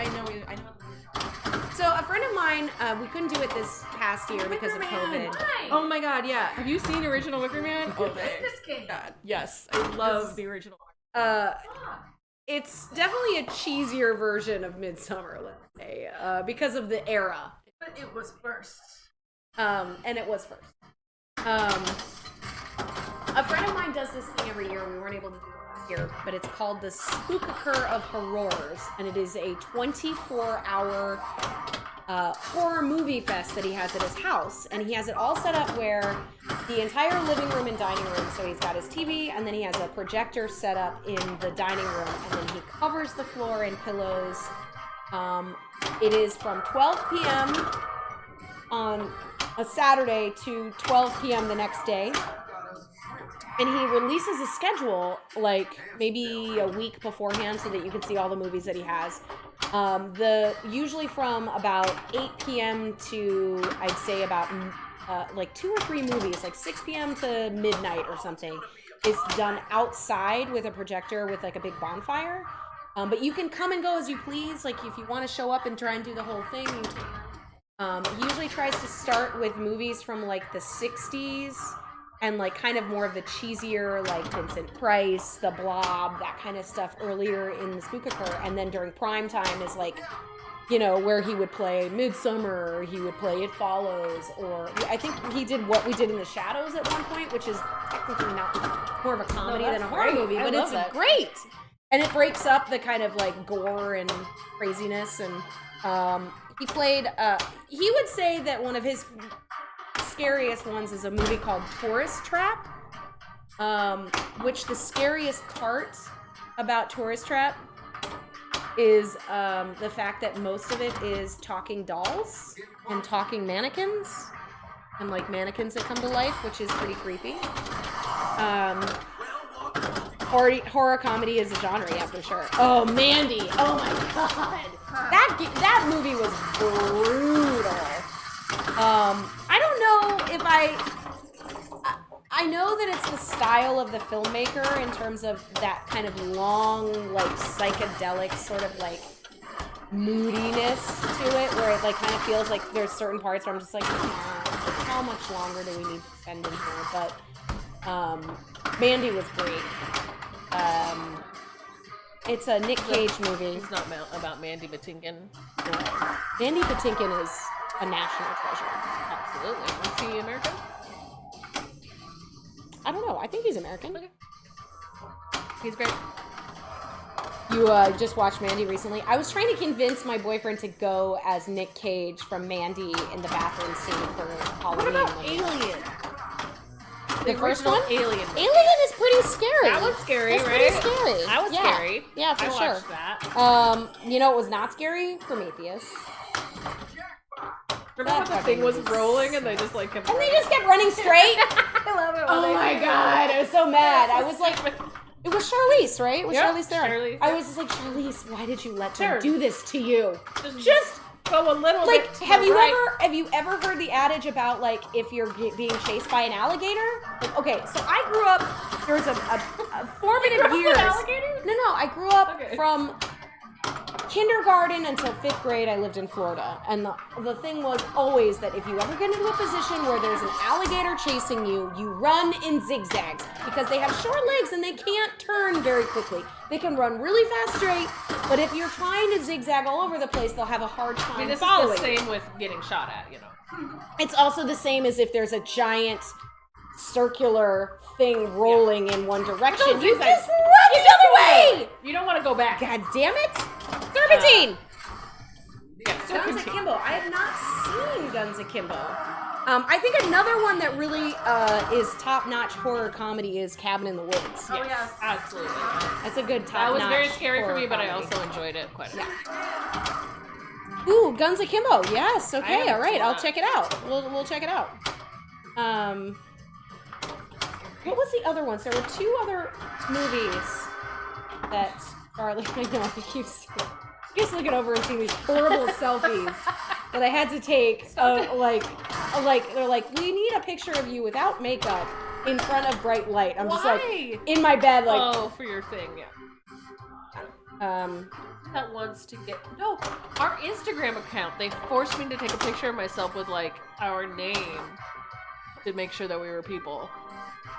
So a friend of mine, we couldn't do it this past year because of COVID. Oh my god, yeah. Have you seen original Wicker Man? Oh my This game. god. Yes, I love the original. It's definitely a cheesier version of Midsummer, let's say, because of the era. But it was first. And it was first. A friend of mine does this thing every year. We weren't able to do it last year, but it's called the Spookaker of Horrors, and it is a 24-hour horror movie fest that he has at his house. And he has it all set up where the entire living room and dining room, so he's got his TV, and then he has a projector set up in the dining room, and then he covers the floor in pillows. It is from 12 p.m. on a Saturday to 12 p.m. the next day. And he releases a schedule, like, maybe a week beforehand so that you can see all the movies that he has. Usually from about 8 p.m. to, I'd say, about, like, 2 or 3 movies, like 6 p.m. to midnight or something, is done outside with a projector with, like, a big bonfire. But you can come and go as you please. Like, if you want to show up and try and do the whole thing, you can. He usually tries to start with movies from, like, the 60s. And, like, kind of more of the cheesier, like, Vincent Price, The Blob, that kind of stuff earlier in the Spookaker. And then during prime time is, like, you know, where he would play Midsummer, or he would play It Follows, or I think he did What We Did in the Shadows at one point, which is technically not more of a comedy than a horror movie, but it's great. And it breaks up the kind of, like, gore and craziness. And he played, he would say that one of his scariest ones is a movie called Tourist Trap, which the scariest part about Tourist Trap is the fact that most of it is talking dolls and talking mannequins and like mannequins that come to life, which is pretty creepy. Horror comedy is a genre, yeah, for sure. Oh, Mandy! Oh my god, that movie was brutal. I don't know if I know that it's the style of the filmmaker in terms of that kind of long, like, psychedelic sort of, like, moodiness to it, where it, like, kind of feels like there's certain parts where I'm just like, come on. how much longer do we need to spend in here, but Mandy was great. It's a Nick Cage movie. It's not about Mandy Patinkin. No. Mandy Patinkin is a national treasure. Absolutely. Is he American? I don't know. I think he's American. Okay. He's great. You just watched Mandy recently. I was trying to convince my boyfriend to go as Nick Cage from Mandy in the bathroom scene for Halloween. What about Alien? The first one? Alien. Alien is pretty scary. That was scary, That's right? pretty scary. That was yeah. scary. Yeah, for I sure. watched that. You know what was not scary? Prometheus. Remember when the thing was rolling and they just like kept And they just kept running straight? I love it. Oh my god, I was so mad. I was like, it was Charlize, right? It was Yep, Charlize Theron. Charlize. I was just like, Charlize, why did you let Sure. them do this to you? Just go a little Like, bit to have the you right. ever heard the adage about like if you're being chased by an alligator? Like, okay, so I grew up. There was a formative years. No, I grew up Okay. from kindergarten until 5th grade. I lived in Florida, and the thing was always that if you ever get into a position where there's an alligator chasing you, you run in zigzags because they have short legs and they can't turn very quickly. They can run really fast straight, but if you're trying to zigzag all over the place, they'll have a hard time I mean, this following. is the same with getting shot at, you know. It's also the same as if there's a giant circular thing rolling in one direction. Don't You zigzag. just run the other way! You don't want to go back. God damn it! Serpentine! Yeah, Guns serpentine. Akimbo. I have not seen Guns Akimbo. I think another one that really is top-notch horror comedy is Cabin in the Woods. Oh, yes. Absolutely. That's a good top-notch That was very scary for horror me, but I comedy. also enjoyed it quite a bit. Ooh, Guns Akimbo. Yes. Okay. haven't All right. seen I'll that. check it out. We'll check it out. What was the other ones? There were 2 other movies that Charlie. I know. He keeps looking over and seeing these horrible selfies that I had to take. Like they're like, we need a picture of you without makeup in front of bright light. I'm just like Why? in my bed, like. Oh, for your thing, yeah. That wants to get our Instagram account. They forced me to take a picture of myself with like our name to make sure that we were people.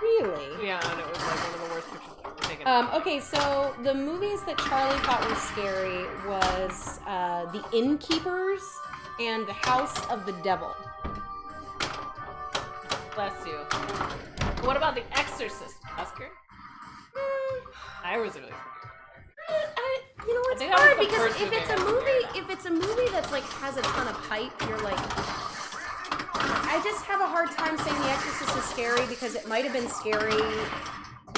Really? Yeah, and it was like one of the worst pictures I've ever taken. Okay, so the movies that Charlie thought were scary was The Innkeepers and The House of the Devil. Bless you. What about The Exorcist, Oscar? I was really You know, I it's think that hard was the because first if movie it's I a got movie, scared if it's a movie that's like has a ton of hype, you're like, I just have a hard time saying The Exorcist is scary because it might have been scary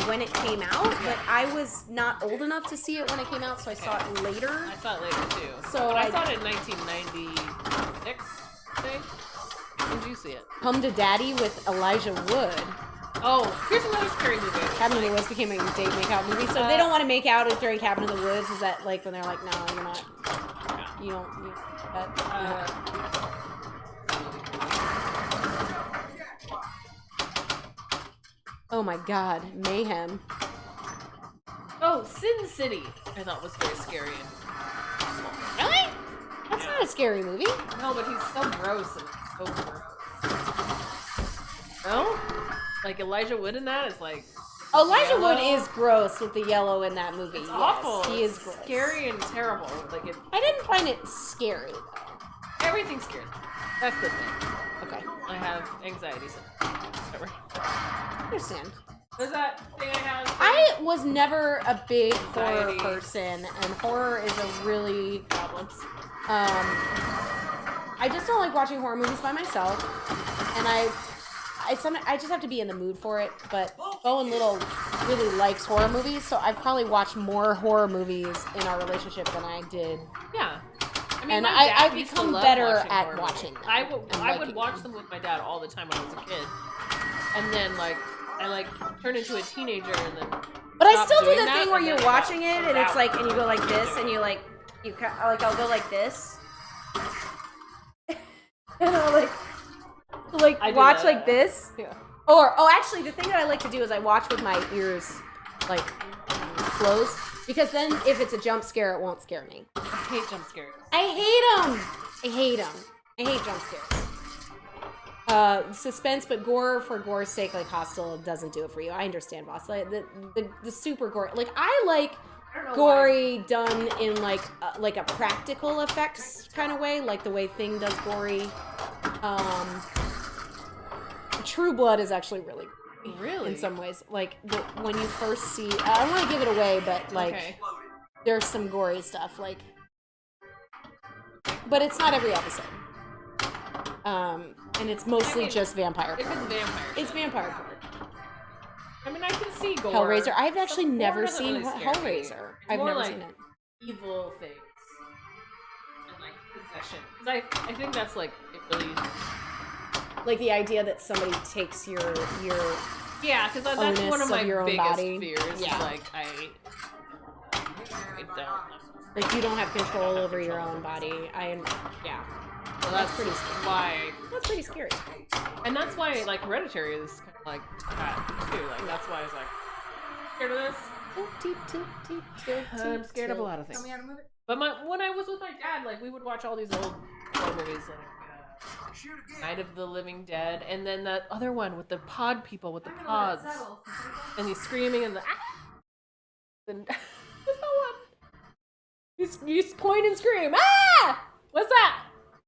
when it came out, but I was not old enough to see it when it came out, so I saw it later. I saw it later too. So but I saw it in 1996, I think. When did you see it? Come to Daddy with Elijah Wood. Oh, here's another scary movie. Cabin in the Woods became a date make-out movie, so if they don't want to make out during Cabin in the Woods, is that like when they're like, no, you're not, you don't, Oh my god, Mayhem. Oh, Sin City, I thought was very scary. Really? That's not a scary movie. No, but he's so gross and so gross. No? Like Elijah Wood in that is like Elijah Wood yellow. is gross with the yellow in that movie. It's yes, awful. He is It's gross. scary and terrible. Like it, I didn't find it scary though. everything scares me. That's the thing. Okay, I have anxiety. So whatever. I understand. There's that thing I have. I was never a big horror Anxiety. person, and horror is a really problems. I just don't like watching horror movies by myself, and I just have to be in the mood for it. But Bowen Little really likes horror movies, so I've probably watched more horror movies in our relationship than I did. Yeah. I mean, And my I've dad used to become love better watching at horror watching movies. them I and would liking watch them. them with my dad all the time when I was a kid, and then I turned into a teenager, and then. But I stopped still do doing the that, thing where and you're then watching it, comes and it's out. like, and you go like this, and you I'll go like this, and I'll I do watch that. like this. Yeah. Oh, actually, the thing that I like to do is I watch with my ears like closed, because then if it's a jump scare, it won't scare me. I hate jump scares. I hate them. I hate jump scares. Suspense, but gore for gore's sake, like Hostel doesn't do it for you. I understand, boss. Like the super gore. Like I like gory done in like a practical effects kind of way, like the way Thing does gory. True Blood is actually really gory, Really? in some ways. Like when you first see, I don't want to give it away, but like Okay. there's some gory stuff, like, but it's not every episode. And it's mostly just vampire If porn. it's vampire. It's vampire porn. I mean, I can see gore. Hellraiser. I've actually Some never gore doesn't seen really scare me. Hellraiser. It's I've more never like seen it. evil things and like possession. 'Cause I think that's like it really. Like the idea that somebody takes your Yeah, because that's Onus one of my of your own biggest body. fears. Yeah. Is like I don't. like you don't have control over your own body. Yeah. So That's pretty scary. why, That's pretty scary. and that's why like Hereditary is kind of like that too. Like that's why I was like scared of this. I'm scared of a lot of things. Tell me how to move it. But when I was with my dad, like we would watch all these old horror movies, like Night of the Living Dead, and then that other one with the pod people with the I'm gonna let it pods, settle. and he's screaming and the and what's that one? You point and scream. Ah! What's that?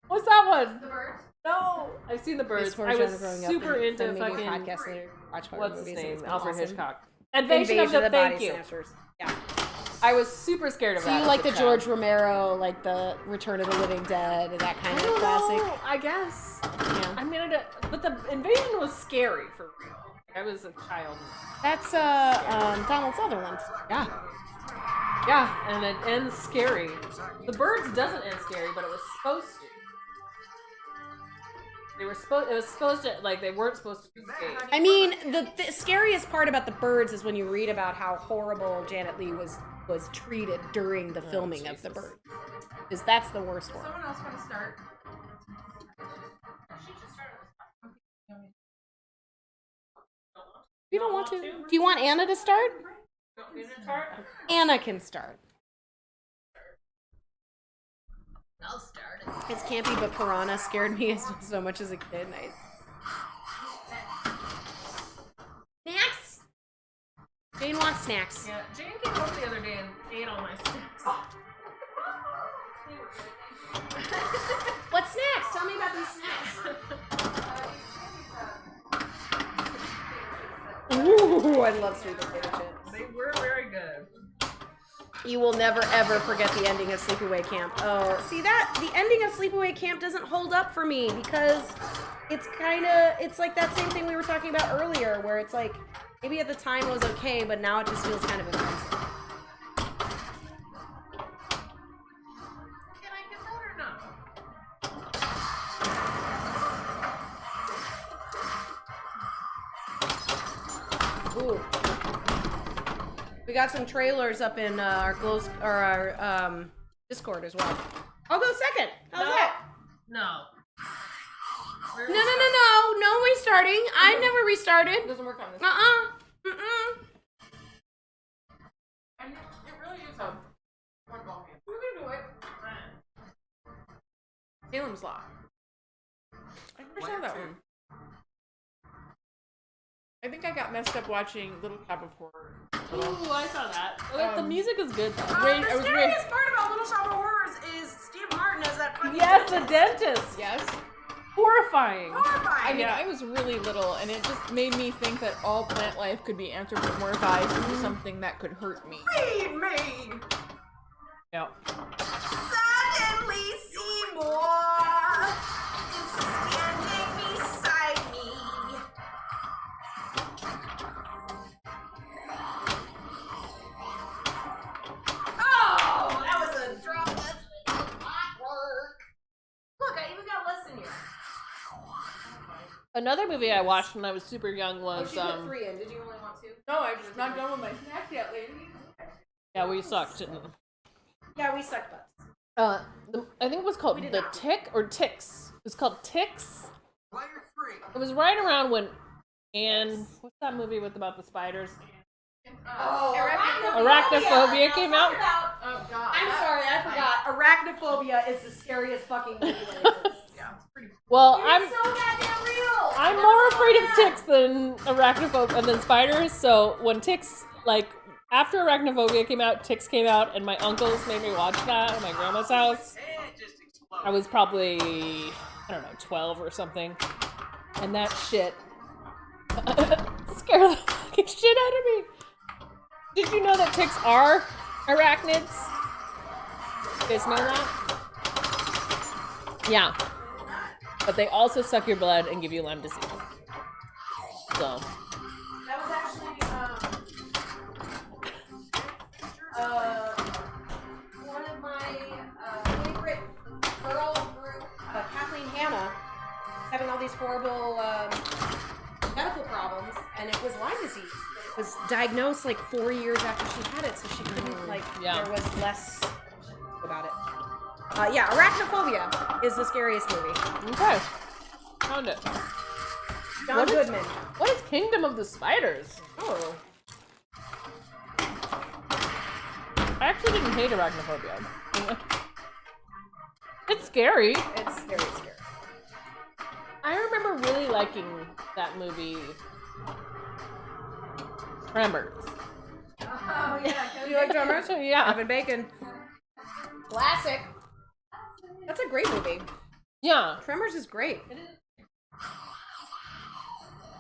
What's that one? The birds. No, I've seen the birds. I was super into fucking podcast later. Watch horror what's his movies, and name? it's been Alfred awesome. Hitchcock. Invasion of the Body Thank You. Snatchers. Yeah. I was super scared of So that. you as like a the child. George Romero, like the Return of the Living Dead, that kind I of don't classic? know, I guess. Yeah. I mean, but the invasion was scary for real. I was a child. That's Donald Sutherland. Yeah. Yeah, and it ends scary. The Birds doesn't end scary, but it was supposed to. It was supposed to, like, they weren't supposed to be scary. I mean, the scariest part about the Birds is when you read about how horrible Janet Leigh was treated during the filming of the Birds. Because that's the worst one. Someone else want to start? You don't want to? Do you want Anna to start? Anna can start. I'll start. It's campy, but Piranha scared me so much as a kid. Nice. Snacks? Jane wants snacks. Yeah, Jane came home the other day and ate all my snacks. What snacks? Tell me about these snacks. Ooh, I love sweet potato chips. They were very good. You will never ever forget the ending of Sleepaway Camp. Oh, see that? The ending of Sleepaway Camp doesn't hold up for me because it's like that same thing we were talking about earlier where it's like, maybe at the time it was okay, but now it just feels kind of offensive. Can I get that or not? Ooh. We got some trailers up in our Discord as well. I'll go second. How's that? No. No restarting. I never restarted. It doesn't work on this. And it really is a football game. We can do it. Salem's Lot. I never saw that one. I think I got messed up watching Little Shop of Horror. Ooh, I saw that. The music is good though. The scariest part about Little Shop of Horrors is Steve Martin as that fucking Yes, the dentist. Yes. Horrifying. I horrifying. mean, I was really little, and it just made me think that all plant life could be anthropomorphized into something that could hurt me. Feed me! Yep. Suddenly Seymour is standing beside me. Oh, that was a drop. That's hot work. Look, I even got less than you. Another movie I watched when I was super young Oh, was she put 3 in. Did you only want 2? No, I'm just not done with my snacks yet, lady. yeah, we sucked. Yeah, we suck butts. I think it was called We did The not. Tick or Ticks. It was called Ticks. Player 3. It was right around when what's that movie with about the spiders? Oh, Arachnophobia came out. Oh god. I'm sorry, I forgot. Arachnophobia is the scariest fucking movie there is. Yeah, it's pretty. Well, It's so goddamn real. I'm more afraid of ticks than arachnophobia and than spiders. So when ticks, like after arachnophobia came out, ticks came out, and my uncles made me watch that at my grandma's house. I was probably, I don't know, 12 or something, and that shit scared the fucking shit out of me. Did you know that ticks are arachnids? You guys know that? Yeah. But they also suck your blood and give you Lyme disease. So. That was actually one of my favorite girl group, Kathleen Hanna, having all these horrible medical problems, and it was Lyme disease. It was diagnosed like 4 years after she had it, so she couldn't Yeah. there was less about it. Yeah, Arachnophobia is the scariest movie. Okay. Found it. John What is- Goodman. What is Kingdom of the Spiders? Oh. I actually didn't hate arachnophobia. It's scary. It's very scary. I remember really liking that movie, Tremors. Oh yeah. You like Tremors? Yeah. Kevin Bacon. Classic. That's a great movie. Yeah. Tremors is great. And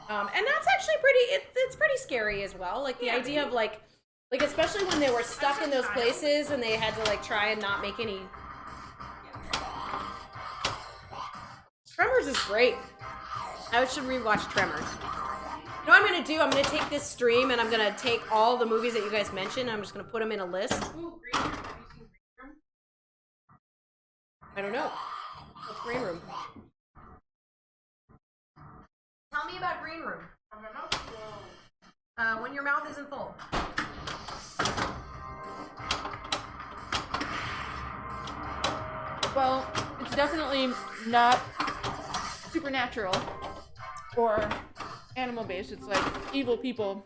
that's actually pretty. It's pretty scary as well. Like the idea of like especially when they were stuck in those places and they had to like try and not make any. Tremors is great. I should rewatch Tremors. You know what I'm gonna do? I'm gonna take this stream and I'm gonna take all the movies that you guys mentioned. And I'm just gonna put them in a list. Ooh, Green Room. Have you seen Green Room? I don't know. What's Green Room? Tell me about Green Room. When your mouth isn't full. Well, it's definitely not supernatural or animal based. It's like evil people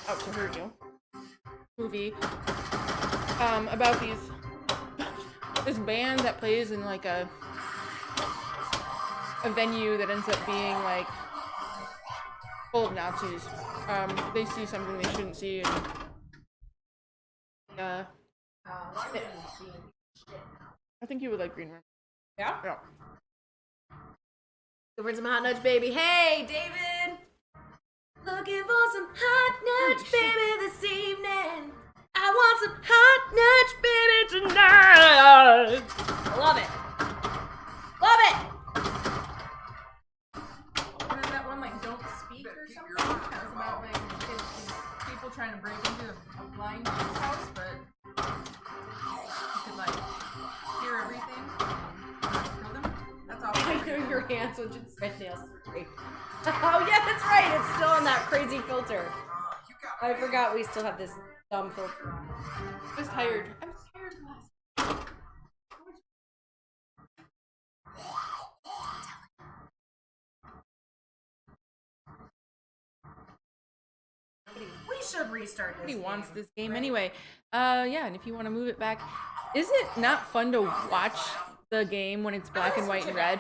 out to hurt you. Movie about this band that plays in like a venue that ends up being like full of Nazis. They see something they shouldn't see, and I think you would like Green Room. Yeah? Yeah. Go for some hot nuts, baby. Hey, David! Looking for some hot nuts, baby, this evening. I want some hot nuts, baby, tonight. I love it. Love it! And then that one like Don't Speak or something. That was about like people trying to break into a blind dude's house, but you could like hear everything. Kill them. That's all. I know your hands with just red nails. Great. Oh yeah, that's right. It's still on that crazy filter. I forgot we still have this dumb filter. I was tired. I'm tired last. We should restart this. Nobody wants game, this game right? anyway. Yeah, and if you want to move it back, is it not fun to watch the game when it's black and white and red?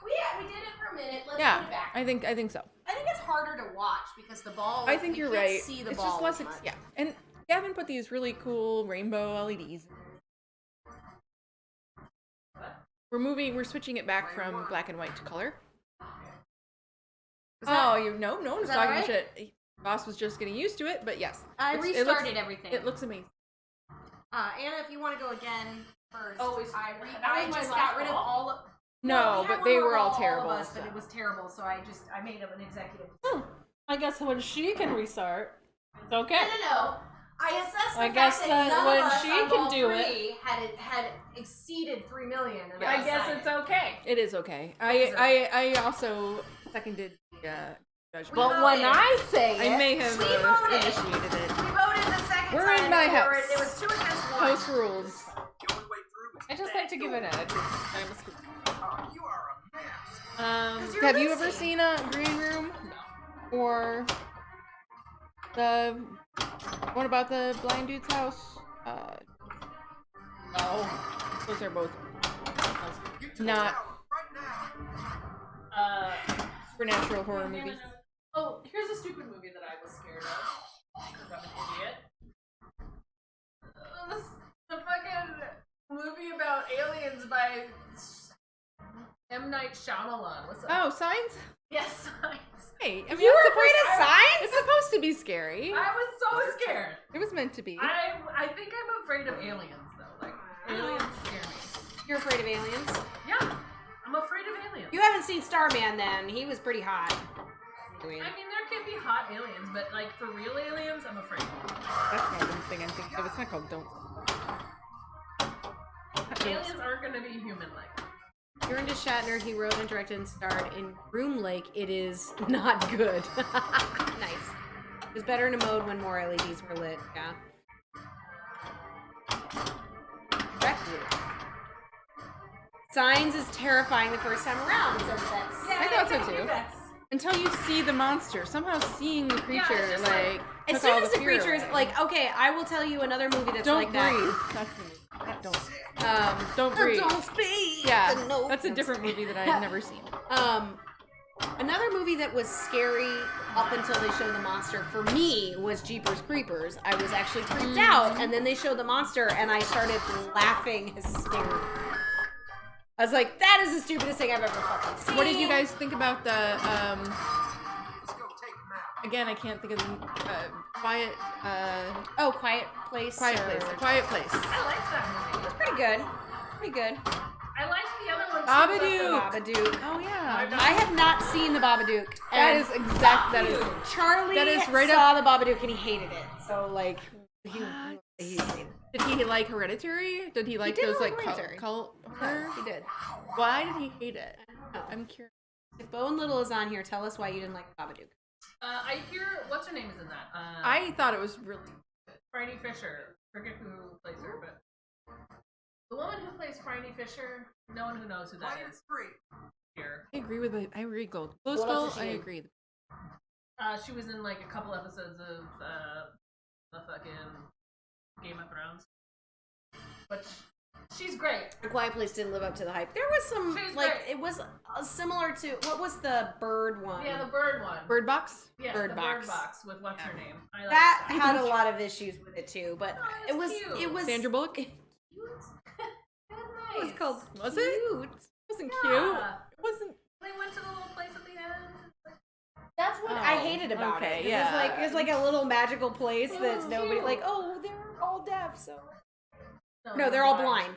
We did it for a minute. Let's Yeah, put it back. I think so. I think it's harder to watch because the ball. I think you you're can't right. See the it's ball just less. as much. Yeah, and Gavin put these really cool rainbow LEDs. We're switching it back from black and white to color. No one was that talking right? shit. Boss was just getting used to it, but yes. I it looks- restarted everything. It looks amazing. Anna, if you want to go again first. Oh, I was my just last got rid of call? all of. No, Well, we had but one they more were all of terrible. us, but so. it was terrible, so I made up an executive. I guess when she can restart, it's okay. No. I assessed the I fact guess that that none when of us she on can ball do three had exceeded 3 million. And I guess it's okay. It is okay. is I also seconded the judgment. But when I say I it, may have we voted. initiated it. We voted the second We're time. in my and there house. were- It was 2 against 1. House rules. The only way through is I just like to give it an edge. Oh, you are a mess. You're Have you Lucy. ever seen a Green Room? Or the what about the blind dude's house? No. Those are both You two not. out right now. supernatural horror movies. Oh, here's a stupid movie that I was scared of. Because I'm an idiot. The fucking movie about aliens by M. Night Shyamalan. What's that? Oh, Signs? Yes, Signs. Hey, I mean, You it's were afraid supposed- of signs? It's supposed to be scary. I was so scared. It was meant to be. I think I'm afraid of aliens though. Like aliens scare me. You're afraid of aliens? Yeah, I'm afraid of aliens. You haven't seen Starman then. He was pretty hot. I mean, there can be hot aliens, but like for real aliens, I'm afraid. That's not one thing I'm thinking of. It's not called Don't. Aliens aren't gonna be human-like. Kieran Shatner, he wrote and directed and starred in Groom Lake. It is not good. Nice. It was better in a mode when more LEDs were lit. Yeah. Requiem. Signs is terrifying the first time around, says Bex. I thought so too. Until you see the monster. Somehow seeing the creature, it's just like, As took all soon as the fear creature is away. like, okay, I will tell you another movie that's Don't like breathe. that. That's the movie. Don't. Don't breathe. Don't speak. Yeah, No. that's a different movie that I've never seen. Another movie that was scary up until they showed the monster for me was Jeepers Creepers. I was actually freaked out, and then they showed the monster, and I started laughing hysterically. I was like, that is the stupidest thing I've ever fucking seen. What did you guys think about the, Let's go take them out. again, I can't think of the, Quiet Place. Place. A Quiet Place. I liked that movie. It's pretty good. Pretty good. I liked the other one Babadook. Babadook. Oh, yeah. I have not seen the Babadook. That and is exact, that is, Charlie that is right saw the Babadook and he hated it. So, like, he hated it. did he like Hereditary? Did he like did those, like like, Hereditary. cult horror? He did. Why did he hate it? No. I'm curious. If Bowen Little is on here, tell us why you didn't like Babadook. I hear what's her name is in that. I thought it was really Franny Fisher. Forget who plays her, but the woman who plays Franny Fisher. No one who knows who that Player is 3. here. I agree with it. I agree. Gold. What else Skull, is she I in? agree. She was in like a couple episodes of the fucking Game of Thrones, but she's great. A Quiet Place didn't live up to the hype. There was some, She's like, great. it was similar to, what was the bird one? Yeah, the bird one. Bird Box? Yes, Bird the Box. Bird Box with what's her name? I like That had a lot of issues with it too, but Oh, it it's was, cute. it was, Sandra Bullock? It was nice. it was called Was it? Cute. It wasn't Yeah. cute. It wasn't. They went to the little place at the end. That's what I Oh, hated about okay, it. 'Cause yeah. it's like a little magical place It that's was nobody, cute. like, oh, they're all deaf, so. No, they're they're all blind.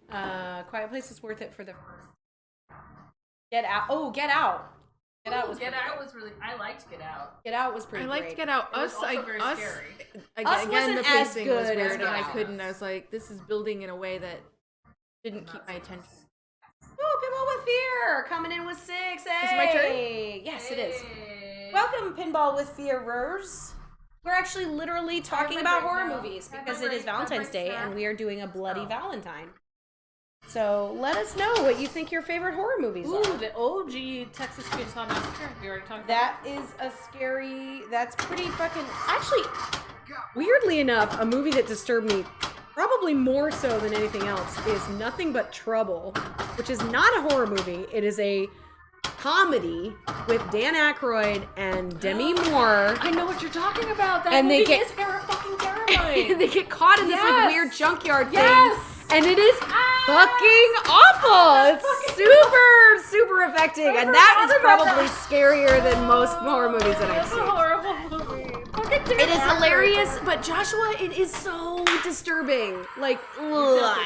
Yeah. Quiet Place is worth it for the first. Get Out. Oh, Get Out. Get Out was Get pretty Out good. was really. I liked Get Out. Get Out was pretty I liked great. Get Out. It was Us, also very us, scary. again, wasn't the as pacing was good as weird, and Get I Out. couldn't. I was like, this is building in a way that didn't keep my attention. Oh, Pinball with Fear coming in with 6. Hey. Is it my turn? Yes, it is. Hey. Welcome, Pinball with Fearers. We're actually literally talking my about break horror now. movies Have because my it is break, have my Valentine's Day snack. and we are doing a bloody Oh. Valentine. So let us know what you think your favorite horror movies Ooh, are. the OG Texas Chainsaw Massacre. We already talked about That is a scary. That's pretty fucking. Actually, weirdly enough, a movie that disturbed me probably more so than anything else is Nothing But Trouble, which is not a horror movie. It is a comedy with Dan Aykroyd and Demi Moore. I know what you're talking about. That And they movie get- is fucking terrifying. They get caught in this like Yes. weird junkyard Yes. thing, and it is fucking awful. It's super affecting, and that is probably scarier than most horror movies that I've It's a seen. horrible movie. Fucking It is hilarious, but Joshua, it is so disturbing. Like, ugh.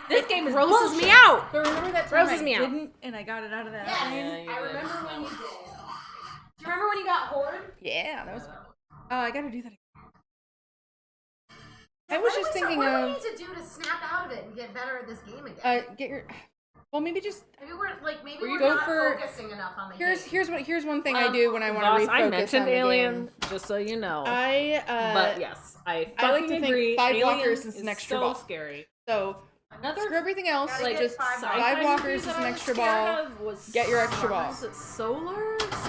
This game is grosses bullshit. me out. But remember that time Grosses I me out. didn't, and I got it out of that. Yes. Yeah, you I did. remember when you did. Do you remember when you got Horde? Yeah, that was fun. Oh, I gotta do that again. I was just What thinking do we of need to do to snap out of it and get better at this game again? get your. Well, maybe just maybe we're you we're go not for- focusing enough on the game. here's one thing I do when I want to refocus I mentioned on the Alien, game. just so you know. But yes, I I like fucking to think agree. Five Alien Walkers is an is extra so ball. scary. So Another screw everything else. Gotta Like get just five Five walkers. Walkers is an extra ball. Get your extra ball. Was it Solar? What's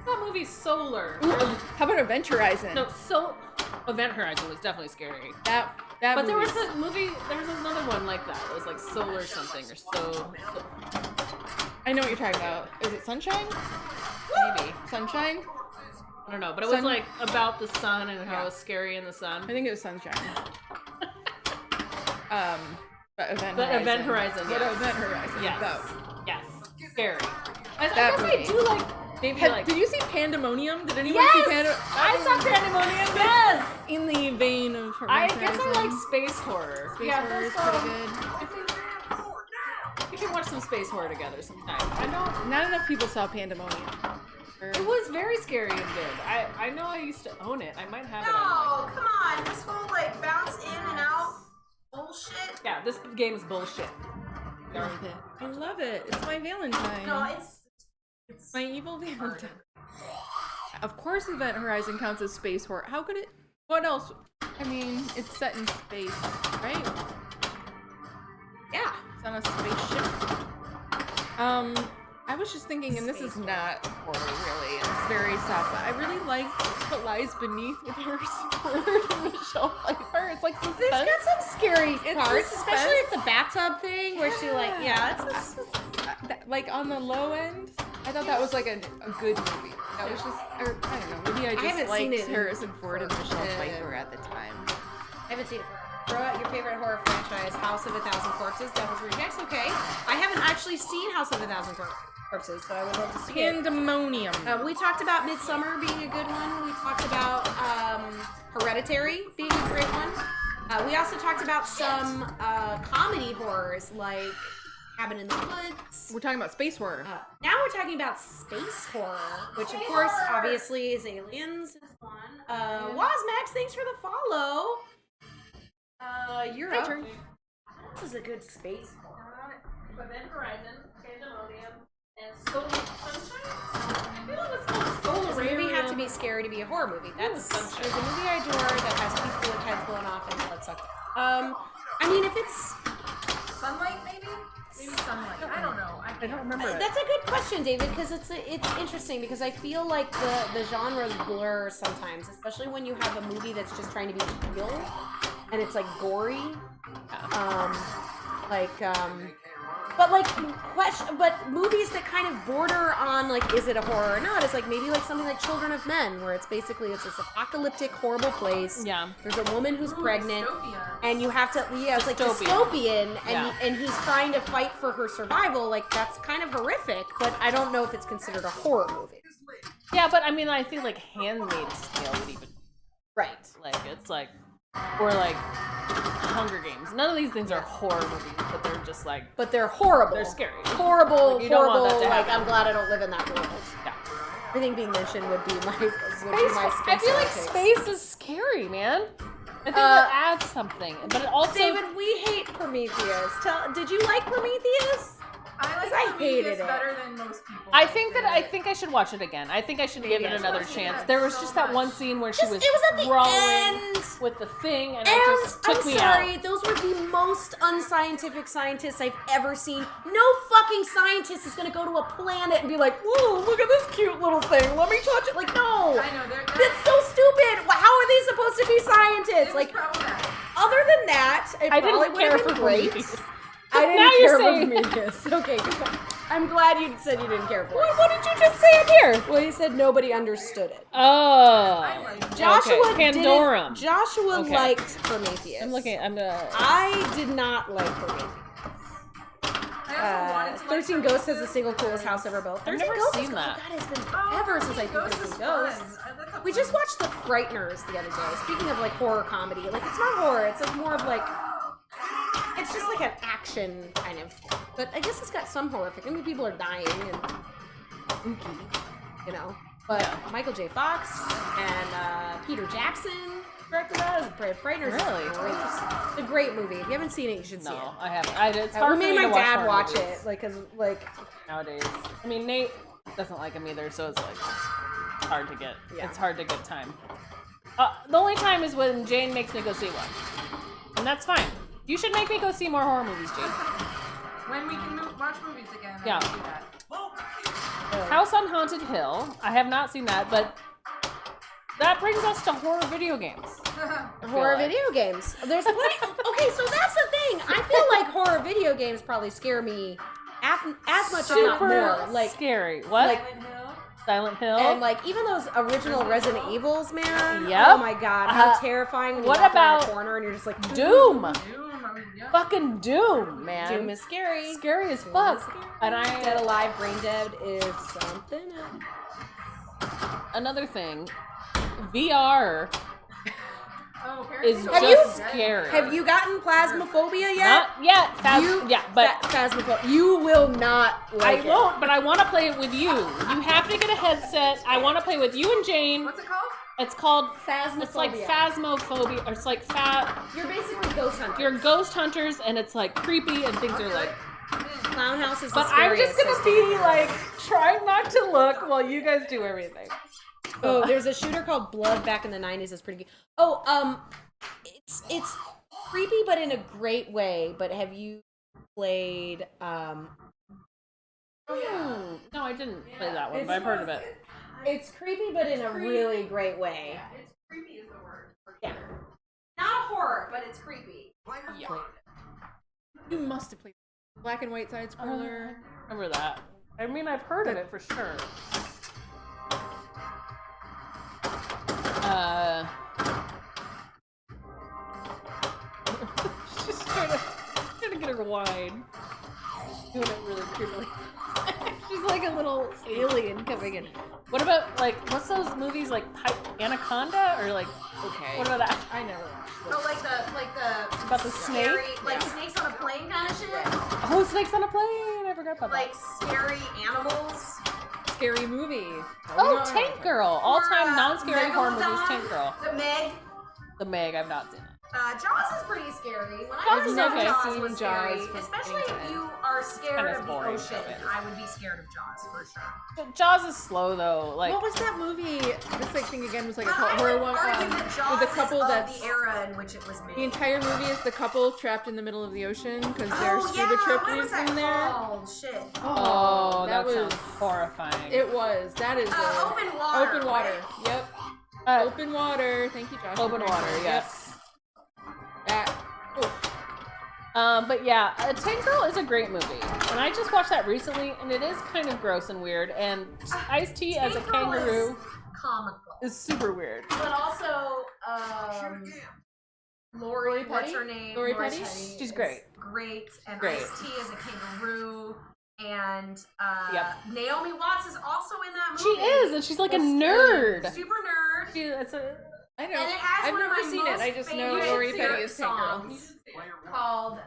that movie Solar? How about Event Horizon? No, Event Horizon was definitely scary. That But there was movie's- a movie. There was another one like that. It was like Solar something or so. I know what you're talking about. Is it Sunshine? Maybe. Sunshine? I don't know, but it was like about the sun and how it was scary in the sun. I think it was Sunshine. But Event But Horizon. Event Horizon, What yes. Event Horizon? Yes. That. Yes. Scary. I That guess movie. I do like. Maybe like. Did you see Pandemonium? Did anyone Yes! see Pandemonium? I saw Pandemonium. Yes. In the vein of I Event guess I Horizon. like space horror. Space yeah, horror is that's, pretty good. I think we can watch some space horror together sometime. I know Not enough people saw Pandemonium. it was very scary and good. I know I used to own it. I might have it. No, On come on. This whole like bounce in and out bullshit. yeah, this game is bullshit. I love it. I love it. It's my Valentine. No, it's my evil Valentine. Of course Event Horizon counts as space horror. How could it? What else? I mean, it's set in space, right? Yeah. It's on a spaceship. I was just thinking, and this is not horror really, and it's very soft, but I really like What Lies Beneath with Harrison Ford and Michelle Pfeiffer. It's like suspense. It's got some scary It's parts, suspense. especially at the bathtub thing where she like, yeah, it's Like on the low end, I thought that was like a good movie. That was just, or I don't know, maybe I just haven't seen liked it in Harrison Ford and Michelle forever. Pfeiffer at the time. I haven't seen it. Throw out your favorite horror franchise: House of a Thousand Corpses, Devil's Rejects. Okay, I haven't actually seen House of a Thousand Corpses, so I would love to see it. Pandemonium. We talked about Midsummer being a good one. We talked about Hereditary being a great one. We also talked about some comedy horrors like Cabin in the Woods. We're talking about space horror. Now we're talking about space horror, which of course obviously is Aliens. Is one. Wazmax, thanks for the follow. You're up. turn. This is a good space horror. Event Horizon, Pandemonium, and Sunshine. I feel like it's called Does a movie have to be scary to be a horror movie? That's Sunshine. there's a movie I adore that has people with heads blown off and blood sucked out. I mean, if it's Sunlight, maybe? Maybe sunlight. I don't know. I don't remember it. that's a good question, David, because it's interesting because I feel like the genres blur sometimes, especially when you have a movie that's just trying to be real and it's like gory. But movies that kind of border on like, is it a horror or not? It's like maybe like something like Children of Men, where it's basically it's this apocalyptic, horrible place. Yeah. There's a woman who's pregnant, Dystopia. and you have to it's like dystopian, and and he's trying to fight for her survival. Like that's kind of horrific, but I don't know if it's considered a horror movie. Yeah, but I mean, I think like Handmaid's Tale would even Right. like it's like, or like Hunger Games. None of these things are horror movies, but they're just like But they're horrible. they're scary. Horrible, Like, you don't want horrible. that to Like happen. I'm glad I don't live in that world. Yeah. Everything being mentioned would be my space. I feel like space is scary, man. I think that adds something, but it also David, we hate Prometheus. Did you like Prometheus? I like I Prometheus hated it. better than most people. I think I should watch it again. I think I should give it I should another watch it chance. again. There was So just that one much. scene where she was It was at the crawling end. with the thing, and it And just took I'm me sorry, out. those were the most unscientific scientists I've ever seen. No fucking scientist is gonna go to a planet and be like, "Whoa, look at this cute little thing. Let me touch it." Like, no. I know, That's so stupid. How are they supposed to be scientists? it was Like, problematic. other than that, it I probably didn't would care have for been great. Prometheus. I Now didn't you're care for saying- Prometheus. Okay, good. I'm glad you said you didn't care for it. What did you just say up here? Well, you said nobody understood it. Oh, Joshua okay. didn't. Pandorum. Joshua Okay. liked Prometheus. I'm looking. I'm gonna. I did not like Prometheus. I also wanted to 13 like Ghosts has the Prometheus single coolest because- house ever built. 13 never Ghosts seen is, that. Oh god, it's been Oh, forever since I 13 played Ghosts 13 is Ghosts. fun. That's a We fun just watched The Frighteners the other day. Speaking of like horror comedy, like it's not horror, it's like more of like, it's just like an action kind of thing. But I guess it's got some horrific. I mean, people are dying and spooky, you know. But Michael J. Fox and Peter Jackson directed that. Frighteners Really? is great. It's a great movie. If you haven't seen it, you should see it. No, I haven't. It's hard We for made me my to watch dad horror watch movies it, like, cause like, nowadays. I mean, Nate doesn't like them either, so it's like hard to get. Yeah. It's hard to get time. The only time is when Jane makes me go see one, and that's fine. You should make me go see more horror movies, Jane. When we can watch movies again, Yeah. I will do that. House on Haunted Hill. I have not seen that, but that brings us to horror video games. horror like. video games. There's plenty. Okay, so that's the thing. I feel like horror video games probably scare me as much, if not Super more. Like, scary. What? like- Silent Hill. and like even those original Resident Evils, man. Yep. Oh my god, how terrifying! When what you walk around about a corner and you're just like Doom. Doom, I mean, yeah. Fucking Doom, man. Doom is scary. Scary as Doom fuck. is scary. And Dead Alive, Brain Dead is something else. another thing, VR Oh, apparently is the Have just you- scary. Have you gotten Phasmophobia yet? Not yet. But Phasmophobia. You will not like I won't. But I want to play it with you. You have to get a headset. I want to play with you and Jane. What's it called? It's called. Phasmophobia. It's like phasmophobia, or it's like You're basically ghost hunter. You're ghost hunters, and it's like creepy, and things are like. Clown House is But the I'm just scariest, gonna so be like trying not to look while you guys do everything. Oh, there's a shooter called Blood back in the 90s. It's pretty good. Oh, it's creepy, but in a great way. But have you played No, I didn't play that one, but I've heard of it. It's creepy, but in a really great way. Yeah, it's creepy is the word. Yeah. Not a horror, but it's creepy. Yeah. You must have played Black and White Side Scroller. Remember that? I mean, I've heard of it for sure. She's trying to get her wine. Doing it really creepily. She's like a little alien coming in. What about like what's those movies like Anaconda or like Okay. what about that? I never. Oh, like the About the scary, snake? like snakes on a plane kind of shit. Oh, Snakes on a Plane! I forgot about Like that. scary animals. Scary movie. Oh, Tank Girl! All-time Or, non-scary horror movie is Megalodon, Tank Girl. The Meg. The Meg, I've not seen that. Jaws is pretty scary. When I Jaws was is young, okay. Jaws Seen was Jaws scary. from Especially beginning if to you are scared kinda of the boring ocean. show, yeah. I would be scared of Jaws for sure. Jaws is slow though. Like What was that movie? This like thing again was like a But I horror would one argue that Jaws with a couple is of that's the era in which it was made. the entire movie is the couple trapped in the middle of the ocean because their Oh, scuba yeah, trip what was leaves that them there. called? Shit. oh, that was sounds horrifying. It was. That is Open water. Open water. right? Yep. Uh, Open water. Thank you, Josh. Open water, yes. That. Oh. But yeah, Tank Girl is a great movie, and I just watched that recently, and it is kind of gross and weird. And Ice-T as a Tank Girl kangaroo Comical. is super weird. But also, Lori, what's her name? Lori Petty? She's is great. Great. And Great. Ice-T is a kangaroo. And Yep. Naomi Watts is also in that She movie. is, and she's like a nerd. Super nerd. It's a I know. And it has I've one of never my seen it. most I just know favorite Lori Petty is Tank Girl. songs called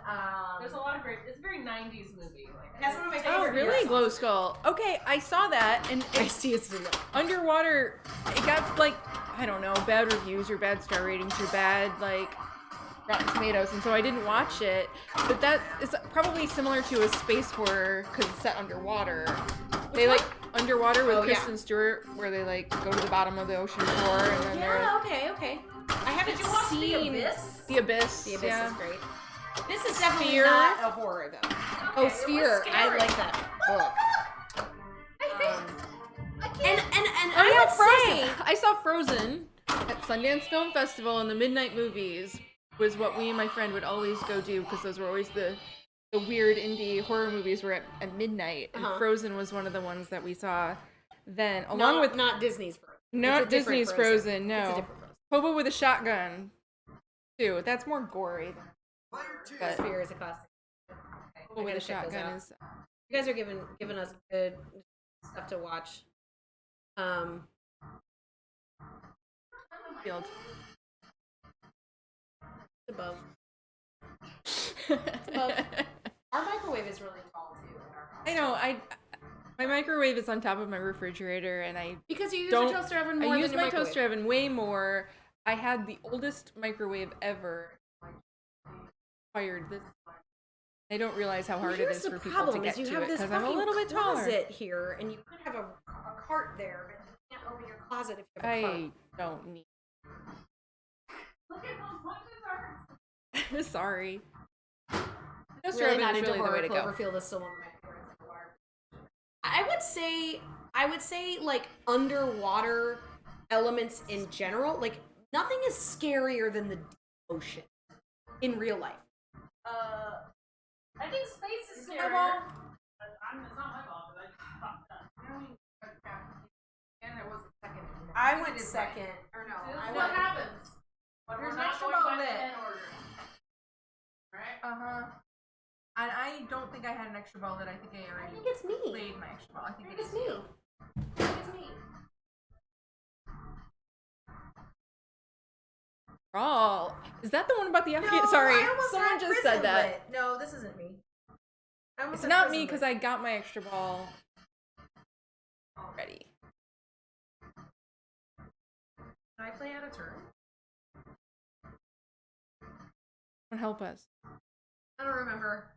There's a lot of great. It's a very '90s movie. Like, that's one of my favorite. Oh, really? songs. Glow Skull. Okay, I saw that, and Ice-T is the underwater, it got like, I don't know, bad reviews or bad star ratings or bad, like, Rotten Tomatoes, and so I didn't watch it. But that is probably similar to a space horror because it's set underwater. They like underwater with Oh, yeah. Kristen Stewart, where they like go to the bottom of the ocean floor and then Yeah, okay. I haven't Did you watch seen The Abyss? The Abyss. The Abyss yeah. is great. This is definitely Sphere. not a horror though. Oh, it was Sphere. I scary. like that book. And Oh I yeah, would Frozen. say I saw Frozen at Sundance Film Festival, and the midnight movies was what we and my friend would always go do because those were always the weird indie horror movies were at midnight, and Uh-huh. Frozen was one of the ones that we saw then, along with not Disney's Frozen. not It's a different Disney's Frozen. It's a No, different Frozen. Hobo with a Shotgun, too. That's more gory. But Sphere is a classic. Hobo with gotta a check those Shotgun out. is. You guys are giving us good stuff to watch. Field. It's above. It's above. Our microwave is really tall too. In our house. I know. My microwave is on top of my refrigerator, and I Because you use Don't- your toaster oven more use than my your microwave. toaster oven way more. I had the oldest microwave ever. Fired this. I don't realize how hard it Here's is the for people to problem get is you to have it this because I'm a fucking little bit taller. closet here, and you could have a cart there, but you can't open your closet if you have a cart. I don't need. Look at those punches are. Sorry. Toaster Really oven not is into really the horror. way to go. Cloverfield is still one of my favorites. I would say like underwater elements in general. Like nothing is scarier than the ocean in real life. I think space is Well, scarier. It's not my fault, but I just fucked up. And it was second. I went second. Or no, This I is what went. happens when There's we're an not extra going ball by the lit. head order. Right? And I don't think I had an extra ball that I think I I already think it's me. played my extra ball. I I think think it's it's me. I think it's me. Oh, is that the one about the No, FK? Sorry, I almost someone had just prison said that. lit. No, this isn't me. I almost It's had not prison me because lit. I got my extra ball already. Can I play out a turn? Someone help us. I don't remember.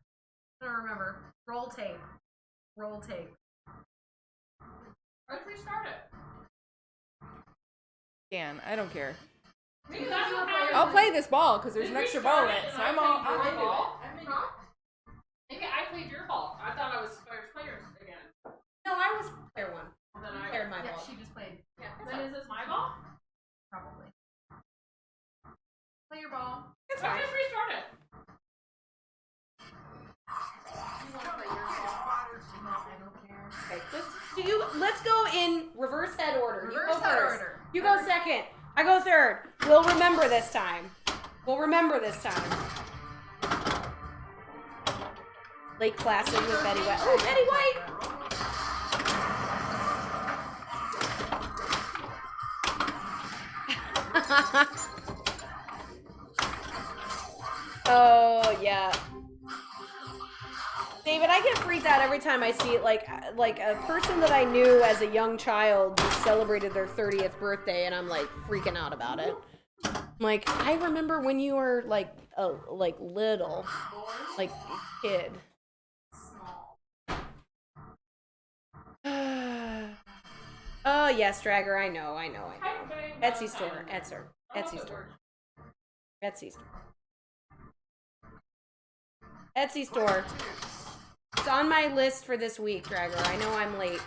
Roll tape. Roll tape. Let's restart it. Dan, I don't care. Because that's what happens. I'll play this ball because there's Did an we extra start ball it in it, and so I I'm played into your it. ball? Maybe I played your ball. I thought I was first players again. No, I was player one. Then I Played my Yeah, ball. she just played. Yeah. Then is this my ball? Probably. Play your ball. It's Let's fine. just restart it. Okay. Let's go in reverse head order. You Reverse go head first. order. You go second. I go third. We'll remember this time. Lake Placid with Betty White. Oh, Betty White! Oh yeah. David, I get freaked out every time I see it. Like a person that I knew as a young child just celebrated their 30th birthday, and I'm like freaking out about it. I'm like, I remember when you were like little, like kid. Oh yes, Dragger. I know. Etsy store. Etsy store. Etsy store. It's on my list for this week, Dragger. I know I'm late.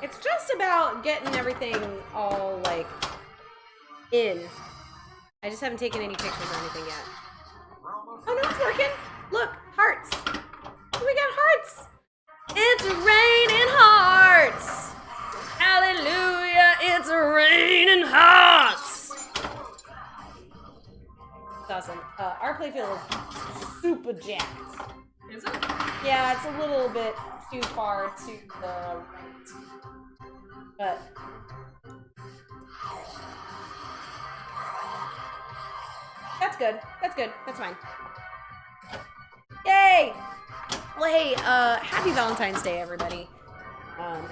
It's just about getting everything all, like, in. I just haven't taken any pictures or anything yet. Oh, no, it's working. Look, hearts. We got hearts. It's raining hearts. Hallelujah, it's raining hearts. It's awesome. Our playfield is super jacked. Is it? Yeah, it's a little bit too far to the right. But that's good. That's fine. Yay! Well, hey, happy Valentine's Day, everybody.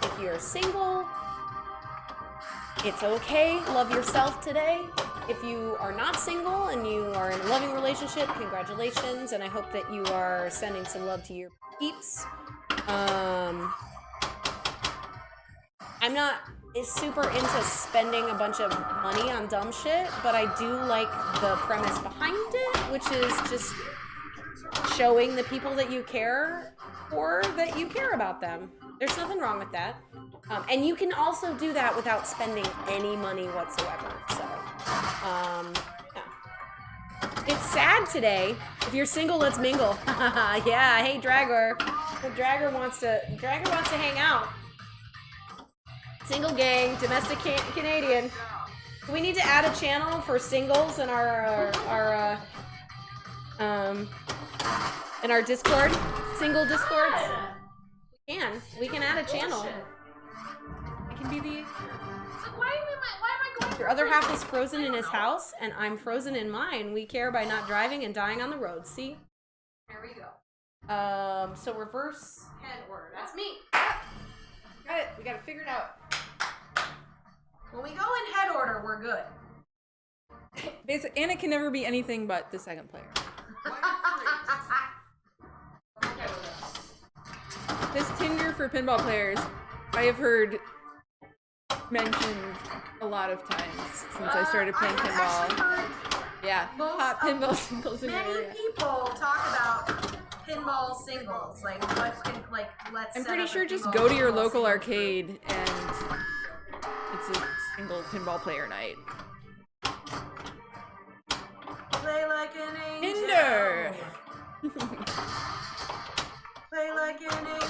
If you're single, it's okay. Love yourself today. If you are not single and you are in a loving relationship, congratulations, and I hope that you are sending some love to your peeps. I'm not super into spending a bunch of money on dumb shit, but I do like the premise behind it, which is just showing the people that you care for that you care about them. There's nothing wrong with that. And you can also do that without spending any money whatsoever. So, yeah. It's sad today. If you're single, let's mingle. Yeah, hey Dragger. Dragger wants to hang out. Single gang, domestic Canadian. Do we need to add a channel for singles in our Discord? Single Discords? We can add a channel. I can be the. Why am I going Your other half is frozen in his house, and I'm frozen in mine. We care by not driving and dying on the road. See? There we go. So reverse Head order. That's me. Got it. We got it figured out. When we go in head order, we're good. Basically, and it can never be anything but the second player. This Tinder for pinball players, I have heard mentioned a lot of times since I started playing I have actually pinball. heard Yeah, most hot of pinball singles in your many area. people talk about pinball singles, like what can let's. I'm set pretty up a sure just pinball go to your single local group. arcade and it's a single pinball player night. Play like an angel. Pinder! Play like an angel.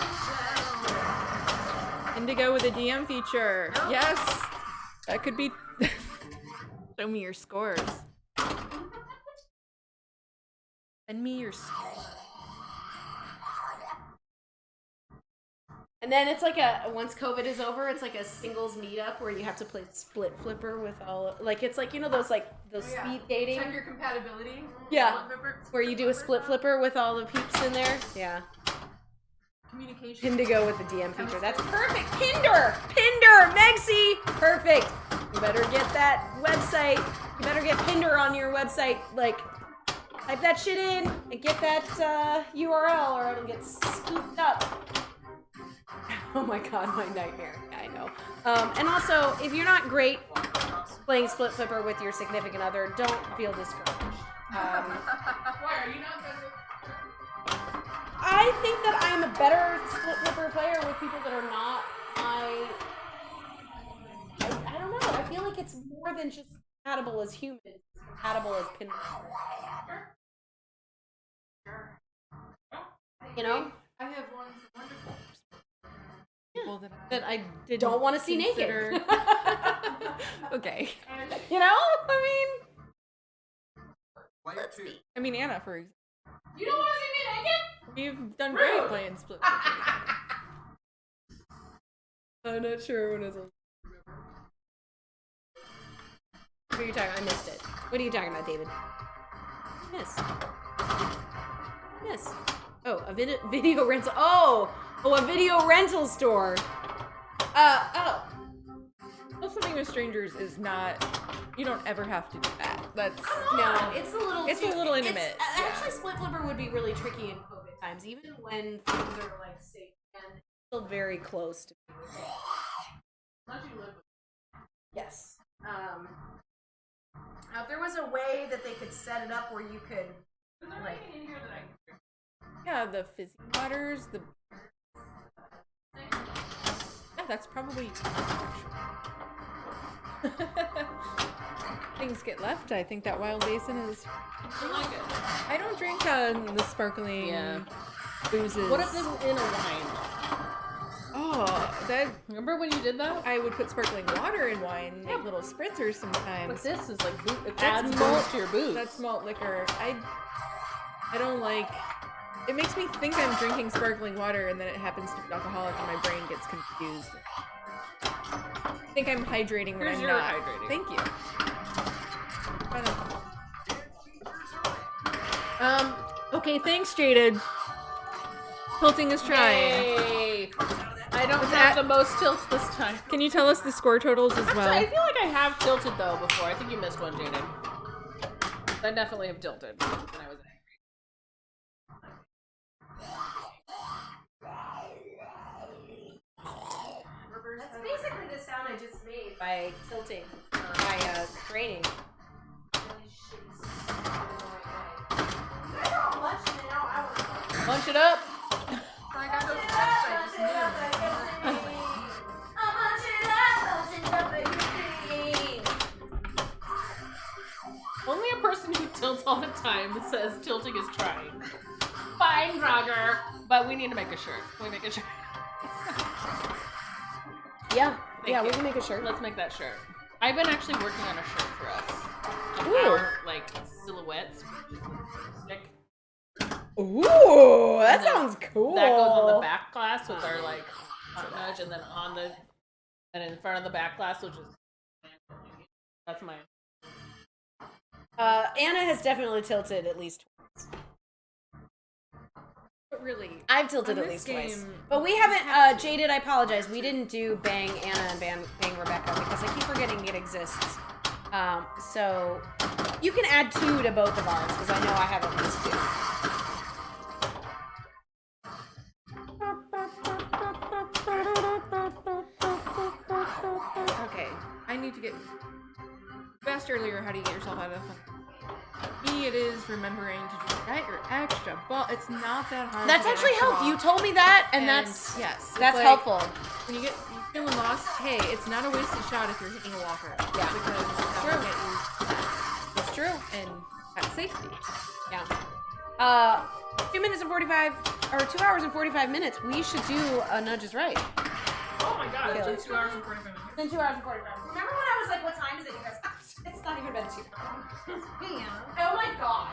Indigo with a DM feature. Nope. Yes! That could be... Show me your scores. Send me your scores. And then it's like a, once COVID is over, it's like a singles meetup where you have to play split flipper with all, like, it's like, you know, those speed dating? Check your compatibility. Yeah. Split flipper- Where you do a split flipper with all the peeps in there? Yeah. Communication. Indigo with the DM feature. That's perfect. Pinder! Megsie! Perfect. You better get that website. You better get Pinder on your website. Like, type that shit in and get that URL or it'll get scooped up. Oh my god, my nightmare. Yeah, I know. And also, if you're not great playing split flipper with your significant other, don't feel discouraged. Why are you not better? I think that I'm a better split flipper player with people that are not I don't know. I feel like it's more than just compatible as humans. It's compatible as pin. You know? I have one wonderful people That I didn't Don't want to see consider- naked. Okay. You know? I Player 2. I mean, Anna, for example. You don't want to see me naked? You've done great playing split flipper. I'm not sure when it's. What are you talking? I missed it. What are you talking about, David? Miss. Oh, a video rental. Oh, a video rental store. Oh. Swimming with strangers is not. You don't ever have to do that. That's No, it's a little. It's a little intimate. Actually, split flipper would be really tricky in COVID times, even when things are like safe and it's still very close to. Yes. Now, if there was a way that they could set it up where you could, like, yeah, the fizzy waters, the. Yeah, that's probably. Things get left. I think that Wild Basin is. I like it. I don't drink the sparkling boozes. What if this is in a wine? Oh, that Remember when you did that? I would put sparkling water in wine, like little spritzers But sometimes. this is like it That's adds malt- booze to your booze. That's malt liquor. I don't like. It makes me think I'm drinking sparkling water, and then it happens to be alcoholic, and my brain gets confused. I think I'm hydrating when Here's I'm your not. hydrating. Thank you. Okay, thanks, Jaded. Tilting is trying. Yay. I don't What's have that? the most tilts this time. Can you tell us the score totals as Actually, well? I feel like I have tilted though before. I think you missed one, Jaden. I definitely have tilted when I was angry. That's basically the sound I just made by tilting, by training. Punch it up. I got those texts I just knew. Only a person who tilts all the time says tilting is trying. Fine, Drogger. But we need to make a shirt. Can we make a shirt? Yeah, Thank yeah, you. we can make a shirt. Let's make that shirt. I've been actually working on a shirt for us. Of Ooh. our, like, silhouettes. Stick. Ooh, that And then sounds cool. That goes on the back glass with our, like, front nudge, and then on the, and in front of the back glass, which is, that's mine. Anna has definitely tilted at least twice. But really, I've tilted on at this least twice. game, But we haven't, Jaded, I apologize. We didn't do Bang Anna and Bang Rebecca because I keep forgetting it exists. So you can add 2 to both of ours because I know I have at least 2. Okay, I need to get. You asked earlier how do you get yourself out of the fun. Me, it is remembering to just get your extra ball. It's not that hard. That's to get actually extra helped. ball. You told me that, and that's yes, it's that's like, helpful. When you're feeling lost, hey, it's not a wasted shot if you're hitting a walker. Yeah. because that True. will get you. It's true. And that's safety. Yeah. 2 minutes and 45, or 2 hours and 45 minutes. We should do a Nudge is Right. Oh my god, Feel it's been 2 hours and 45 minutes. It's been 2 hours and 45 minutes. Remember when I was like, what time is it? You guys, it's not even been 2 hours. Yeah. Oh my god.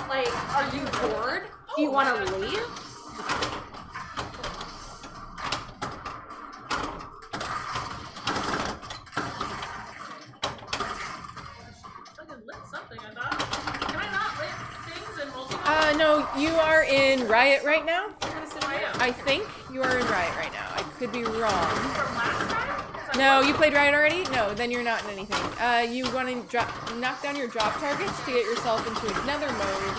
Like, Are you bored? do you want to leave? Fucking lit something, I thought. Can I not lit things in multi? No, you are in Riot right now. I am. I think you are in Riot right now. I could be wrong. From last time? 'Cause I No, was- you played Riot already? No, then you're not in anything. You want to knock down your drop targets to get yourself into another mode.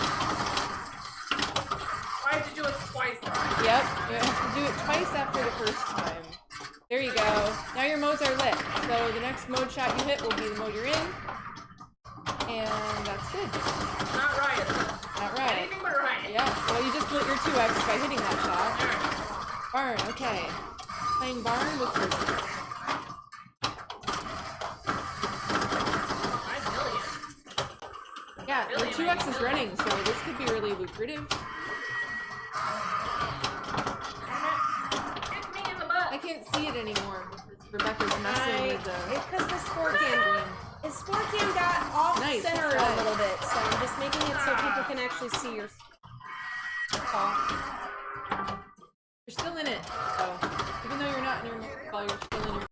I had to do it twice this time. Yep, you have to do it twice after the first time. There you go. Now your modes are lit. So the next mode shot you hit will be the mode you're in. And that's good. Not Riot. Not Riot. Anything but Riot. Yeah, well you just lit your 2x by hitting that shot. Alright. Barn, okay. Playing Barn with Prison. 5 million. Yeah, your 2x is running, so this could be really lucrative. Hit me in the butt. I can't see it anymore. Rebecca's messing with the Because the score cam, his score cam got off Nice, center that's a right. little bit, so I'm just making it so people can actually see your. You're still in it, so even though you're not in your ball, you're still in your.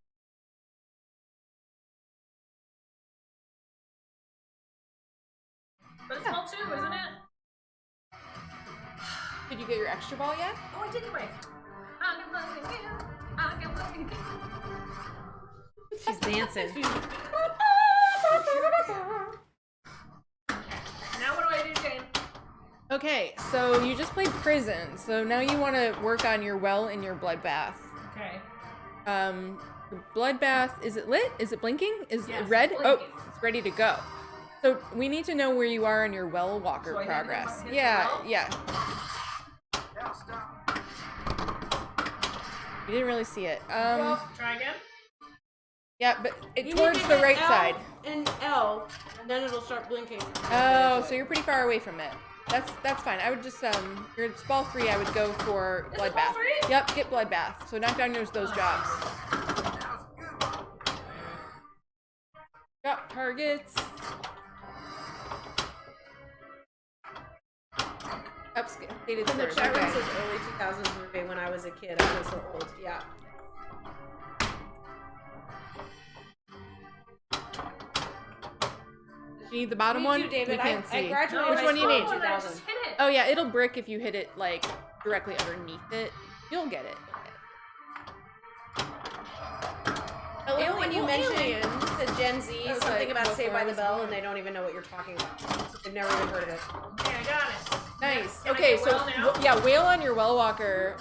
But it's small too, isn't it? Did you get your extra ball yet? Oh, I did it right. I can fucking get. I can fucking get. She's dancing. Now what do I do, Jane? Okay, so you just played Prison, so now you want to work on your well and your bloodbath. Okay. Your bloodbath, is it lit? Is it blinking? Is Yes, it red? it's Oh, blinking. it's ready to go. So we need to know where you are in your well walker So I hit progress. the Yeah, well? yeah. Now stop. You didn't really see it. Try again. Yeah, but You need towards to the hit right L side. and L, and then it'll start blinking. Oh, so you're pretty far away from it. That's fine. I would just your ball 3. I would go for Is it ball bloodbath. 3? Yep, get bloodbath. So knock down those jobs. Now's good. Drop targets. Updated And the scores. chat room Okay. says early 2000s movie when I was a kid. I feel so old. Yeah. You need the bottom Me one? too, David. You can't I see. graduated Which high one do you school need? in Oh, and I 2000. just hit it. Oh yeah, it'll brick if you hit it like directly underneath it. You'll get it. I love when you mention aliens. to Gen Z That was something like about Saved by the before I was Bell born. and they don't even know what you're talking about. They've never even heard of it. Okay, I got it. Nice. Can I Okay, get so well now? yeah, whale on your well walker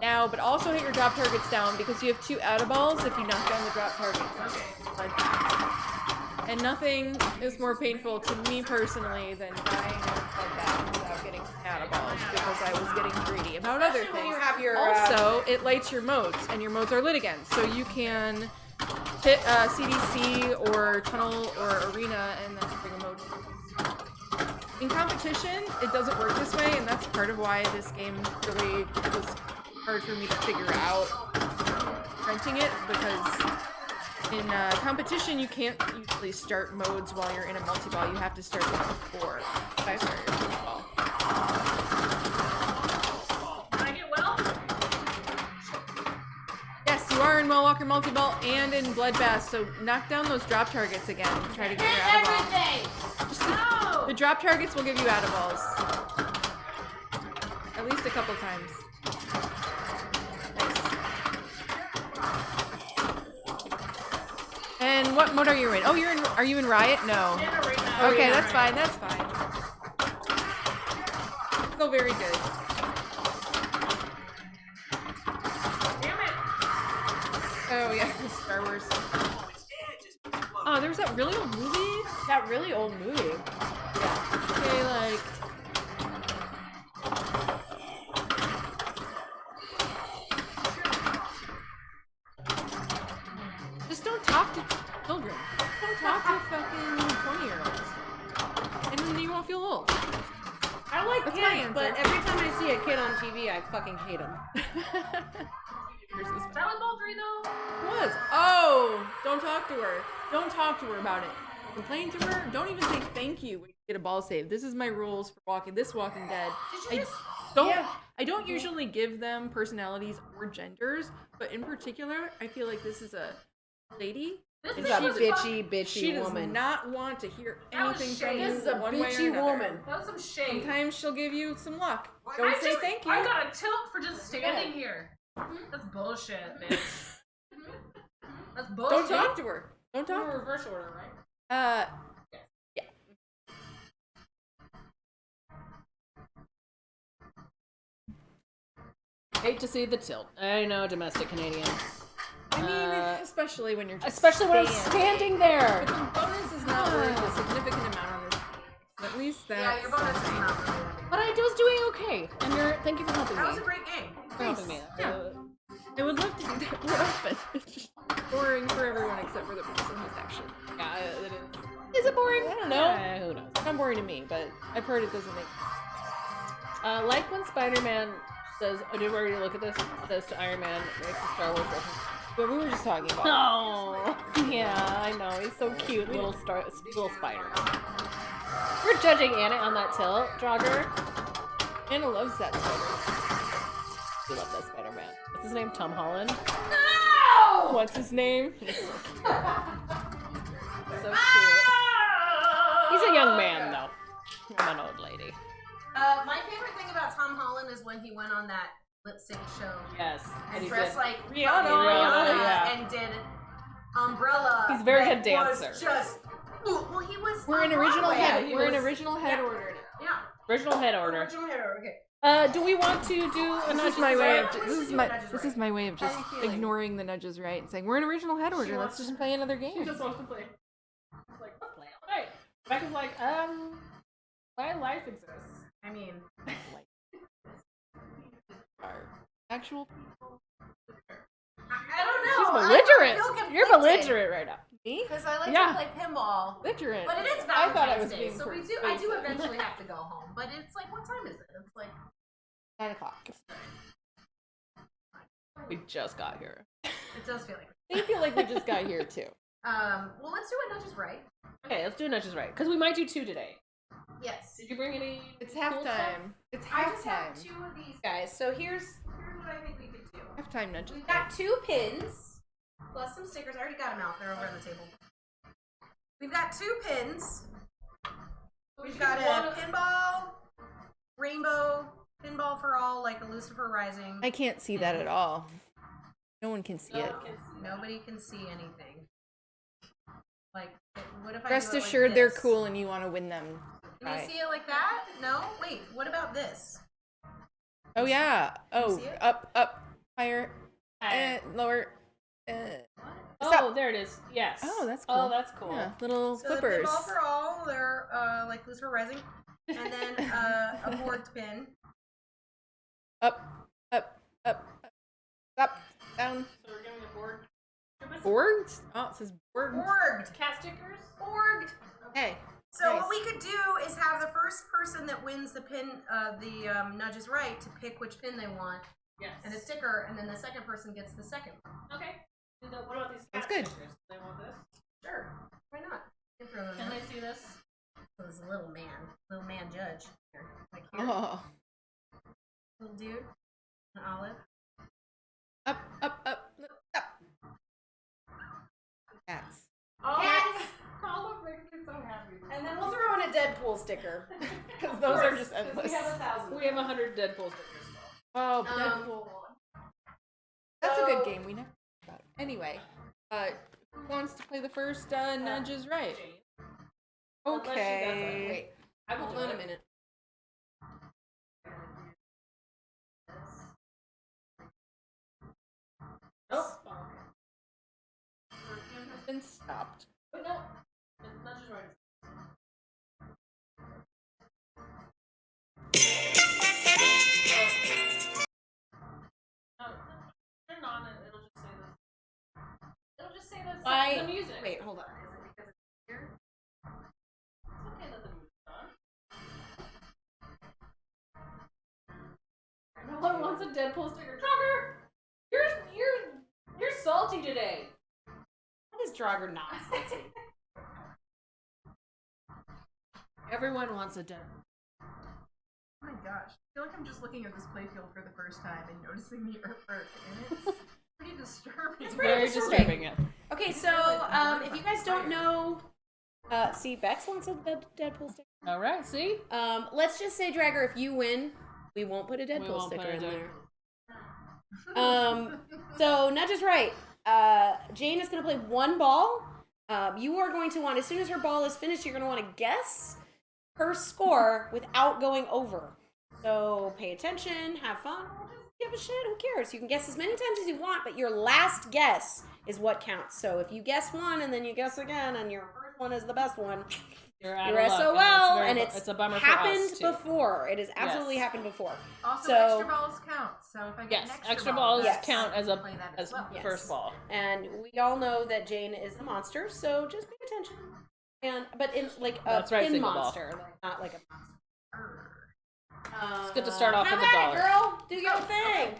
now, but also hit your drop targets down because you have 2 out-of-balls if you knock down the drop targets. Okay. And nothing is more painful to me personally than dying like that without getting out-of-balls because I was getting greedy about other Especially when things. you have your, Also, it lights your modes, and your modes are lit again, so you can hit CDC or tunnel or arena and then bring a mode. In competition, it doesn't work this way, and that's part of why this game really was hard for me to figure out renting it, because in competition you can't usually start modes while you're in a multi-ball. You have to start them before you start your multi-ball. Can I get well? Yes, you are in Well Walker multi-ball and in Bloodbath, so knock down those drop targets again. Try to get your out-of-ball. No! The drop targets will give you out-of-balls. At least a couple times. Nice. And what mode are you in? Oh, are you in Riot? No. In arena. Okay, that's fine, that's fine. Still very good. Damn it! Oh yeah, Star Wars. Oh, there was that really old movie? That really old movie. Okay, like... Just don't talk to children. Don't talk to fucking 20-year-olds. And and you won't feel old. I like That's my kids, answer. but every time I see a kid on TV, I fucking hate him. That was ball 3 though. Was. Oh, don't talk to her. Don't talk to her about it. Complain to her. Don't even say thank you when you get a ball save. This is my rules for Walking Dead. I don't usually give them personalities or genders, but in particular, I feel like this is a lady. This It's bitch a was bitchy She does woman. not want to hear That was anything from shade. you. This is a one way or bitchy another. woman. That was some shade. Sometimes she'll give you some luck. I Don't say just- thank you. I got a tilt for just standing here. That's bullshit, bitch. That's bullshit. Don't talk to her. Don't talk to her. Reverse order, right? Yeah. Hate to see the tilt. I know, domestic Canadian. I mean, especially when you're just Especially when I'm standing there. But the bonus is not worth a significant amount on this. At least that's Yeah, your bonus is something. not really that big. But I was doing okay. And thank you for helping That was a me. great game. For helping me. Yeah. I would love to do that more often. It's just boring for everyone except for the person who's actually. Yeah, it is. Is it boring? I don't know. Who knows? It's not boring to me, but I've heard it doesn't make. Like when Spider-Man says, "Oh, did we already look at this?" Says to Iron Man, makes a Star Wars reference. But we were just talking about. Oh, yeah, I know. He's so cute, little spider. We're judging Anna on that tilt, Jogger. Anna loves that spider. We love that Spider-Man. What's his name? Tom Holland. No! What's his name? So cute. He's a young man, though. I'm an old lady. My favorite thing about Tom Holland is when he went on that lip sync show Yes. and he dressed did. like Rihanna. Rihanna Yeah. and did Umbrella. He's a very that good dancer. Was just well, he was. We're on in original Broadway. head. he We're in was- original head yeah. order now. Yeah. Original head order. Original head order. Okay. Do we want to do a This is my way of. We should This is do my. nudges This right. is my way of just How are you feeling? ignoring the nudges right and saying we're in original head order. Let's just play another game. He just wants to play. He's like, let's play. Alright. Rebecca's like, my life exists. I mean, Our actual people. I don't know. She's I belligerent. feel You're conflicted. belligerent right now. Me? Because I like Yeah. to play pinball. Belligerent. But it is I thought I Valentine's was Day, being so I do persuasive. eventually have to go home. But it's like, what time is it? It's like 9 o'clock. We just got here. it does feel like. I feel like we just got here too. Well, let's do it. Not just right. Okay, let's do nudges right. Because we might do 2 today. Yes. Did you bring any? It's cool halftime. It's I just have halftime. 2 of these guys. So here's what I think we could do. Halftime nudges. We've got 2 pins plus some stickers. I already got them out. They're over on the table. We've got 2 pins. We've got a pinball, rainbow, pinball for all, like a Lucifer Rising. I can't see that at all. No one can see it. Nobody can see anything. Like, what if I Rest do it like assured, they're this? cool and you want to win them. Can you see it like that? No? Wait, what about this? Oh yeah. Oh, see it? up, higher, Hi. lower. Oh, Stop. there it is. Yes. Oh, that's cool. Oh, that's cool. Yeah, little So flippers. the pinball for all, they're like Lucifer Rising. And then a board pin. Up, up, down. So we're getting a board. Borged? Oh, it says borged. Borged. Cat stickers? Borged. Hey. So Nice. what we could do is have the first person that wins the pin, nudges right to pick which pin they want Yes. and a sticker, and then the second person gets the second one. Okay. What about these That's cat good. stickers? Do they want this? Sure. Why not? You can throw those Can in. they see this? There's a little man judge. Here. Like here. Oh. Little dude. An olive. Up. Cats. Oh, Cats! Oh, look, makes me so happy. And then we'll throw in a Deadpool sticker. Because those are just Because endless. we have 1,000. We have 100 Deadpool stickers. Oh, Deadpool. That's a so- good game. We never talked about it. Anyway, who wants to play the first nudges right? Unless she Okay. Wait, I will hold do on it. a minute. Oh. Been stopped. Wait, no. Nudges right. No, turn on and it'll just say this. It'll just say this. The music. Wait, hold on. Is it because it's here? It's okay that the music's on. a Deadpool sticker. Jogger, you're salty today. What is Draugr not? Everyone wants a Deadpool. Oh my gosh. I feel like I'm just looking at this playfield for the first time and noticing the artwork, and it's pretty disturbing. It's Very disturbing. Yeah. Okay, so if you guys don't know, see, Bex wants a Deadpool sticker. All right. See. Let's just say, Draugr, if you win, we won't put a Deadpool won't sticker put a in Deadpool. there. So Nudge is right. Jane is going to play one ball. You are going to want, as soon as her ball is finished, you're going to want to guess her score without going over. So pay attention, have fun, give a shit, who cares? You can guess as many times as you want, but your last guess is what counts. So if you guess one and then you guess again and your first one is the best one, You're out you're of luck, SOL, and and it's a bummer happened for us, too. before. It has absolutely Yes. happened before. Also, So- extra balls count. So if I get Yes, an extra ball, balls Yes. count as a play that as well. Yes. first ball. And we all know that Jane is a monster, so just pay attention. But in like a That's right, pin single ball. monster, like, not like a monster. It's good to start off How with a about it, dollar. girl? Do your thing.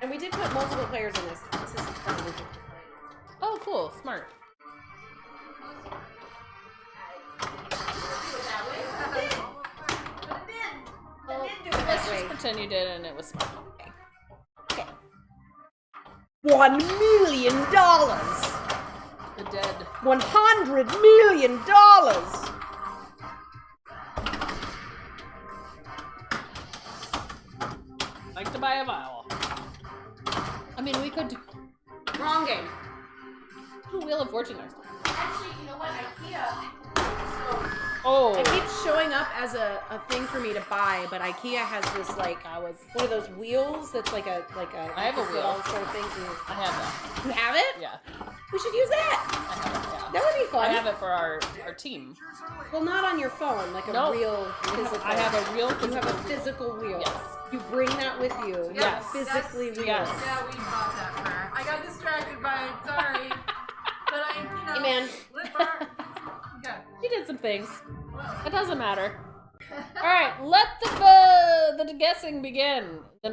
And we did put multiple players in this. This is fun. Oh, cool. Smart. Let's just pretend you did and it was smart. Okay. $1 million. The dead. $100 million. Like to buy a vowel. I mean, we could do Wrong game. Wheel of Fortune next time. Actually, you know what? IKEA. Oh. It keeps showing up as a thing for me to buy, but IKEA has this like one of those wheels that's like a I have a you put wheel. all sort of things. I have that. You have it? Yeah. We should use that. I have it, yeah. That would be fun. I have it for our team. Well, not on your phone, like a No. real physical. I have a real You have a physical. physical wheel. Yes. You bring that with you. You Yes. physically wheel. Yes. Yeah, we bought that for her. I got distracted by it. Sorry. But I, you know. Hey, man. Lip bar. Okay. She did some things. Well, It doesn't matter. All right, let the guessing begin. The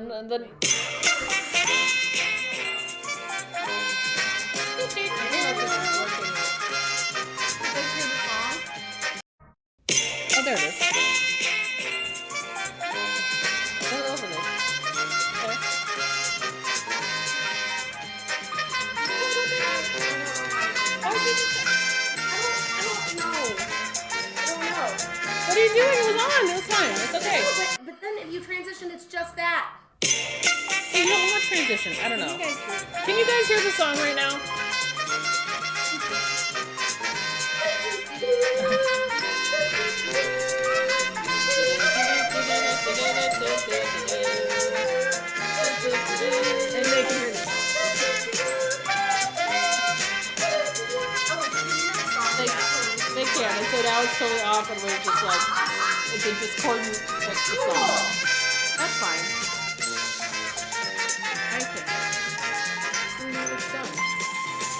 Oh, there it is. Don't open it. Okay. I don't know. What are you doing? It was on. It was fine. It's okay. But then if you transition, it's just that. Hey, you don't want transition. I don't know. You guys do. Can you guys hear the song right now? And they can hear this. They can. And so now it's totally off, and we're just like, it's a discordant like the song. That's fine. I think. It's done.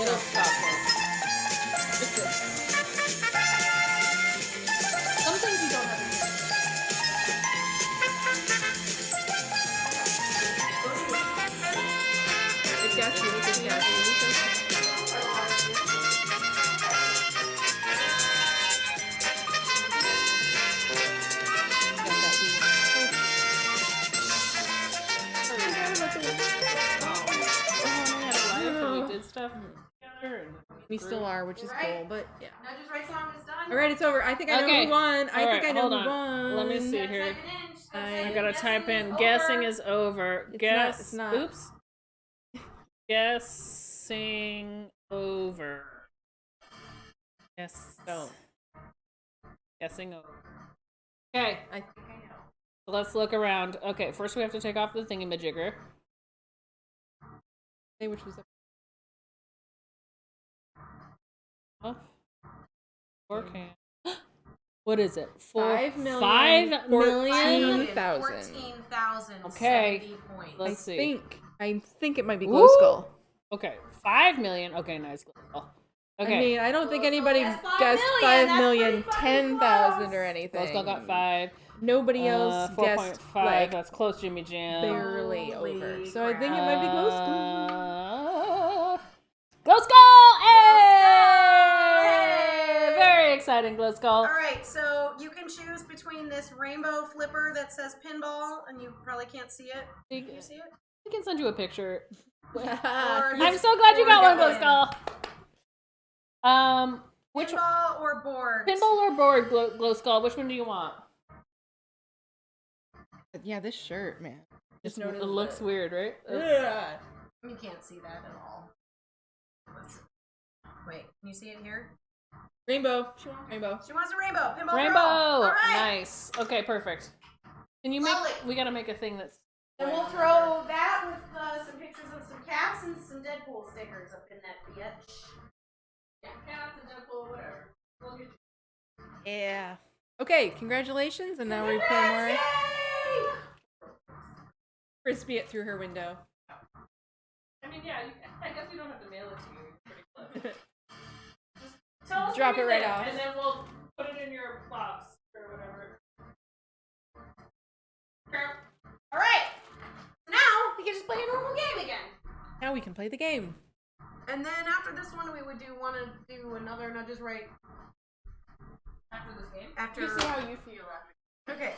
It'll stop once. It's just. Some things you don't have to do. Good guess, really good guess. We did stuff together and We still are, which is cool, but yeah. Nudge's right song is done. Alright, it's over. I think I know Okay. who won. I Alright, think I know hold who on. won. Let me see here. I I gotta type in over. guessing is over. Guess. it's not. Oops. Guessing over. Yes. Don't. Guessing over. Okay. I think I know. Let's look around. Okay, first we have to take off the thingamajigger. Say which was Oh. 4K. What is it? 5 million. 5 million? 14,000. Okay. Points. Let's see. I think it might be Glow Ooh. Skull. Okay, 5 million. Okay, nice. Okay. I mean, I don't think anybody That's 5 guessed million. 5 That's million, pretty fucking 10,000 close. or anything. Let's go. Got 5. Nobody else guessed 4.5. like That's close, Jimmy Jam. barely Holy over. So I think it might be Glow Skull. Glow Skull! Hey! Hey! Very exciting, Glow Skull. All right, so you can choose between this rainbow flipper that says pinball, and you probably can't see it. Can you see it? I can send you a picture. Or I'm so glad you got one, Glow Skull. Which pinball or board? pinball or board, Glow Skull? Which one do you want? Yeah, this shirt, man. It looks weird, right? Yeah. You can't see that at all. Wait, can you see it here? Rainbow. She wants rainbow. She wants a rainbow. Pinball Rainbow. girl. All right. Nice. Okay, perfect. Can you make? Lovely. We gotta make a thing that's. And we'll throw that with some pictures of some cats and some Deadpool stickers up in that bitch. Yeah, cats and Deadpool, whatever. We'll get Yeah. Okay, congratulations, and now we play more. Yay! Frisbee it through her window. I mean, yeah. I guess we don't have to mail it to you. It's pretty clever. Tell us Drop what it you right think, off. and then we'll put it in your box or whatever. All right. Now we can just play a normal game again. Now we can play the game. And then after this one, we would want to do another Nudges Right. After this game. After. You see how you feel after. Okay.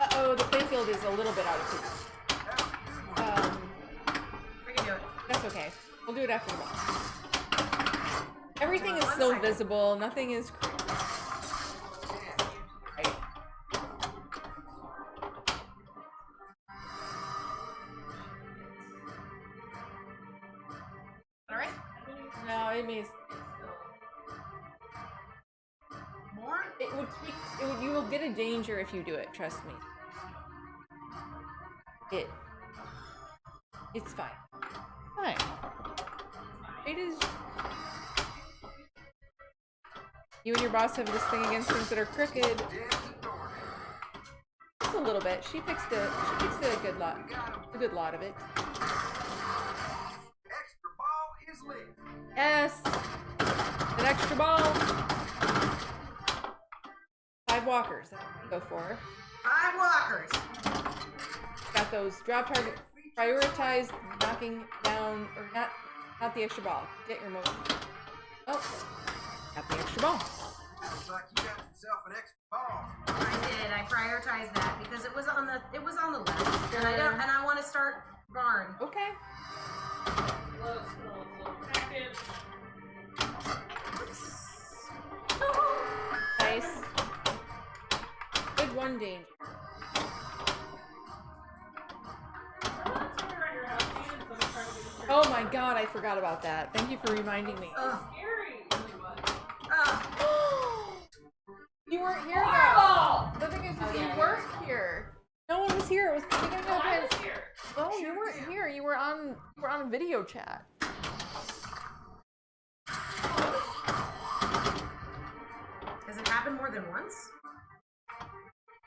Uh-oh, the playfield is a little bit out of place. We can do it. That's okay. We'll do it after the boss. Everything is still visible. Nothing is right. All right. No, it means More. you will get a danger if you do it. Trust me. It's fine. Fine. It is. You and your boss have this thing against things that are crooked. Just a little bit. She fixed it. She fixed it a good lot. A good lot of it. Extra ball is lit. Yes. An extra ball. 5 walkers. That's what we go for. 5 walkers. Got those drop target. Prioritize knocking down, or not the extra ball. Get your motion. Oh, got the extra ball. Looks like you got yourself an extra ball. I did. I prioritized that because it was on the list, and I want to start barn. Okay. Nice. Good one danger. Oh my god, I forgot about that. Thank you for reminding me. You weren't here though. The thing is, you weren't here. No one was here. It was the beginning of the pandemic. Oh, you weren't here. You were on a video chat. Has it happened more than once?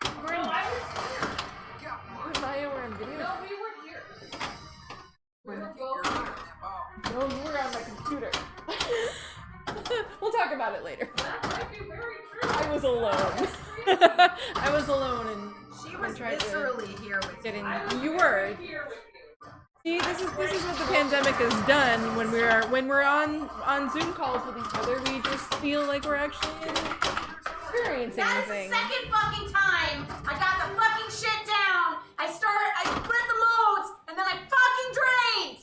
You and Maya were in video chat. we were here. No, you were on my computer. We'll talk about it later. That might be very true. I was alone. I was alone and She was tried to viscerally here with get me. in. You were. Here with you. See, this is what the pandemic has done. When we're on Zoom calls with each other, we just feel like we're actually experiencing That is the things. second fucking time I got the fucking shit down. I split the modes, and then I fucking drained.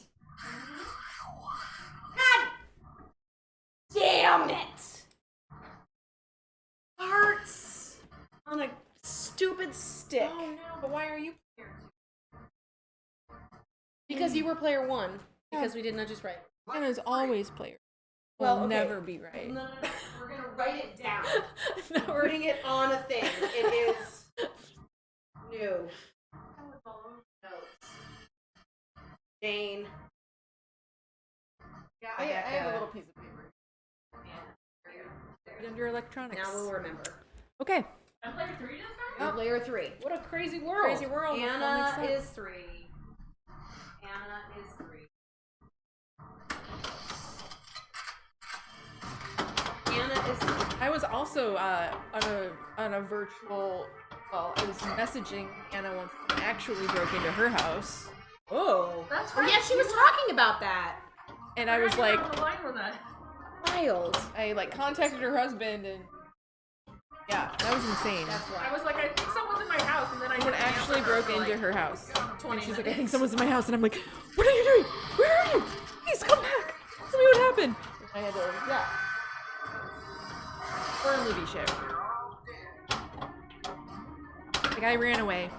God damn it! Hearts on a stupid stick. Oh no! But why are you here? Because you were player 1. Because we did not just write. Anna's always player. Well, Will okay. never be right. No. We're gonna write it down. No, we're Putting it on a thing. It is new. Notes. Jane. Yeah, I have a little piece of paper. Put it under electronics. Now we'll remember. Okay. I'm player 3 this time? Oh. Player 3. What a crazy world. Crazy world. That Anna makes sense. is 3. Anna is 3. also on a virtual. Well, I was messaging Anna once. I actually broke into her house, Oh. That's Oh right. yeah, she was talking about that. and I was like, on the line with that. Wild. I like contacted her husband, and yeah, that was insane. That's I wild. was like, I think someone's in my house, and then I Someone didn't answer actually her broke for, into like, her house. 20 And she's like, I minutes. think someone's in my house, and I'm like, what are you doing? Where are you? Please come back. Tell me what happened. And I had to, yeah. For a movie show. The guy ran away.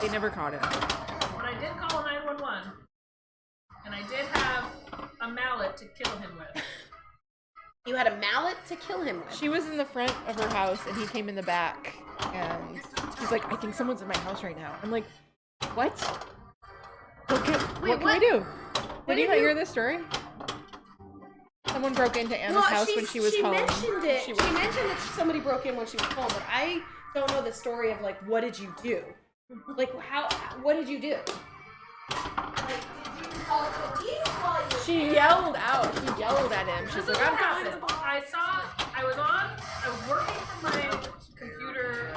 They never caught him. But I did call 911, and I did have a mallet to kill him with. You had a mallet to kill him with. She was in the front of her house, and he came in the back, and he's like, I think someone's in my house right now. I'm like, what? What can I do? Did you not hear this story? Someone broke into Anna's house when she was home. Mentioned it. She She mentioned that somebody broke in when she was home, but I don't know the story of like what did you do? Like what did you do? Like, did you call the police while you were She yelled out. She yelled at him. She's like, I'm coming. I was working from my computer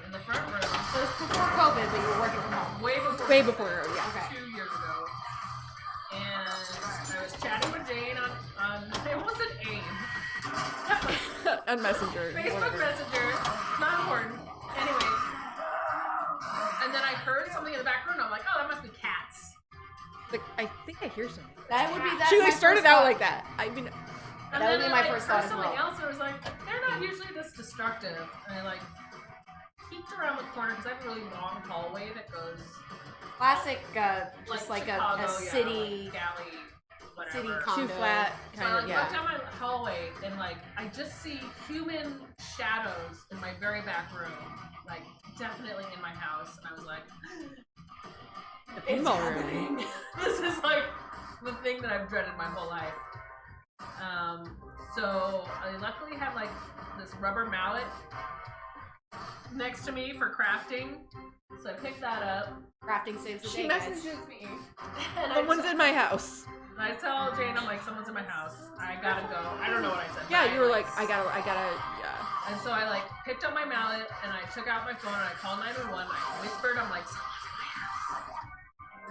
in the front room. It was before COVID, but you were working from home. Way before, yeah. Okay. 2 years ago. And I was chatting with Jane on it wasn't AIM. On Messenger. Facebook whatever. Messenger. Not important. Anyway. And then I heard something in the back room, and I'm like, oh, that must be cats. Like, I think I hear something. That would be that. She like started out like that. I mean, And That would then be my I first heard thought as something well. else, and I was like, they're not usually this destructive. And I like peeked around the corner because I have a really long hallway that goes classic, just like Chicago, a yeah, city, like galley, whatever. city too condo. flat, So kind I of, looked yeah. down my hallway and like I just see human shadows in my very back room, like definitely in my house, and I was like, The pinball room. this is like the thing that I've dreaded my whole life. So I luckily had like this rubber mallet next to me for crafting, so I picked that up. Crafting saves the She day, guys. messages me. And Someone's in my house. I tell Jane, I'm like, someone's in my house. I gotta go. I don't know what I said. Yeah, but you were like, I gotta, yeah. And so I like picked up my mallet and I took out my phone and I called 911. I whispered, I'm like, someone's in my house.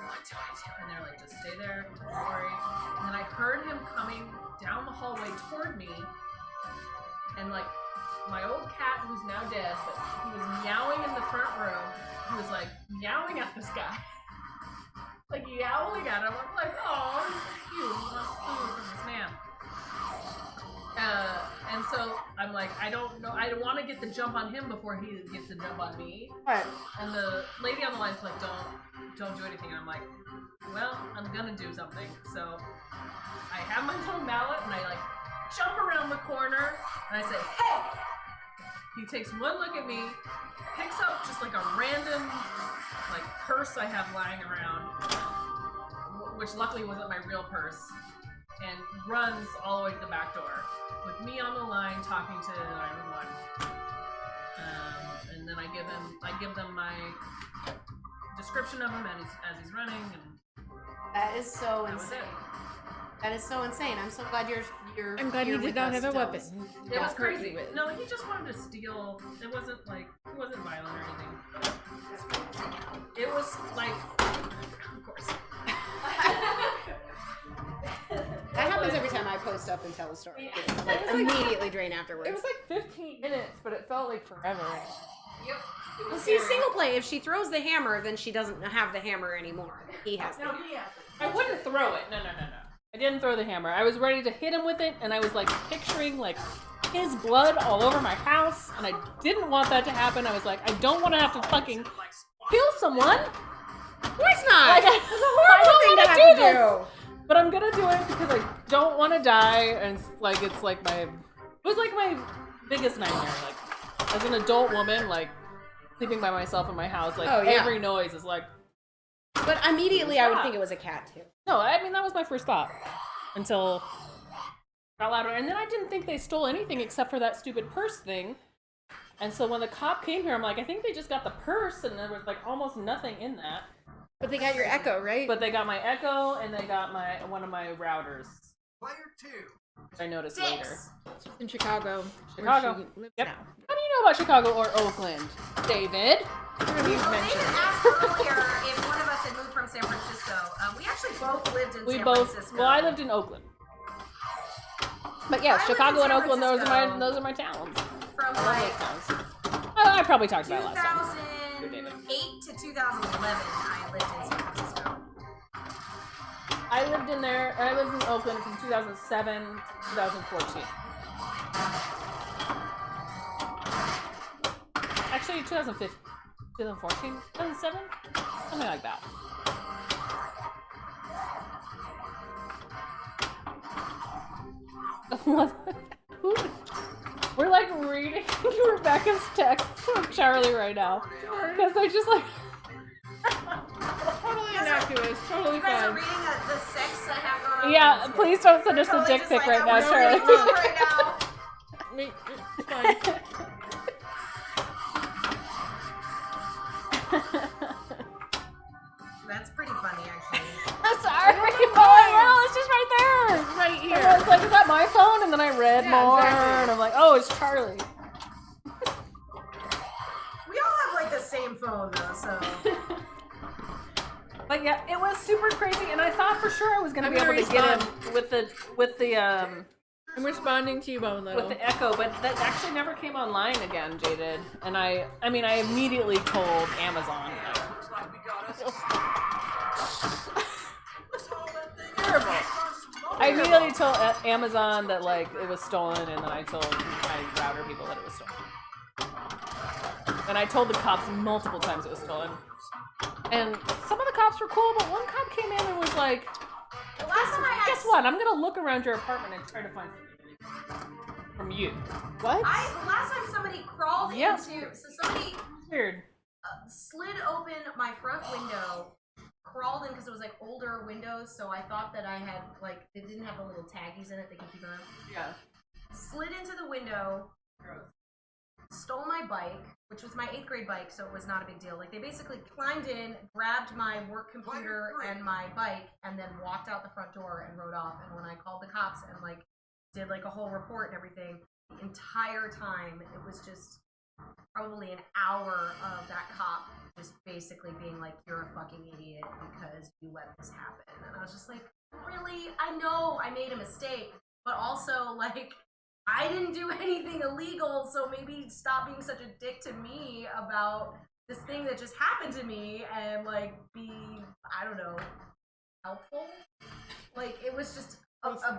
What do I do? And they're like, just stay there, don't worry. And then I heard him coming down the hallway toward me, and like my old cat, who's now dead, but he was meowing in the front room. He was like meowing at this guy. Like yowling at him. I'm like, oh, he's so cute. He wants food from this man. And so I'm like, I don't know. I want to get the jump on him before he gets the jump on me. Right. And the lady on the line's like, don't do anything. And I'm like, well, I'm gonna do something. So I have my little mallet and I like jump around the corner and I say, hey! He takes one look at me, picks up just like a random like purse I have lying around, which luckily wasn't my real purse, and runs all the way to the back door with me on the line talking to 911. And then I give them my description of him as he's running, and That is so that was insane. it. That is so insane. I'm so glad you're. I'm glad here you did with not us have a to tell weapon. us. It was Not hurt crazy. you with. No, he just wanted to steal. It wasn't like he wasn't violent or anything. It was like, of course. That happens every time I post up and tell a story. Like, immediately drain afterwards. It was like 15 minutes, but it felt like forever. Yep. Well, see, single play. If she throws the hammer, then she doesn't have the hammer anymore. He has the No, hammer. he has it. I wouldn't throw it. No. I didn't throw the hammer. I was ready to hit him with it, and I was like picturing like his blood all over my house, and I didn't want that to happen. I was like, I don't want to have to fucking kill someone. Of course not. Like, It's a horrible thing to I have don't to wanna do. But I'm gonna do it because I don't want to die, and it's like it was like my biggest nightmare. Like as an adult woman, like sleeping by myself in my house, like Oh, yeah. every noise is like. But immediately, I would think it was a cat too. No, I mean that was my first thought until it got louder, and then I didn't think they stole anything except for that stupid purse thing. And so when the cop came here, I'm like, I think they just got the purse, and there was like almost nothing in that. But they got your Echo, right? But they got my Echo, and they got one of my routers. Player 2. which I noticed later. In Chicago. Chicago. Where she lives Yep. now. How do you know about Chicago or Oakland, David? You've Well, David mentioned. asked earlier if one of us had moved from San Francisco. We actually both lived in San Francisco. Well, I lived in Oakland. But yes, I lived Chicago in and San Oakland, Francisco. those are my towns. From I love like those towns. I probably talked about it last time. 2008 to 2011, I lived in San Francisco. I lived in there. I lived in Oakland from 2007 to 2014. Actually, 2015, 2014, 2007, something like that. We're like reading Rebecca's text from Charlie right now because they're just like. Totally innocuous. Totally You guys are fine. reading the sex I have going on. Yeah, please don't send us a Totally dick just pic like, right I'm now, really Charlie. wrong right now. Wait, it's fine. That's pretty funny, actually. I'm sorry. Oh, well, it's just right there. Right here. I was like, is that my phone? And then I read Yeah, more, exactly. and I'm like, oh, it's Charlie. We all have like the same phone though, so. But yeah, it was super crazy, and I thought for sure I was gonna I'm be gonna able to get respond. him with the I'm responding to you, Bone Little. with the echo, but that actually never came online again, Jaded. And I mean, I immediately told Amazon. Looks like we got us. Terrible. I immediately told Amazon that like it was stolen, and then I told my router people that it was stolen. And I told the cops multiple times it was stolen. And some of the cops were cool, but one cop came in and was like, The last time I had guess what? I'm gonna look around your apartment and try to find something from you. What? the last time somebody crawled Yeah. into, so somebody Weird. slid open my front window, crawled in because it was like older windows, so I thought that I had like they didn't have the little taggies in it. They can keep it on. Yeah. Slid into the window, stole my bike, which was my 8th grade bike, so it was not a big deal. Like they basically climbed in, grabbed my work computer and my bike, and then walked out the front door and rode off. And when I called the cops and like did like a whole report and everything, the entire time it was just probably an hour of that cop just basically being like, "You're a fucking idiot because you let this happen." And I was just like, really? I know I made a mistake, but also like I didn't do anything illegal, so maybe stop being such a dick to me about this thing that just happened to me and like be, I don't know, helpful. Like it was just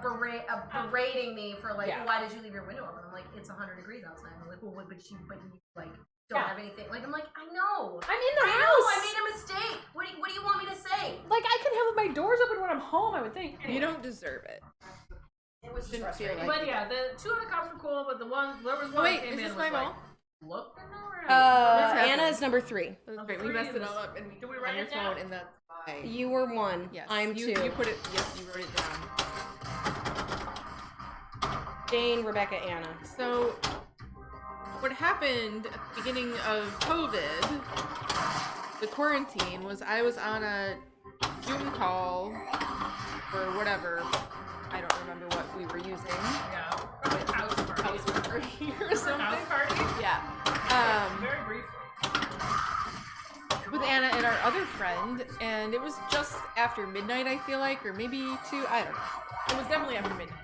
berating me for like, Yeah. why did you leave your window open? I'm like, it's 100 degrees outside. I'm like, well, but you like don't Yeah. have anything. Like I'm like, I know. I'm in the I know. house. I made a mistake. What do you want me to say? Like I could have my doors open when I'm home. I would think. You don't deserve it. It was just Didn't feel frustrating. like But yeah, the two other cops were cool, but the one there was one Oh, wait, that came is in this was my like, ball? look, they're not right. What's happening? Anna is number 3. That was great. We three messed in it all this- up and Did we on write your it down? phone, and that's why. You were 1. Yes. I'm 2. You put it. Yes, you wrote it down. Jane, Rebecca, Anna. So, what happened at the beginning of COVID, the quarantine, was I was on a Zoom call or whatever. I don't remember what we were using. Yeah, probably house party. House party or something. House party? Yeah. Very briefly. With Anna and our other friend, and it was just after midnight, I feel like, or maybe 2. I don't know. It was definitely after midnight.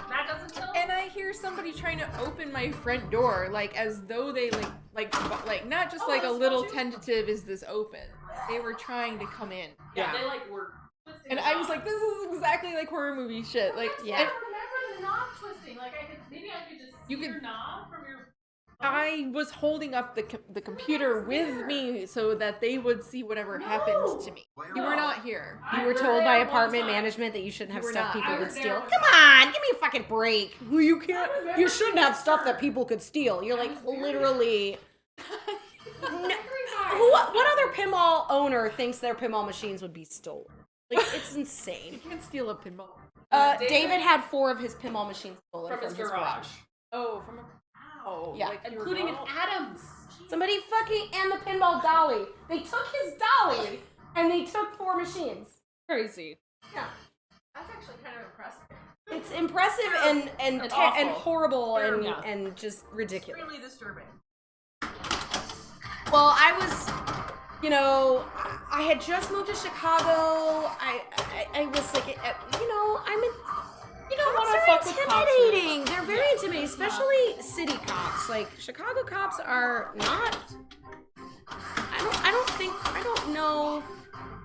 That doesn't tell. And I hear somebody trying to open my front door, like as though they like not just like a little tentative is this open. They were trying to come in. Yeah, they like were. Twisting And the I was knob. like, this is exactly like horror movie shit. Like, Yeah. I remember the knob twisting. Like I could maybe I could just see You your could- knob from your. I was holding up the computer with me so that they would see whatever happened to me. You were not here. You were told by apartment management that you shouldn't have You were stuff not. people I could was steal. there. Come on, give me a fucking break. You can't. You shouldn't have stuff that people could steal. You're like literally. What other pinball owner thinks their pinball machines would be stolen? Like it's insane. You can't steal a pinball. David had 4 of his pinball machines stolen From his garage. Oh, from a. Oh, Yeah. like you were Including an wrong. Adams. Somebody fucking and the pinball dolly. They took his dolly and they took 4 machines. Crazy. Yeah. That's actually kind of impressive. It's impressive and And awful. horrible and Yeah. and just ridiculous. Really disturbing. Well, I was, you know, I had just moved to Chicago. I was like, you know, you know, wanna cops fuck are with cops, intimidating. They're very intimidating, especially city cops. Like Chicago cops are not. I don't know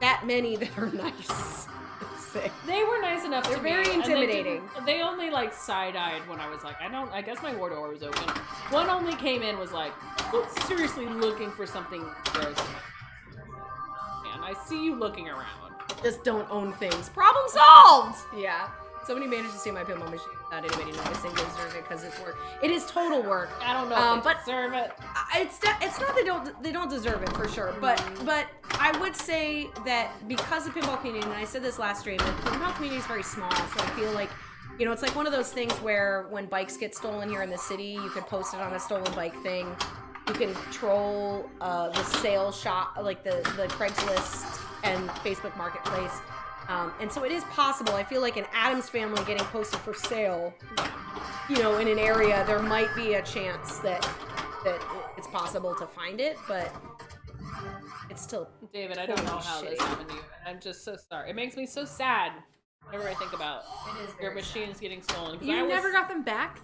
that many that are nice. Let's say. They were nice enough They're to very me, and intimidating. they only like side-eyed when I was like, I guess my war door was open. One only came in was like, seriously looking for something gross. And I see you looking around. Just don't own things. Problem solved! Yeah. Somebody managed to see my pinball machine without anybody noticing they deserve it because it's work. It is total work. I don't know if they but deserve it. It's not they don't deserve it for sure. But I would say that because the pinball community, and I said this last stream, the pinball community is very small, so I feel like, you know, it's like one of those things where when bikes get stolen here in the city, you could post it on a stolen bike thing. You can troll the sale shop, like the Craigslist and Facebook Marketplace. And so it is possible. I feel like an Addams Family getting posted for sale, you know, in an area, there might be a chance that it's possible to find it, but it's still. David, I don't know how this happened to you, and I'm just so sorry. It makes me so sad whenever I think about your machines getting stolen. You never got them back?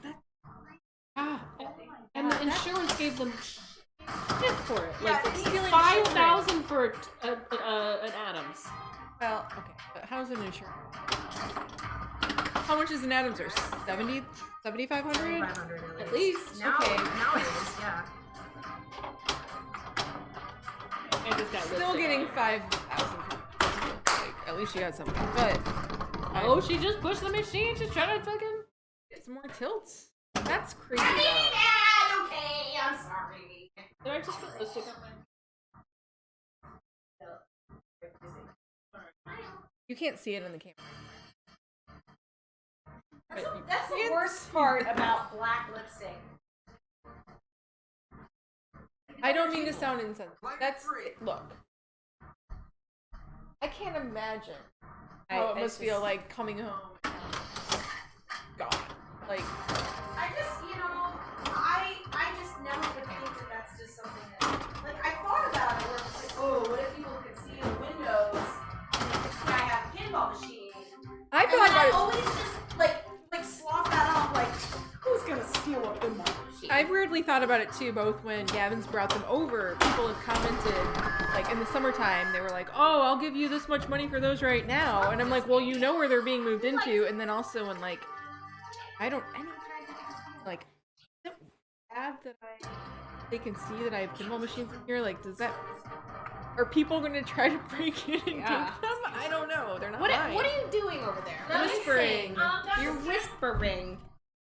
And the insurance gave them shit for it. Yeah, Like stealing $5,000 for an Adams. Well, okay, but how's an insurance? How much is an Adams? Or 7,500? 500 At least. Now, Okay. nowadays, yeah. I just got Still lipstick getting on. 5,000. Like, at least you got something. But Oh, she just pushed the machine. She's trying to fucking. get some more tilts. That's crazy. I mean, though. Dad, okay, I'm sorry. Did I just put lipstick on my? You can't see it on the camera. That's the worst part about black lipstick. I don't mean to sound insensitive. That's look. I can't imagine how it must feel like coming home. God, like I just, you know, I just never would think that that's just something that, like, I thought about it where it's like, oh, what if people could see in the windows and they could see I have a pinball machine? I And thought then I about it. always just, like slough that off, like, who's gonna steal a pinball machine? I've weirdly thought about it too, both when Gavin's brought them over. People have commented, like in the summertime, they were like, oh, I'll give you this much money for those right now. And I'm like, well, you know where they're being moved into. And then also when, like, like, add that they can see that I have pinball machines in here. Like, are people going to try to break in and take them? I don't know. They're not mine. What are you doing over there? Whispering. You're whispering.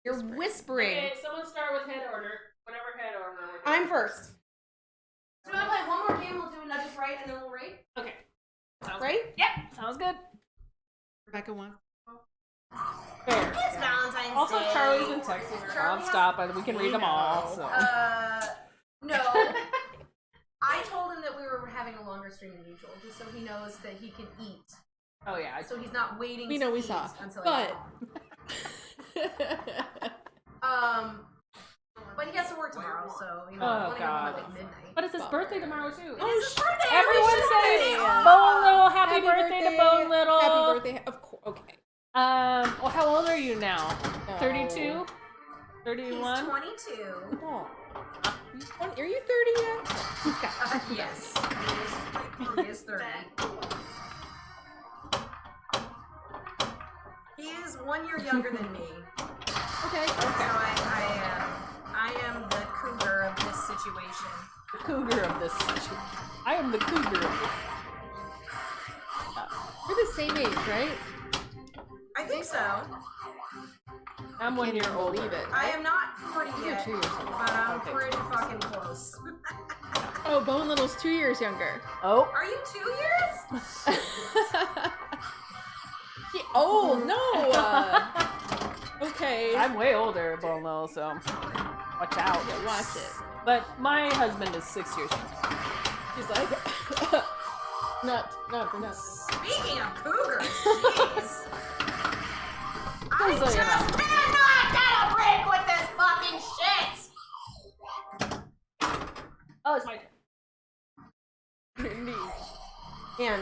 You're whispering. Okay, someone start with head order. Whatever head order we're doing. I'm first. So I'm like, one more game, we'll do Nudges Right, and then we'll rate. Okay. Sounds Right? Good. Yep. Sounds good. Rebecca won. Fair. It's Valentine's Also, Day. Charlie's been texting her Charlie has- nonstop, and we can read them all. So. No. I told him that we were having a longer stream than usual, just so he knows that he can eat. Oh yeah. So he's not waiting We to know we eat saw. until But But he has to work tomorrow, so you know, Oh, I want to go home God. at like midnight. But it's his birthday tomorrow too. Oh, it's his birthday! Everyone We should say have Bone Little, happy birthday to Bone Little. Happy birthday. Of course. Okay. Well, how old are you now? No. 32? He's 31? 22. Oh. Are you 30 yet? Yes. He is 30. He is 1 year younger than me. Okay. So I am the cougar of this situation. The cougar of this situation. I am the cougar of this. We're the same age, right? I think so. I'm 1 year older. Believe it. I am not 40 You're yet, 2 years older. but I'm Okay. pretty fucking close. Oh, Bone Little's 2 years younger. Oh. Are you 2 years? Oh no. Okay. I'm way older, Bone Little, so watch out. Yeah, watch it. But my husband is 6 years younger. He's like, not for nothing. Speaking of cougars, jeez. I So, just you know. cannot get a break with this fucking shit! Oh, it's my turn. Man,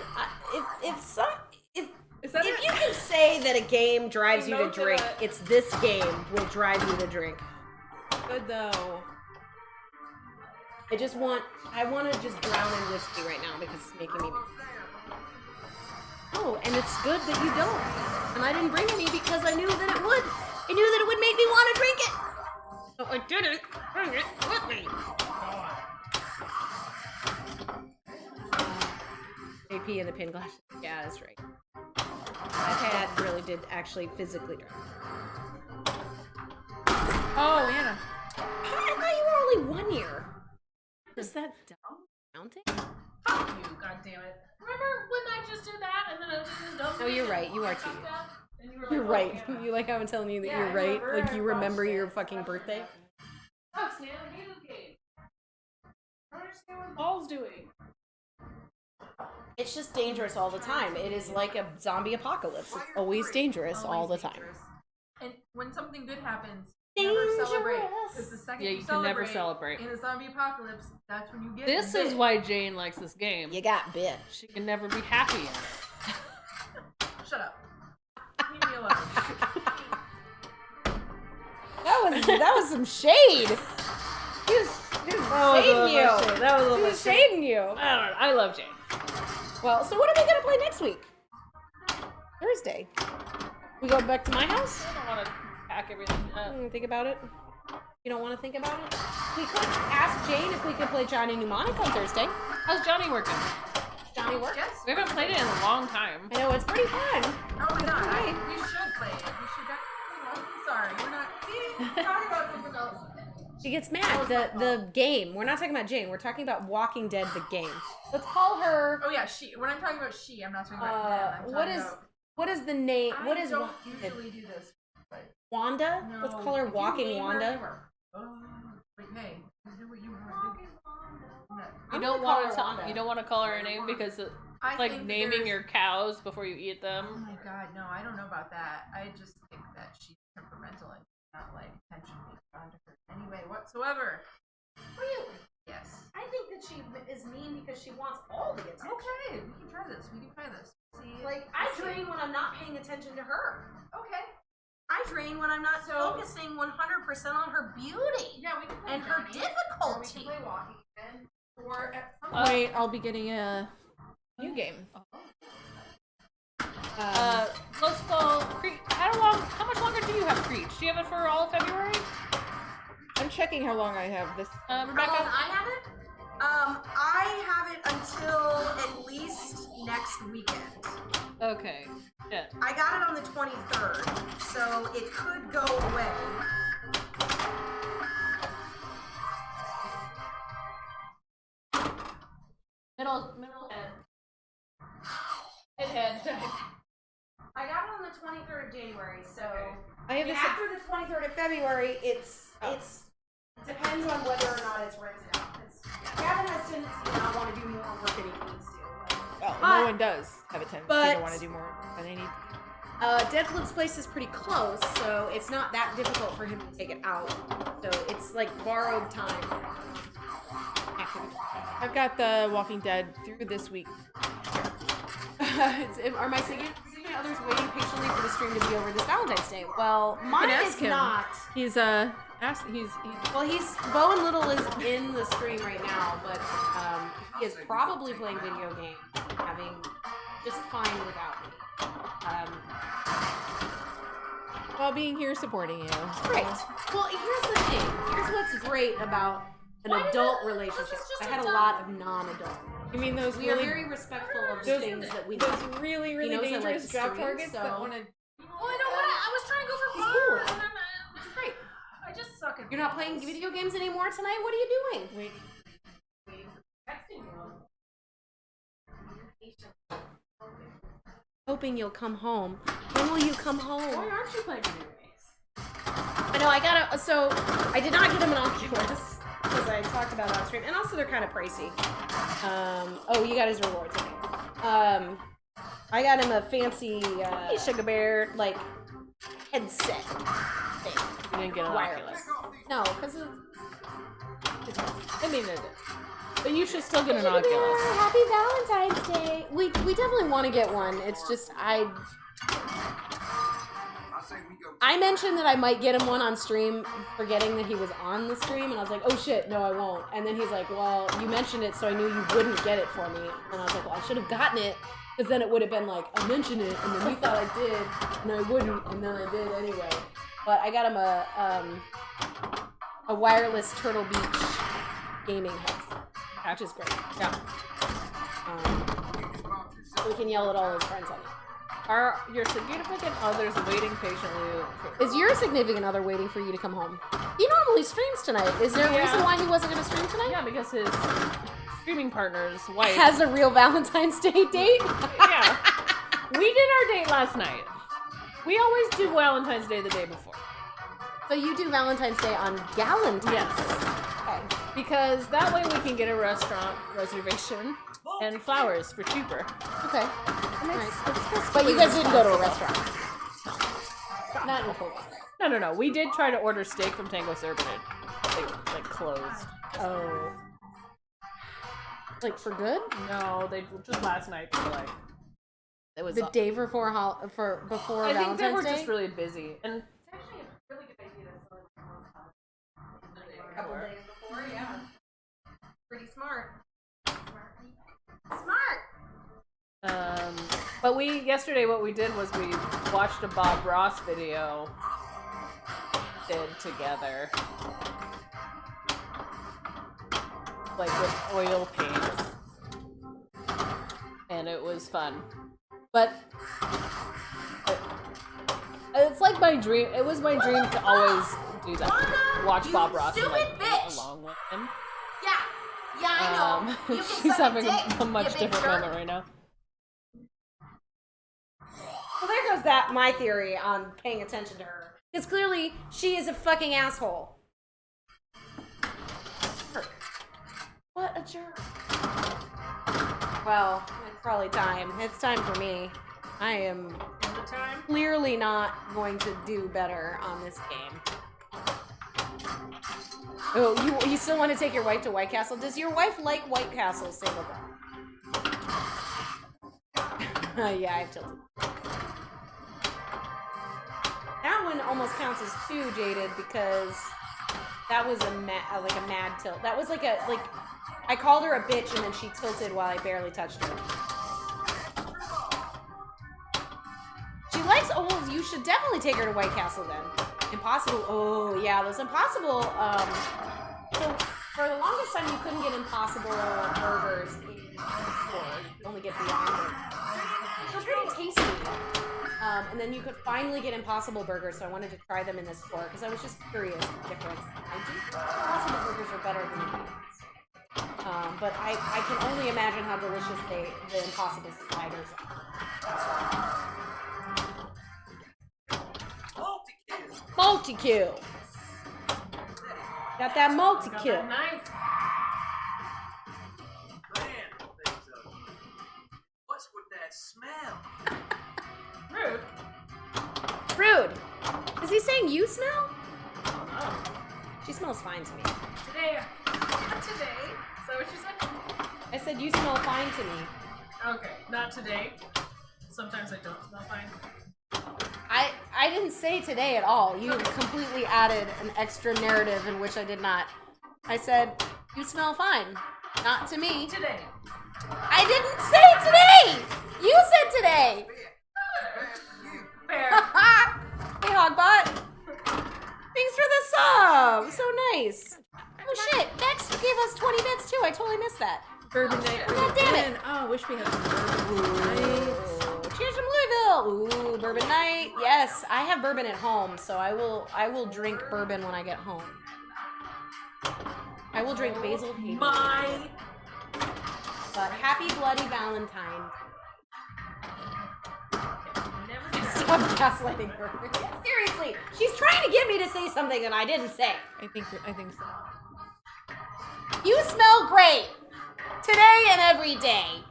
Is that if it? you can say that a game drives you to Emote drink, that- it's this game will drive you to drink. Good though. I want to just drown in whiskey right now because it's making me. Oh, and it's good that you don't. And I didn't bring any because I knew that it would. I knew that it would make me want to drink it. So I didn't bring it with me. AP in the pin glass. Yeah, that's right. My dad really did actually physically drive. Oh, Anna. I thought you were only 1 year. Is that dumb? Counting? Fuck you, goddammit. Remember when I just did that and then I was just dumb? No, you're right. You are 2 years. And you were You're like, right. oh, yeah. You like how I'm telling you that Yeah, you're I right? remember. Like I you remember watched your it. fucking birthday? Sucks, man. I hate this game. I don't understand what Paul's doing. It's just dangerous all the time. It is like a zombie apocalypse. It's always dangerous all the time. dangerous. And when something good happens, never celebrate. Because the second Yeah, you you can never celebrate celebrate. in a zombie apocalypse, that's when you get This bit. is why Jane likes this game. You got bit. She can never be happy in it. Shut up. Leave me alone. That was some shade. He was shading you. That was a He little was shading you. I don't know. I love Jane. Well, so what are we gonna play next week? Thursday. We go back to my house? I don't want to pack everything up. Think about it. You don't want to think about it? We could ask Jane if we could play Johnny Mnemonic on Thursday. How's Johnny working? Johnny work? Yes. We haven't played it in a long time. I know, it's pretty fun. Oh my god. We should play it. We should. I'm sorry. We're not. See? We're talking about something else. She gets mad. The game. We're not talking about Jane. We're talking about Walking Dead, the game. Let's call her. Oh yeah, she. When I'm talking about she, I'm not talking about them. I'm What talking is about, what is the name? What is I don't Walking Dead? usually do this. But Wanda? no, Let's call her if you Walking name her, Wanda. you are- Oh, wait, hey, you do what you want to do. No. You I'm don't gonna call want her to. Wanda. You don't want to call her a name because it's I like think naming there's- your cows before you eat Oh them. my god, no, I don't know about that. I just think that she's temperamental and not like attention being drawn to her in any way whatsoever. Really? Yes. I think that she is mean because she wants all the attention. Okay, we can try this. We can try this. See, Like, I drain when I'm not paying attention to her. Okay. I drain when I'm not focusing 100% on her beauty Yeah, we can play and her Johnny, Or we difficulty. can play Walking Dead. Or at some Wait, I'll be getting a new game. Let's go. How much longer do you have Creech? Do you have it for all of February? I'm checking how long I have this. Rebecca? How long I have it? I have it until at least next weekend. Okay. Yeah. I got it on the 23rd, so it could go away. Middle head. Head. I got it on the 23rd of January, so I have this. after the 23rd of February, it's depends on whether or not it's rented out. 'Cause Gavin has tendency to not want to do more work than he needs to. Well, But- no one does have a tendency but- to want to do more than they need. Deadflip's place is pretty close, so it's not that difficult for him to take it out. So it's like borrowed time. I've got the Walking Dead through this week. Are my significant others waiting patiently for the stream to be over this Valentine's Day? Well, mine ask is him. not. He's he's Well, Bo and Little is in the stream right now, but he is probably playing video games, having just fine without me. while being here supporting you. Great. Well, here's the thing. Here's what's great about an adult relationship. I had a lot of non-adult. You mean those We are really, very respectful of those, things that we those do. really, He knows I like dangerous to job stream, targets that so- want to? Well, I don't want to. I was trying to go for He's fun. cool. And then Great. I just suck at You're not playing videos. video games anymore tonight? What are you doing? Wait, Texting you. Hoping you'll come home. When will you come Why home? aren't you playing video games? I know, I got so I did not get him an Oculus, because I talked about it on stream, and also they're kind of pricey. Oh, you got his rewards, okay. I got him a fancy, hey, Sugar Bear, like, headset thing. You didn't get an Wireless. Oculus. No, because of... I mean, it is. But you should still get an Oculus. Happy Valentine's Day. We definitely want to get one. It's just I mentioned that I might get him one on stream, forgetting that he was on the stream, and I was like, oh shit, no I won't. And then he's like, well, you mentioned it, so I knew you wouldn't get it for me. And I was like, well, I should have gotten it, because then it would have been like, I mentioned it, and then you thought I did, and I wouldn't, and then I did anyway. But I got him a wireless Turtle Beach gaming headset, which is great. Yeah. So we can yell at all his friends on it. Are your significant others waiting patiently? Is your significant other waiting for you to come home? He normally streams tonight. Is there a reason why he wasn't going to stream tonight? Yeah, because his streaming partner's wife has a real Valentine's Day date? Yeah. We did our date last night. We always do Valentine's Day the day before. So you do Valentine's Day on Galentine's? Yes. Okay. Because that way we can get a restaurant reservation and flowers for cheaper. Okay. Nice. But you guys didn't go to a restaurant? Not in Colorado. No. We did try to order steak from Tango Sir, but it like closed. Oh. Like for good? No, they just last night. Like it was the day before before I Valentine's think they were Day? just really busy, and It's actually a really good idea to sort of a couple days before, yeah. Pretty smart. Smart! but yesterday what we did was we watched a Bob Ross video together, like with oil paints, and it was fun. But it's like my dream. It was my dream to always do that. Watch Bob Ross and like bitch. along with him. Yeah, I know. You can She's suck a having dick, a much you big different jerk. moment right now. Well, there goes my theory on paying attention to her. Because clearly, she is a fucking asshole. What a jerk. Well, it's probably time. It's time for me. I am clearly not going to do better on this game. Oh, you still want to take your wife to White Castle? Does your wife like White Castle single bar? Yeah, I've tilted. That one almost counts as 2, Jaded, because that was like a mad tilt. That was like I called her a bitch and then she tilted while I barely touched her. She likes Old. You should definitely take her to White Castle then. Impossible. Oh yeah, those Impossible. So for the longest time you couldn't get Impossible burgers in the store. You could only get Beyond Burger. They're pretty tasty. And then you could finally get Impossible burgers, so I wanted to try them in this store because I was just curious the difference. I do think Impossible burgers are better than the Beyonds. But I can only imagine how delicious the Impossible sliders are. Multi-kill. Got that multi-kill. Nice. What's with that smell? Rude. Is he saying you smell? Oh. She smells fine to me. Today. Not today. Is that what you said? I said you smell fine to me. Okay, not today. Sometimes I don't smell fine. I didn't say today at all. You completely added an extra narrative in which I did not. I said, you smell fine. Not to me. Today. I didn't say today! You said today! Fair. Hey, Hogbot. Thanks for the sub. So nice. Oh shit, Bex gave us 20 bits too. I totally missed that. Bourbon night. God damn it. Oh, wish we had some bourbon nights. Cheers from Louisville. Ooh, bourbon night. Yes, I have bourbon at home, so I will drink bourbon when I get home. I will drink Basil Hayden. My. But happy bloody Valentine. Stop gaslighting her. Seriously, she's trying to get me to say something that I didn't say. I think so. You smell great. Today and every day.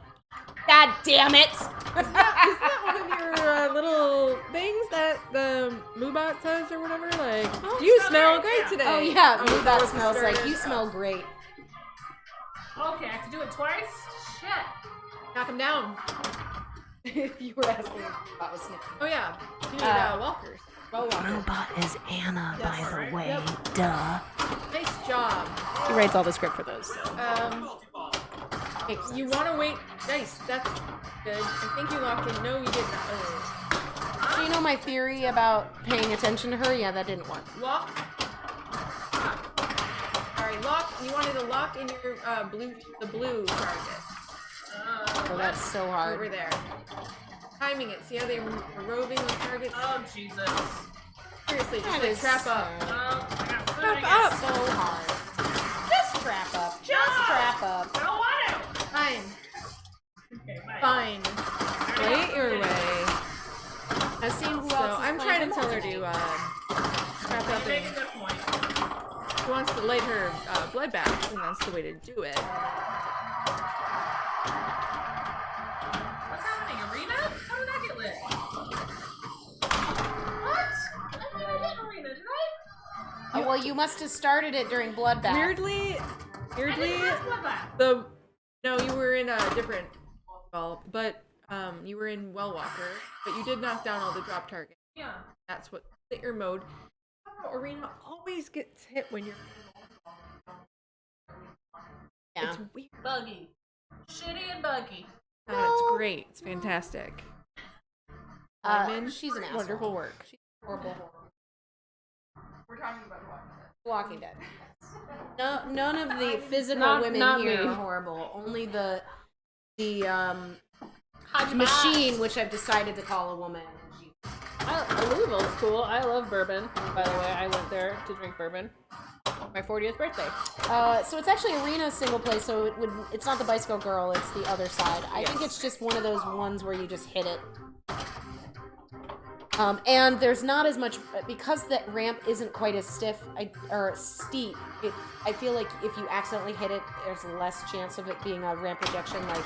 God damn it! Isn't that one of your little things that the Moobot says or whatever? Like, you smell great today. Oh yeah, Oh, that was smells like started? you smell great. Okay, I have to do it twice? Shit. Knock him down. You were asking about was sniffing. Oh yeah, you need walkers. Well walkers. Robot is Anna, Yes, by the right. way. Yep. Duh. Nice job. He writes all the script for those. You want to wait. Nice. That's good. I think you locked in. No, you did not. Oh. Do you know my theory about paying attention to her? Yeah, that didn't work. Lock. All right, lock. You wanted to lock in your the blue target Oh, that's so hard. over there. Timing it. See how they were roving the targets? Oh, Jesus. Seriously, just That like is trap up. Oh, I got food, Trap I guess. up. So hard. Just trap up. Just trap up. I don't want to. Fine. Okay, bye. Fine. Wait your way. I've seen who So else is I'm playing trying to tell her tonight. to trap up You make a and good point. she wants to light her blood bath, and that's the way to do it. What's happening, Arena? How did I get lit? What? I never hit Arena, did I? Oh, well, you must have started it during Bloodbath. Weirdly, I didn't have bloodbath. no, you were in a different but you were in Well Walker, but you did knock down all the drop targets. Yeah. That's what fit your mode. Arena always gets hit when you're. Yeah. It's weird. Buggy. Shitty and buggy. It's great. It's fantastic. Lyman, She's an asshole. wonderful work. Horrible. We're talking about Walking Dead. No, none of the physical women not here me. are horrible. Only the machine, which I've decided to call a woman. Louisville's cool. I love bourbon. By the way, I went there to drink bourbon. My 40th birthday. So it's actually Arena single play, so it's not the Bicycle Girl, it's the other side. I think it's just one of those ones where you just hit it. And there's not as much, because the ramp isn't quite as stiff or steep, I feel like if you accidentally hit it, there's less chance of it being a ramp rejection like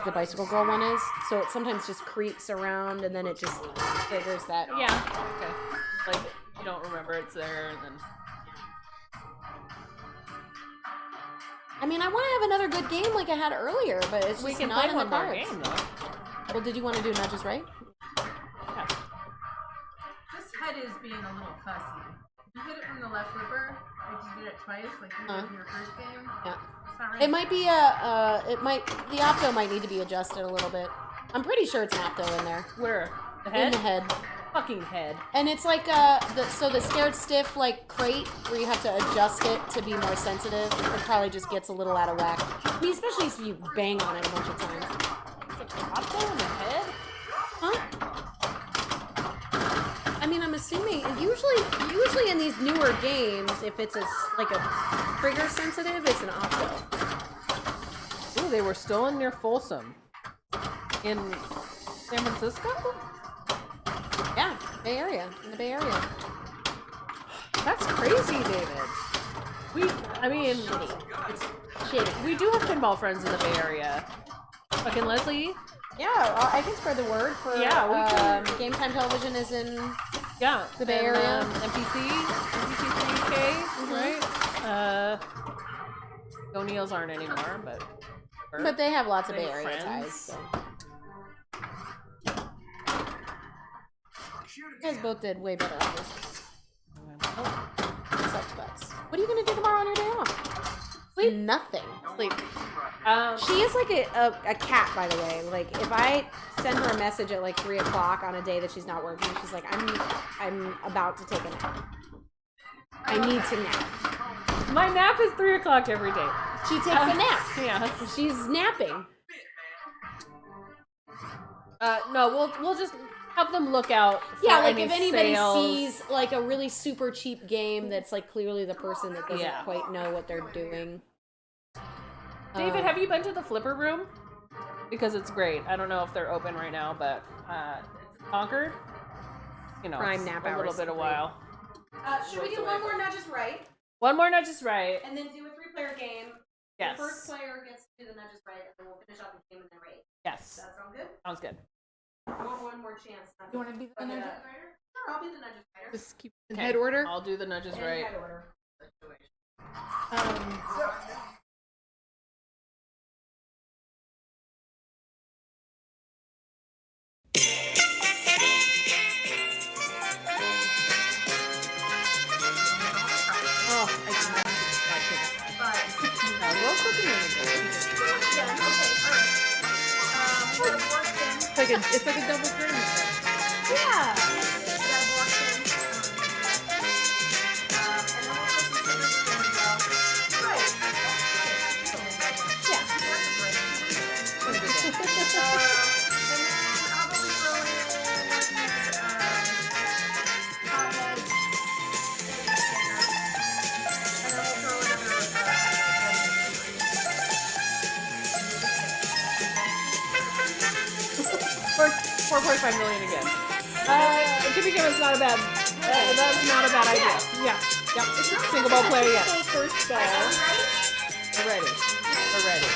the Bicycle Girl one is. So it sometimes just creaks around and then it just triggers that. Yeah. Okay. Like, you don't remember it's there, and then... I mean, I want to have another good game like I had earlier, but it's We just can not play in the one more cards. game, though. Well, did you want to do Not Just Right? Yeah. This head is being a little fussy. If you hit it from the left flipper, like you did it twice, like you did in your first game, Yeah. it's not right. It might be the opto might need to be adjusted a little bit. I'm pretty sure it's an opto in there. Where? The In head? the head. Fucking head. And it's like the scared stiff like crate where you have to adjust it to be more sensitive. It probably just gets a little out of whack. I mean, especially if you bang on it a bunch of times. Opto in the head? Huh? I mean, I'm assuming usually in these newer games, if it's like a trigger sensitive, it's an opto. Ooh, they were stolen near Folsom. In San Francisco? Yeah, Bay Area, in the Bay Area. That's crazy, David. I mean, It's shitty. we do have pinball friends in the Bay Area. Fucking Leslie. Yeah, I can spread the word for. Yeah, we can. Game Time Television is in. Yeah. The Bay and, Area. MPC3K, right? O'Neill's aren't anymore, but... But they have lots of They Bay Area friends. ties. So. You guys both did way better on this. Such butts. What are you gonna do tomorrow on your day off? Sleep. Nothing. Sleep. She is like a cat, by the way. Like if I send her a message at like 3 o'clock on a day that she's not working, she's like, I'm about to take a nap. I need to nap. My nap is 3 o'clock every day. She takes a nap. Yeah. She's napping. No, we'll just have them look out for Yeah, like any if anybody sales. sees like a really super cheap game that's like clearly the person that doesn't Yeah. quite know what they're doing. David, have you been to the Flipper Room? Because it's great. I don't know if they're open right now, but it's Concord. You know, Prime it's nap a little hours. bit a while. Should we do one more Not Just Right? One more, not just right. And then do a 3-player game Yes. The first player gets to do the nudges right, and then we'll finish out the game and then rate. Yes. Does that sound good? Sounds good. I want one more chance. You want to be the nudges nudges? writer? Sure, I'll be the nudges writer. Just keep in Okay, head order. I'll do the nudges In right. head order. Oh, I did not. But No, we'll cook it in again. again, okay, alright. We got a board spin. It's like a double tournament. Yeah. We got a board spin. And then we'll put some stickers in there as well. Right. Yeah. That's right. And then I'll probably throw in these hot heads and stickers. And then we'll throw another For 4.5 million again. Jimmy Kim's not a bad. That's not a bad idea. Yeah. Yep. Single ball player. Yes. First ball. We're ready. We're ready.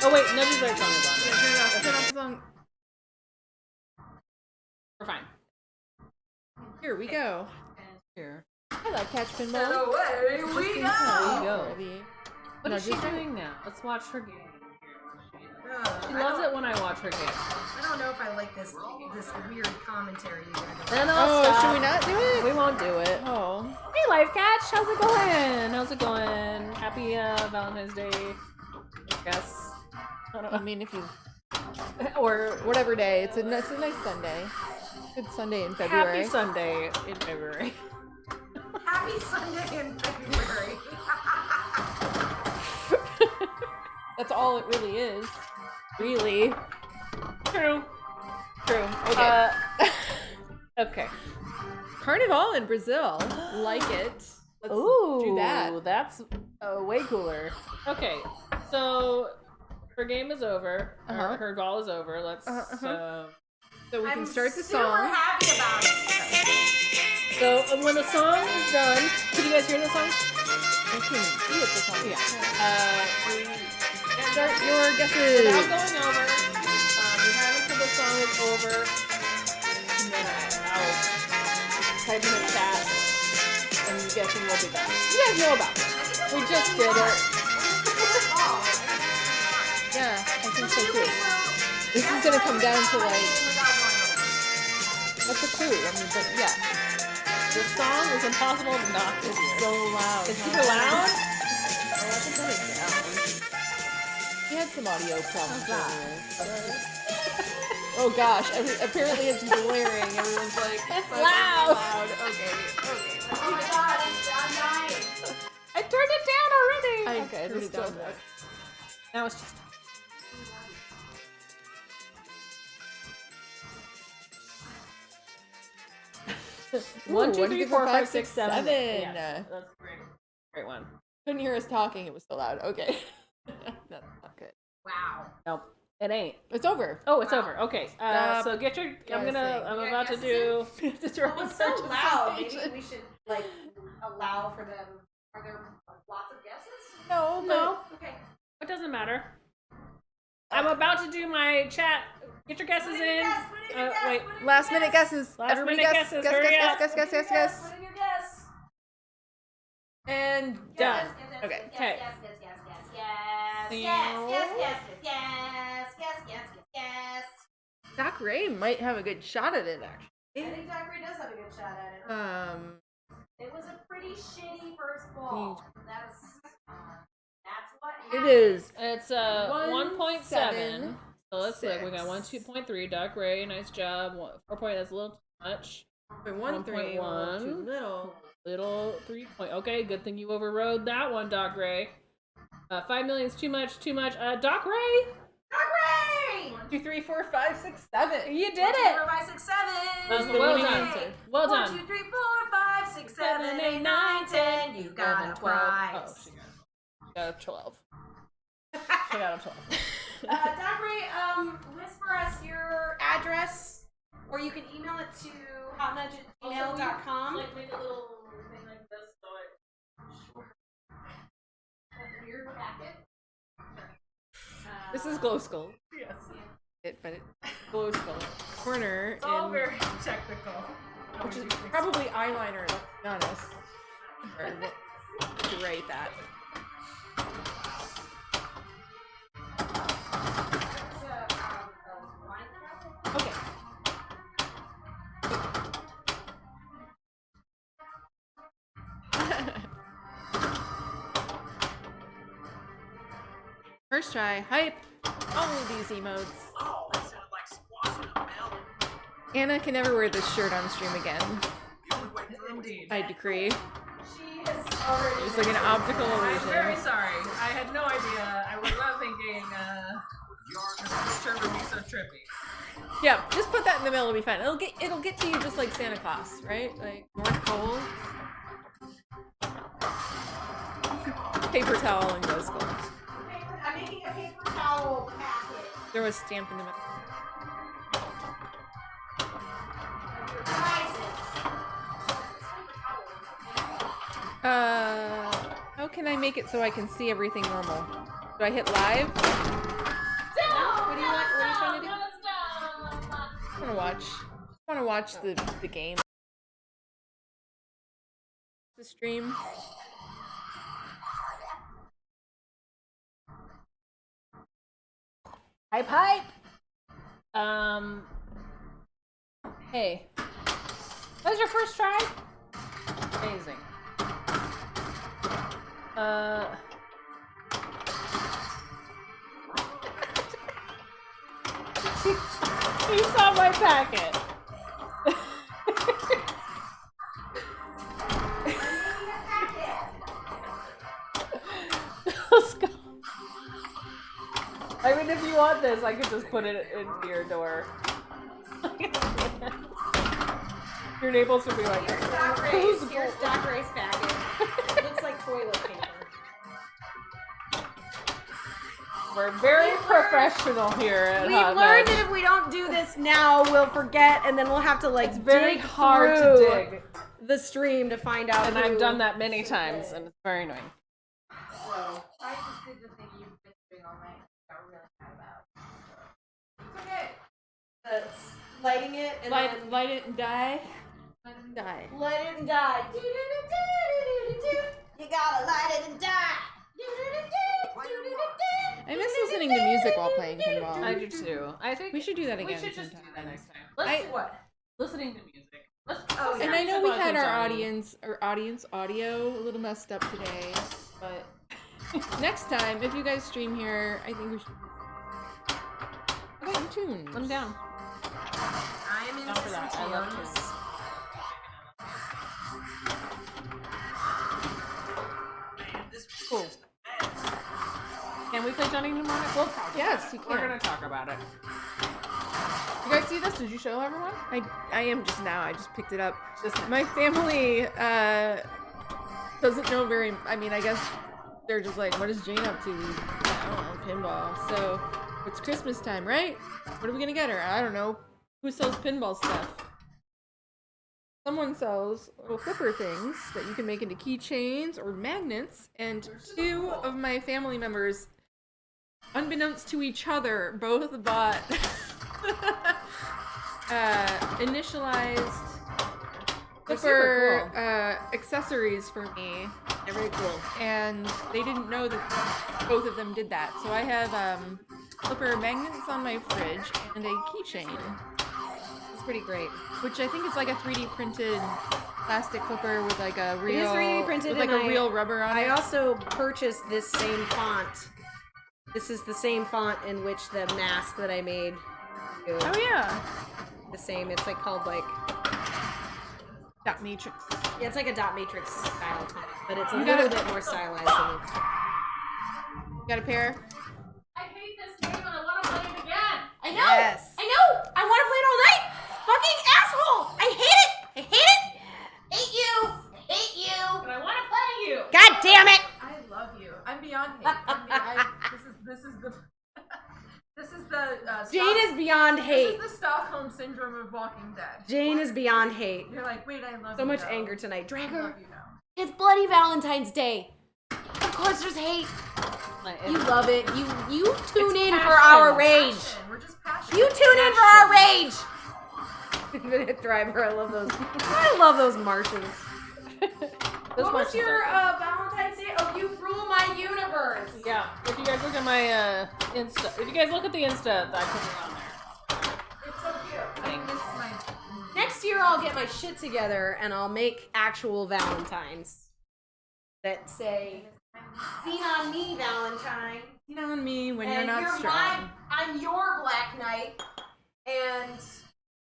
Oh wait, nudges right song is on. Turn off the song. We're fine. Here we go. Here. I love catch pinball. And away we There you go! go. What is she Nudges right? doing now? Let's watch her game. She I loves don't- it when I watch her game. I don't know if I like this weird commentary you guys are Then Oh, I'll stop. should we not do it? We won't do it. Oh. Hey, Life Catch, how's it going? How's it going? Happy Valentine's Day, I guess. I don't I know. mean, if you Or whatever day, it's a nice Sunday. Good Sunday in February. Happy Sunday in February. Happy Sunday in February. That's all it really is. Really? True. True. Okay. Okay. Carnival in Brazil. Like it. Let's Ooh, do that. That's way cooler. Okay, so her game is over. Uh-huh. Her goal is over. Let's. So we I'm can start the super song. happy about it. So when the song is done, can you guys hear the song? I can see what the song is. We Start your guesses. without going over. We have until the song is over, and then I'll type in the chat, and guessing will be done. You guys know about this. We just did it. Yeah, I think so too. This is gonna come down to like, what's a clue? I mean, but yeah, The song is impossible to not to hear. so loud. It's super loud. Oh, I can turn it down. We had some audio problems earlier. Oh gosh, apparently it's blaring. Everyone's like, It's fucking loud. Okay. Oh my god, I'm dying. I turned it down already. I okay, turned it's it down still now. good. Now it's just. One, two, three, four, five, six, seven. Yes, that's great. Great one. Couldn't hear us talking. It was so loud. Okay. That's not good. Wow. Nope, it ain't. It's over. Oh, it's Wow. over. Okay. Stop So get your. I'm guessing. I'm Yeah, about to guesses do. Just Well, it's so loud. Maybe we should like allow for them. Are there lots of guesses? No, No, Okay. it doesn't matter. I'm about to do my chat. Get your guesses Put in your in. guess, put in your guess, Wait. put in your Last minute guess. guesses. Last Everybody minute guess. guesses, Guess, hurry guess, up. guess, guess, guess, guess, Put in your guess. And Yes, done. yes, yes, Okay. yes, Okay. yes, yes, yes, yes, yes, yes, yes, yes, yes, yes, yes, yes, yes. Doc Ray might have a good shot at it, I actually. think Doc Ray does have a good shot at it. It was a pretty shitty first ball. That's what It happened. is. It's 1.7. 1.7. So let's look. We got 6. 1, 2.3. Doc Ray, nice job. 4 point. That's a little too much. 1.13. 1.1. Too little. Little 3 point. Okay, good thing you overrode that one, Doc Ray. 5 million's too much. Too much. Doc Ray, Doc Ray! 1, 2, 3, 4, 5, 6, 7. you did 1, 2, 3, it. 4, 5, 6, 7. That's the well winning done. answer. Well 1, done. 2, 3, 4, 5, 6, 7, 8, 9, 10. You got 11, a 12. prize. Oh, she got a 12. She got a 12. Doc Ray, list for us your address, or you can email it to hotnudge@gmail.com. Like make a little thing like this so it. Weird packet. This is Glow Skull. Yes. But it's Glow Skull. Corner. It's all in, very technical. which is probably eyeliner, let's be honest. Or to write that. Okay. First try, hype. All of these emotes. Oh, that sounded like squashing a melon. Anna can never wear this shirt on stream again. The only way through is Indeed. I decree. She is already. It's like an optical I'm very illusion. sorry. I had no idea. I was not thinking this shirt would be so trippy. Yeah, just put that in the middle, it'll be fine. It'll get to you just like Santa Claus, right? Like North Pole. Paper towel and Glow Skull. I'm making a paper towel packet. There was stamp in the middle. How can I make it so I can see everything normal? Do I hit live? What do you want? What are you trying to do? I wanna watch the game. The stream. Hype, hype. Hey. That was your first try? Amazing. You saw my packet. Let's go. I mean, if you want this, I could just put it into your door. Your neighbors would be like, Here's Stock Race packet. It looks like toilet paper. we're very professional here at We've Hot learned Mess. that if we don't do this now, we'll forget, and then we'll have to like It's very dig hard to through dig. the stream to find out. And I've done that many times, and it's very annoying. I just did the thing you've been doing all night. Got really mad about. It's okay. That's lighting it and Light then it and die. Let it die. let it and die. You gotta light it and die. I miss listening to music while playing pinball. I do too. I think We should do that again. we should just do sometime. that next time. Let's do what? Listening to music. Let's. Oh, And I know we had our Johnny. audience audio a little messed up today, but next time, if you guys stream here, I think we should. I got tunes. I'm down. I am in Down for that. I love tunes. tunes. Cool. Can we play Johnny Mnemonic? We'll talk. Yes, you We're can. gonna talk about it. You guys see this? Did you show everyone? I am just now. I just picked it up. Just My family doesn't know very. I mean, I guess they're just like, what is Jane up to? I don't know, pinball. So it's Christmas time, right? What are we gonna get her? I don't know. Who sells pinball stuff? Someone sells little flipper things that you can make into keychains or magnets, and two of my family members, unbeknownst to each other, both bought initialized They're super flipper cool. accessories for me, They're very cool. and they didn't know that both of them did that. So I have flipper magnets on my fridge and a keychain. It's pretty great. Which I think is like a 3D printed plastic flipper with like a real, It is 3D printed, with like and a real rubber on I it. also purchased this same font. This is the same font in which the mask that I made. Oh yeah, The same. It's like called like dot matrix. yeah, it's like a dot matrix style font, but it's a You little gotta- bit more stylized than it. You got a pair? I hate this game and I want to play it again. I know. Yes. I know. I want to play it all night. Fucking asshole! I hate it. I hate it. Hate you. Hate you. But I want to play you. God damn it! I love you. I'm beyond hate. This is the Jane is beyond This hate. is the Stockholm syndrome of Walking Dead. Jane is beyond hate. You're like, wait, I love you. So much though. anger tonight. I Drag her. love you now. It's bloody Valentine's Day. Of course there's hate. You love it. You tune in for passion. our rage. We're just passionate. You tune in for our rage. Infinite Thriver, I love those. I love those Martians. What was your Valentine's Day? Oh, you rule my universe. Yeah, if you guys look at my Insta, if you guys look at the Insta, I put it on there. It's so cute. I missed my. Next year, I'll get my shit together and I'll make actual Valentines that say, "Seen on me, Valentine." You know on me when you're And not strong. I'm your Black Knight. And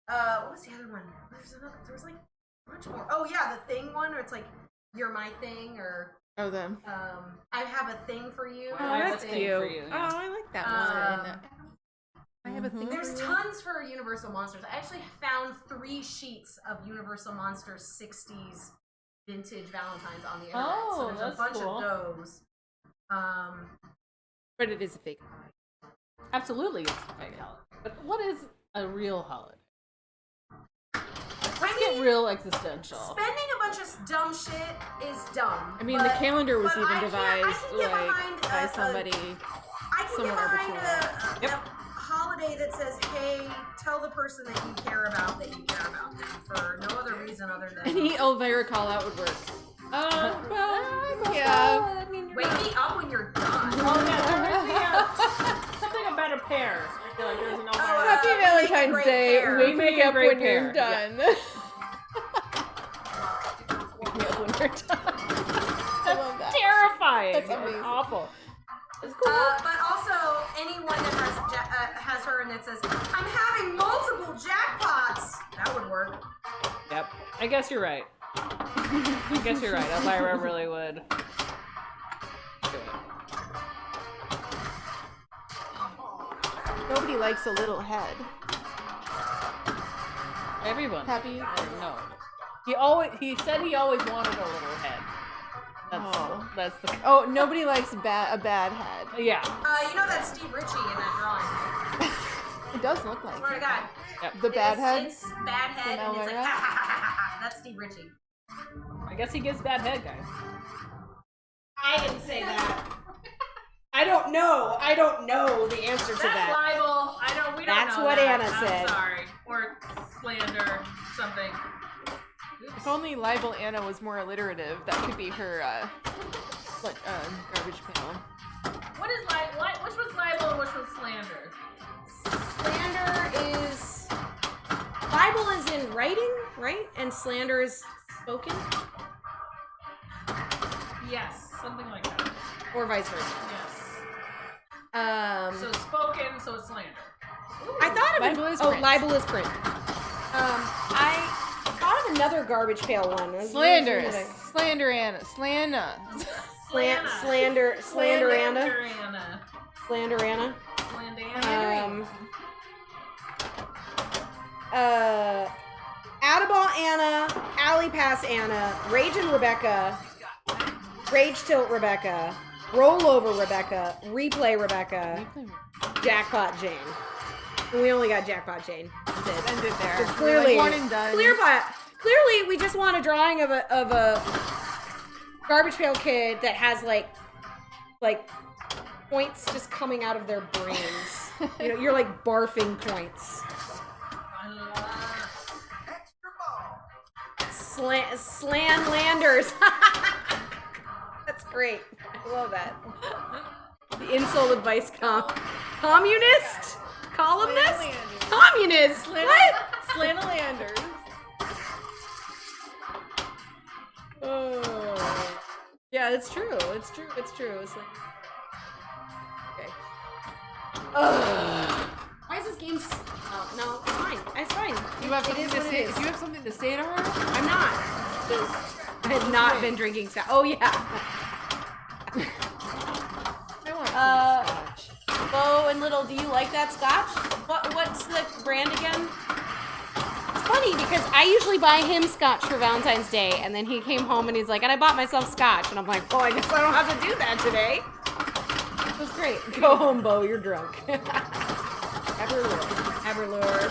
what was the other one? There was like a bunch more. Oh yeah, the thing one where it's like, "You're my thing," or Oh, them. "I have a thing for you." Oh, I have that's a cute. thing for you, yeah. Oh, I like that one. I have a thing There's for you. tons for Universal Monsters. I actually found 3 sheets of Universal Monsters 60s vintage Valentines on the internet. Oh, so there's that's a bunch cool. of those. But it is a fake. Absolutely, it's a fake holiday. But what is a real holiday? Let's get real existential. Spending a bunch of dumb shit is dumb. I mean, the calendar was but even I can devised get like behind by somebody. I can somewhat get behind arbitrary. a holiday that says, "Hey, tell the person that you care about that you care about them," for no other reason other than Any Elvira call out would work. Well, yeah. I mean, wake me up when you're done. Oh yeah, there's something about a pear. I feel like there's an Elvira. Happy we make a Valentine's great Day. pair. Wake We make me a up great when you're pair. done. Wake me up when you're done. I love that. Terrifying. That's It's amazing. awful. It's cool. But also, anyone that has her and it says, "I'm having multiple jackpots," that would work. Yep. I guess you're right. I guess you're right. Elvira really would. Do it. Nobody likes a little head. Everyone. Happy? No. He said he always wanted a little head. That's the. Oh, nobody likes a bad head. Yeah. You know that's Steve Ritchie in that drawing. It does look like Swear to it. God. Yep. The bad head? It's bad head, From and it's like, Elvira? ha ha ha ha ha. That's Steve Ritchie. I guess he gives bad head, guys. I didn't say that. I don't know. I don't know the answer to That's that. libel. We don't That's know what that. Anna said. I'm sorry. Or slander, something. If only Libel Anna was more alliterative, that could be her garbage pail. What is which was libel and which was slander? Slander is... Bible is in writing, right? And slander is spoken? Yes, something like that. Or vice versa. Yes. So spoken, so it's slander. I thought of Libel is oh, print. libel is print. I thought of another garbage pail one. It was Slander. really good. Slander Anna. Slanna. Slander Anna. Slander Anna. Slander Anna. Slander Addaball Anna, Alley Pass Anna, Ragin' Rebecca, Rage Tilt Rebecca, Rollover Rebecca, Replay Rebecca, Jackpot Jane. And we only got Jackpot Jane. That's it. End it there. Because clearly, Like one and done. clearly, we just want a drawing of a garbage pail kid that has like points just coming out of their brains. You know, you're like barfing points. Slan Landers. That's great. I love that. The insult advice communist? Columnist? Slanlanders. Communist! What? Slanalanders. Oh. Yeah, it's true. It's true. It's true. It's like... Okay. Ugh. Why is this game... Oh, no, it's fine. It's fine. You have It something is to what it say. is. Do you have something to say to her? I'm not. I have not been drinking scotch. Oh, yeah. I want some scotch. Bo and Little, do you like that scotch? What's the brand again? It's funny because I usually buy him scotch for Valentine's Day, and then he came home and he's like, and I bought myself scotch. And I'm like, well, I guess I don't have to do that today. It was great. Go home, Bo, you're drunk. Everlord.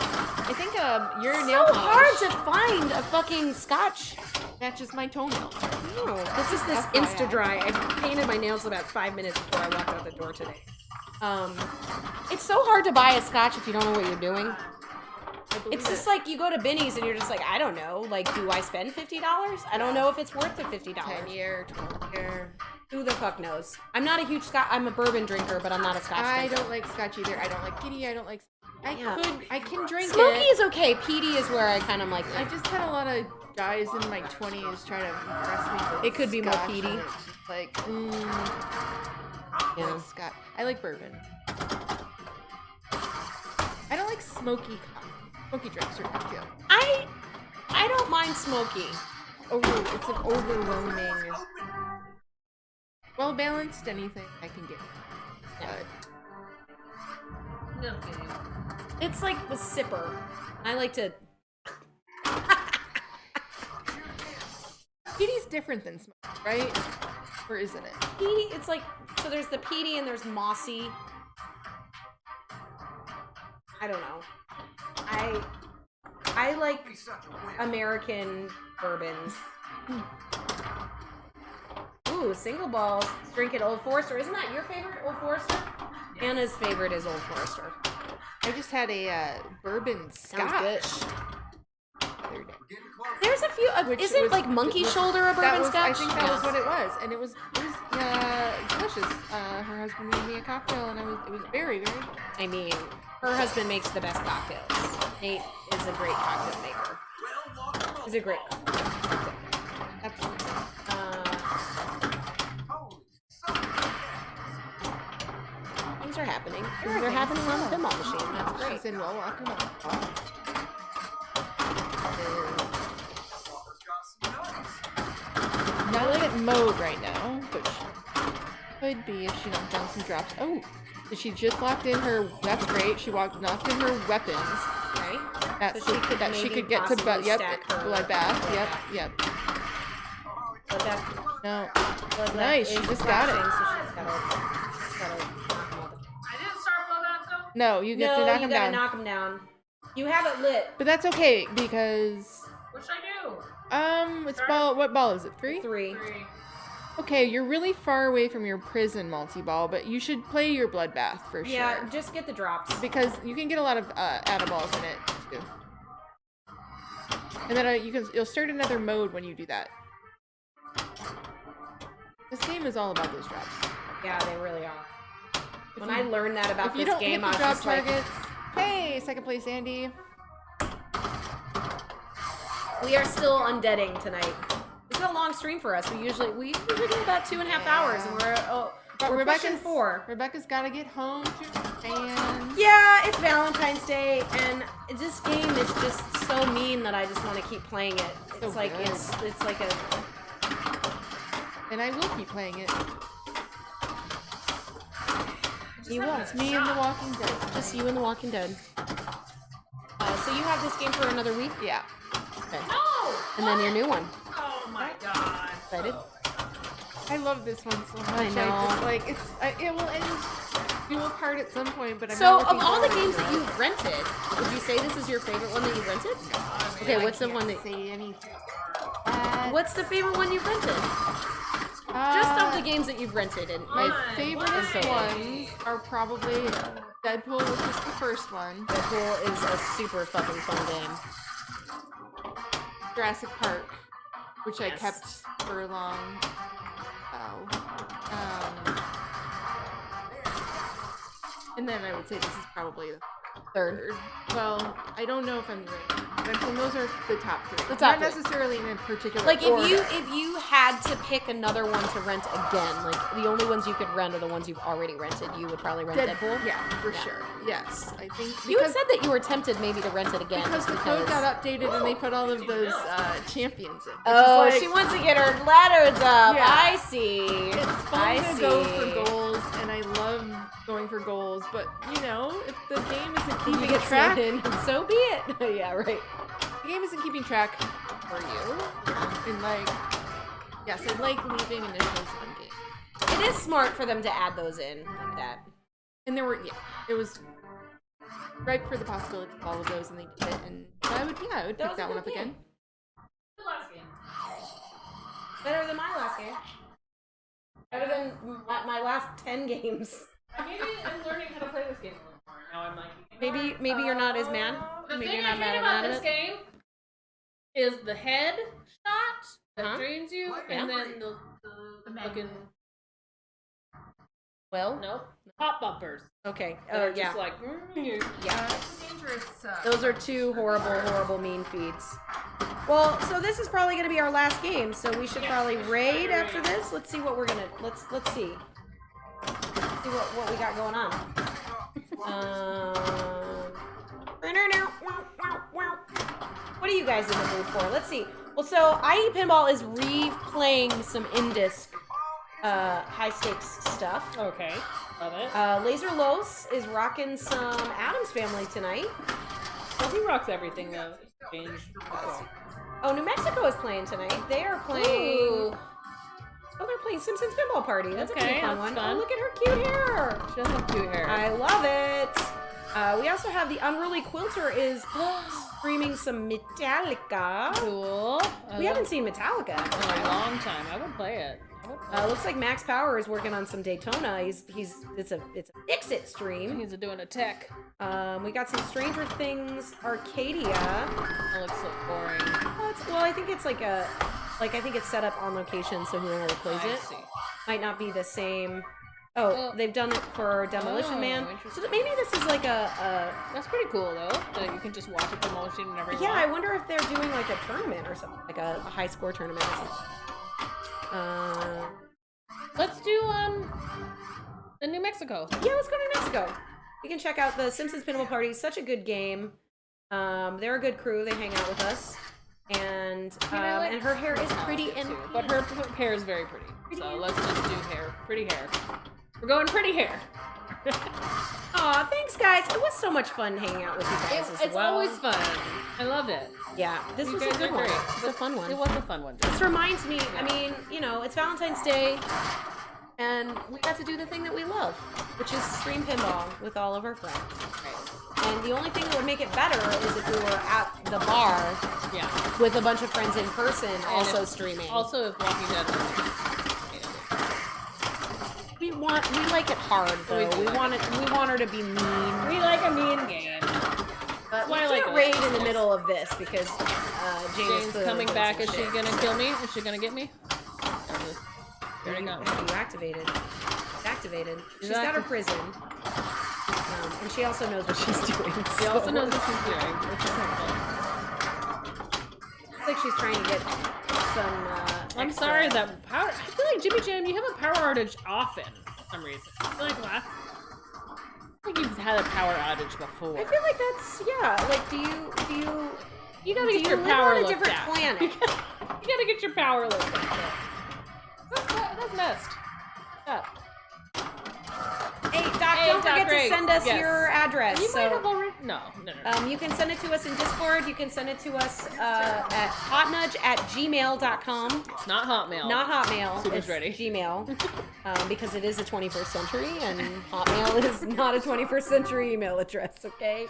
I think your It's nail so polish hard to find a fucking scotch. matches my toenails. This is this Insta Dry. I painted my nails about 5 minutes before I walked out the door today. It's so hard to buy a scotch if you don't know what you're doing. It's just like you go to Binny's and you're just like, I don't know. Like, do I spend $50? I don't know if it's worth the $50. 10-year, 12-year. Who the fuck knows? I'm not a huge scotch. I'm a bourbon drinker, but I'm not a scotch drinker. I don't like scotch either. I don't like peaty. I don't like. I can drink Smoky it. is okay. Peaty is where I kind of like. I just had a lot of guys in my 20s try to impress me with It could be more scotch, peaty. and it's just like, Yeah. like scotch. I like bourbon. I don't like smoky drinks or cocktail. I don't mind smoky. It's an overwhelming. Well balanced, anything I can get. But Just kidding. It's like the sipper. I like to. peaty's different than smoky, right? Or isn't it? Peaty, it's like, so there's the peaty and there's mossy. I don't know. I like American bourbons. Ooh, single balls. Drink it Old Forester. Isn't that your favorite, Old Forester? Yes. Anna's favorite is Old Forester. I just had a bourbon Sounds scotch. good. the other day. There's a few. Isn't like Monkey Shoulder a bourbon scotch? I think that was what it was, and it was delicious. Her husband made me a cocktail, and it was very, very good. I mean, her husband makes the best cocktails. Nate is a great cocktail maker. He's a great cocktail. Absolutely. Things are happening. Things are happening on the pinball machine. That's great. She's in well, welcome on. Not at mode right now, but she could be if she knocked down some drops. Oh, she just locked in her. That's great. She knocked in her weapons. Right? That's So she could get to possibly yep, stack her bloodbath. Yep. No. Nice, she just got it. So she's gotta knock him all the I didn't start bloodbath though. No, you get to knock him you gotta down. knock him down. You have it lit. But that's okay because What should I do? it's ball. What ball is it? 3? 3. 3. Okay, you're really far away from your prison multi-ball, but you should play your bloodbath for sure. Yeah, just get the drops. Because you can get a lot of add-a-balls in it too. And then you'll start another mode when you do that. This game is all about those drops. Yeah, they really are. When I learned that about If you this don't game, I hit was the drop just like, targets, hey, second place, Andy. we are still undeading tonight. This is a long stream for us. We usually do about 2.5 hours, and we're pushing 4. Rebecca's got to get home to her fans. Yeah, it's Valentine's Day, and this game is just so mean that I just want to keep playing it. So It's like good. it's like a. And I will keep playing it. You will. It's me and The Walking Dead. Just you and The Walking Dead. So you have this game for another week? Yeah. Okay. No! And then your new one. Oh my god. Excited? I love this one so much. I know. just, like, it will end dual part at some point, but I'm So, not of looking all the forward games to that it. you've rented, would you say this is your favorite one that you've rented? Okay, what's the one that? Say anything. What's the favorite one you've rented? Just of the games that you've rented, and My Why? favorite Why? ones are probably Deadpool, which was the first one. Deadpool is a super fucking fun game. Jurassic Park, which I Yes. kept for a long. And then I would say this is probably the third. Well, I don't know if I'm right. But those are the top 3. The top Not 3. necessarily in a particular Like order. if you had to pick another one to rent again, like the only ones you could rent are the ones you've already rented, you would probably rent Deadpool. Yeah, for Yeah. sure. Yes, I think You had said that you were tempted maybe to rent it again. because the code got updated and they put all of those champions in. Which Oh, is like, she wants to get her letters up. Yeah. I see. It's fun I to see. go for goals, and I love going for goals. But you know, if the game isn't If keeping it gets track, in, so be it. Yeah, right. the game isn't keeping track for you. And like, yes, I like leaving initials on game. It is smart for them to add those in like that. And there were, it was ripe for the possibility of all of those, and they did it. And so I would That pick was a that one good up game. again. The last game. Better than my last game. Better than my last 10 games. Maybe I'm learning how to play this game a little more. Now I'm like, Maybe you're not as mad. the Maybe thing you're I not hate mad about at this it. game is the head shot that Uh-huh. drains you, Yeah. and then the fucking Well, nope hop bumpers. okay. That Oh are just yeah. like Yeah. Dangerous. Those are two horrible mean feeds. Well, so this is probably going to be our last game, so we should probably raid after this. Let's see what we're gonna. Let's see. Let's see what we got going on. What are you guys in the mood for? Let's see. Well, so IE Pinball is replaying some in-disc high stakes stuff. Okay, love it. Laser Los is rocking some Addams Family tonight. Well, he rocks everything though. Change. Oh, New Mexico is playing tonight. They are playing. Ooh. Oh, they're playing Simpsons Pinball Party. That's a pretty Okay, fun that's one. fun. Oh, look at her cute hair. She does have cute hair. I love it. We also have the Unruly Quilter is streaming some Metallica. Cool. We haven't seen Metallica in a in a while. long time. I would play it. Looks like Max Power is working on some Daytona. It's a Fix-It stream. He's doing a tech. We got some Stranger Things Arcadia. That looks so boring. Well, I think it's I think it's set up on location, so whoever plays I it see. might not be the same. Oh, they've done it for Demolition Oh, Man. So interesting. that maybe this is like a That's pretty cool though. That you can just watch a promotion whenever you yeah. I want. wonder if they're doing like a tournament or something, like a high score tournament or something. Let's do the New Mexico. Yeah, let's go to New Mexico. You can check out the Simpsons Pinball Party. Such a good game. They're a good crew. They hang out with us, and and her hair is pretty and too, but her hair is very pretty. So let's just do hair. Pretty hair. We're going pretty hair. Aw, thanks guys. It was so much fun hanging out with you guys as It's well. always fun. I love it. Yeah, this You was a guys good are one. great. It's a fun one. It was a fun one. This reminds me, I mean, you know, it's Valentine's Day, and we got to do the thing that we love, which is stream pinball with all of our friends. And the only thing that would make it better is if we were at the bar Yeah. with a bunch of friends in person, also if- streaming. Also, if Walking Dead was we like it hard though. We do. We want her to be mean. we like a mean game. But we why I can't like raid it. in the middle of this because Jane's coming back. Is she gonna kill me? Is she gonna get me? There you go. You activated. Activated. She's She's got her active. prison. And she also knows what she's doing. She also so- knows what she's doing, which is helpful. Looks like she's trying to get some. I'm extra- sorry that power. I feel like Jimmy Jam, you have a power outage often for some reason. I feel like I think you've had a power outage before. I feel like that's Like, do you? You gotta do get you your live power on a looked different at. planet? You gotta get your power looked at. That's messed up. Hey, Doc, Hey, don't Doc forget Greg. to send us Yes. your address. You might have So, already. No. you can send it to us in Discord. You can send it to us at hotnudge@gmail.com. It's not Hotmail. Not Hotmail. Super's It's ready. Gmail. Because it is the 21st century, and Hotmail is not a 21st century email address, okay?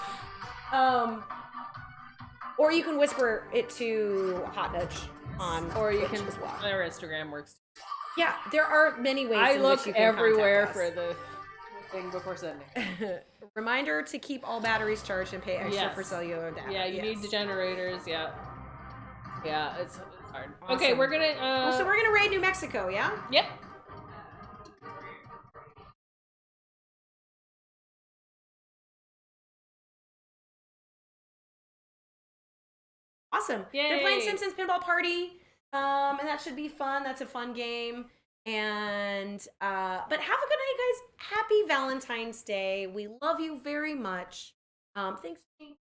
Or you can whisper it to Hotnudge on Or you Twitch can. as well. Their Instagram works. Yeah, there are many ways I in look which you can everywhere contact for the thing before sending. us. Reminder to keep all batteries charged and pay extra Yes. for cellular data. Yeah, you need Yes. generators. Yeah. Yeah, it's hard. Okay, Awesome. we're gonna. Well, so we're gonna raid New Mexico, yeah? Yep. Awesome. They're playing Yay. Simpsons Pinball Party, and that should be fun. That's a fun game. And but have a good night, guys. Happy Valentine's Day. We love you very much. Thanks, Jane.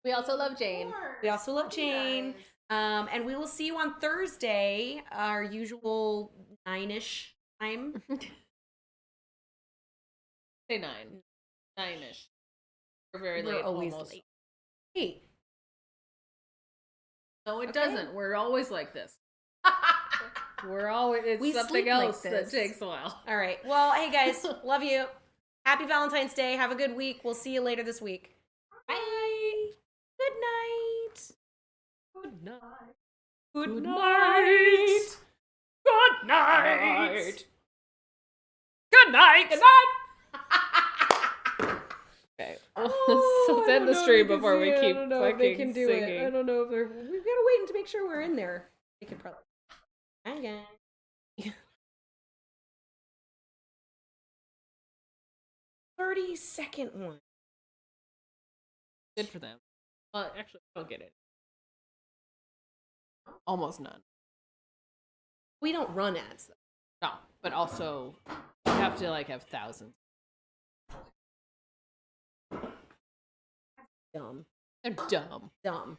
We also love Jane. We also love Jane. And we will see you on Thursday, our usual 9-ish time. Say 9. 9-ish. We're very We're late. always almost. late. Hey. No, it Okay. doesn't. We're always like this. We're always. It's We something sleep like else that this. takes a while. All right. Well, hey guys, love you. Happy Valentine's Day. Have a good week. We'll see you later this week. Bye. Good night. Good night. Good night. night. Good night. Good night. Okay. Let's end the stream before we keep fucking singing. I don't know if they're. We've got to wait to make sure we're in there. They could probably. Okay. 30-second one. Good for them. Well, actually, I don't get it. Almost none. We don't run ads though. No, but also you have to like have thousands. Dumb. They're dumb. Dumb.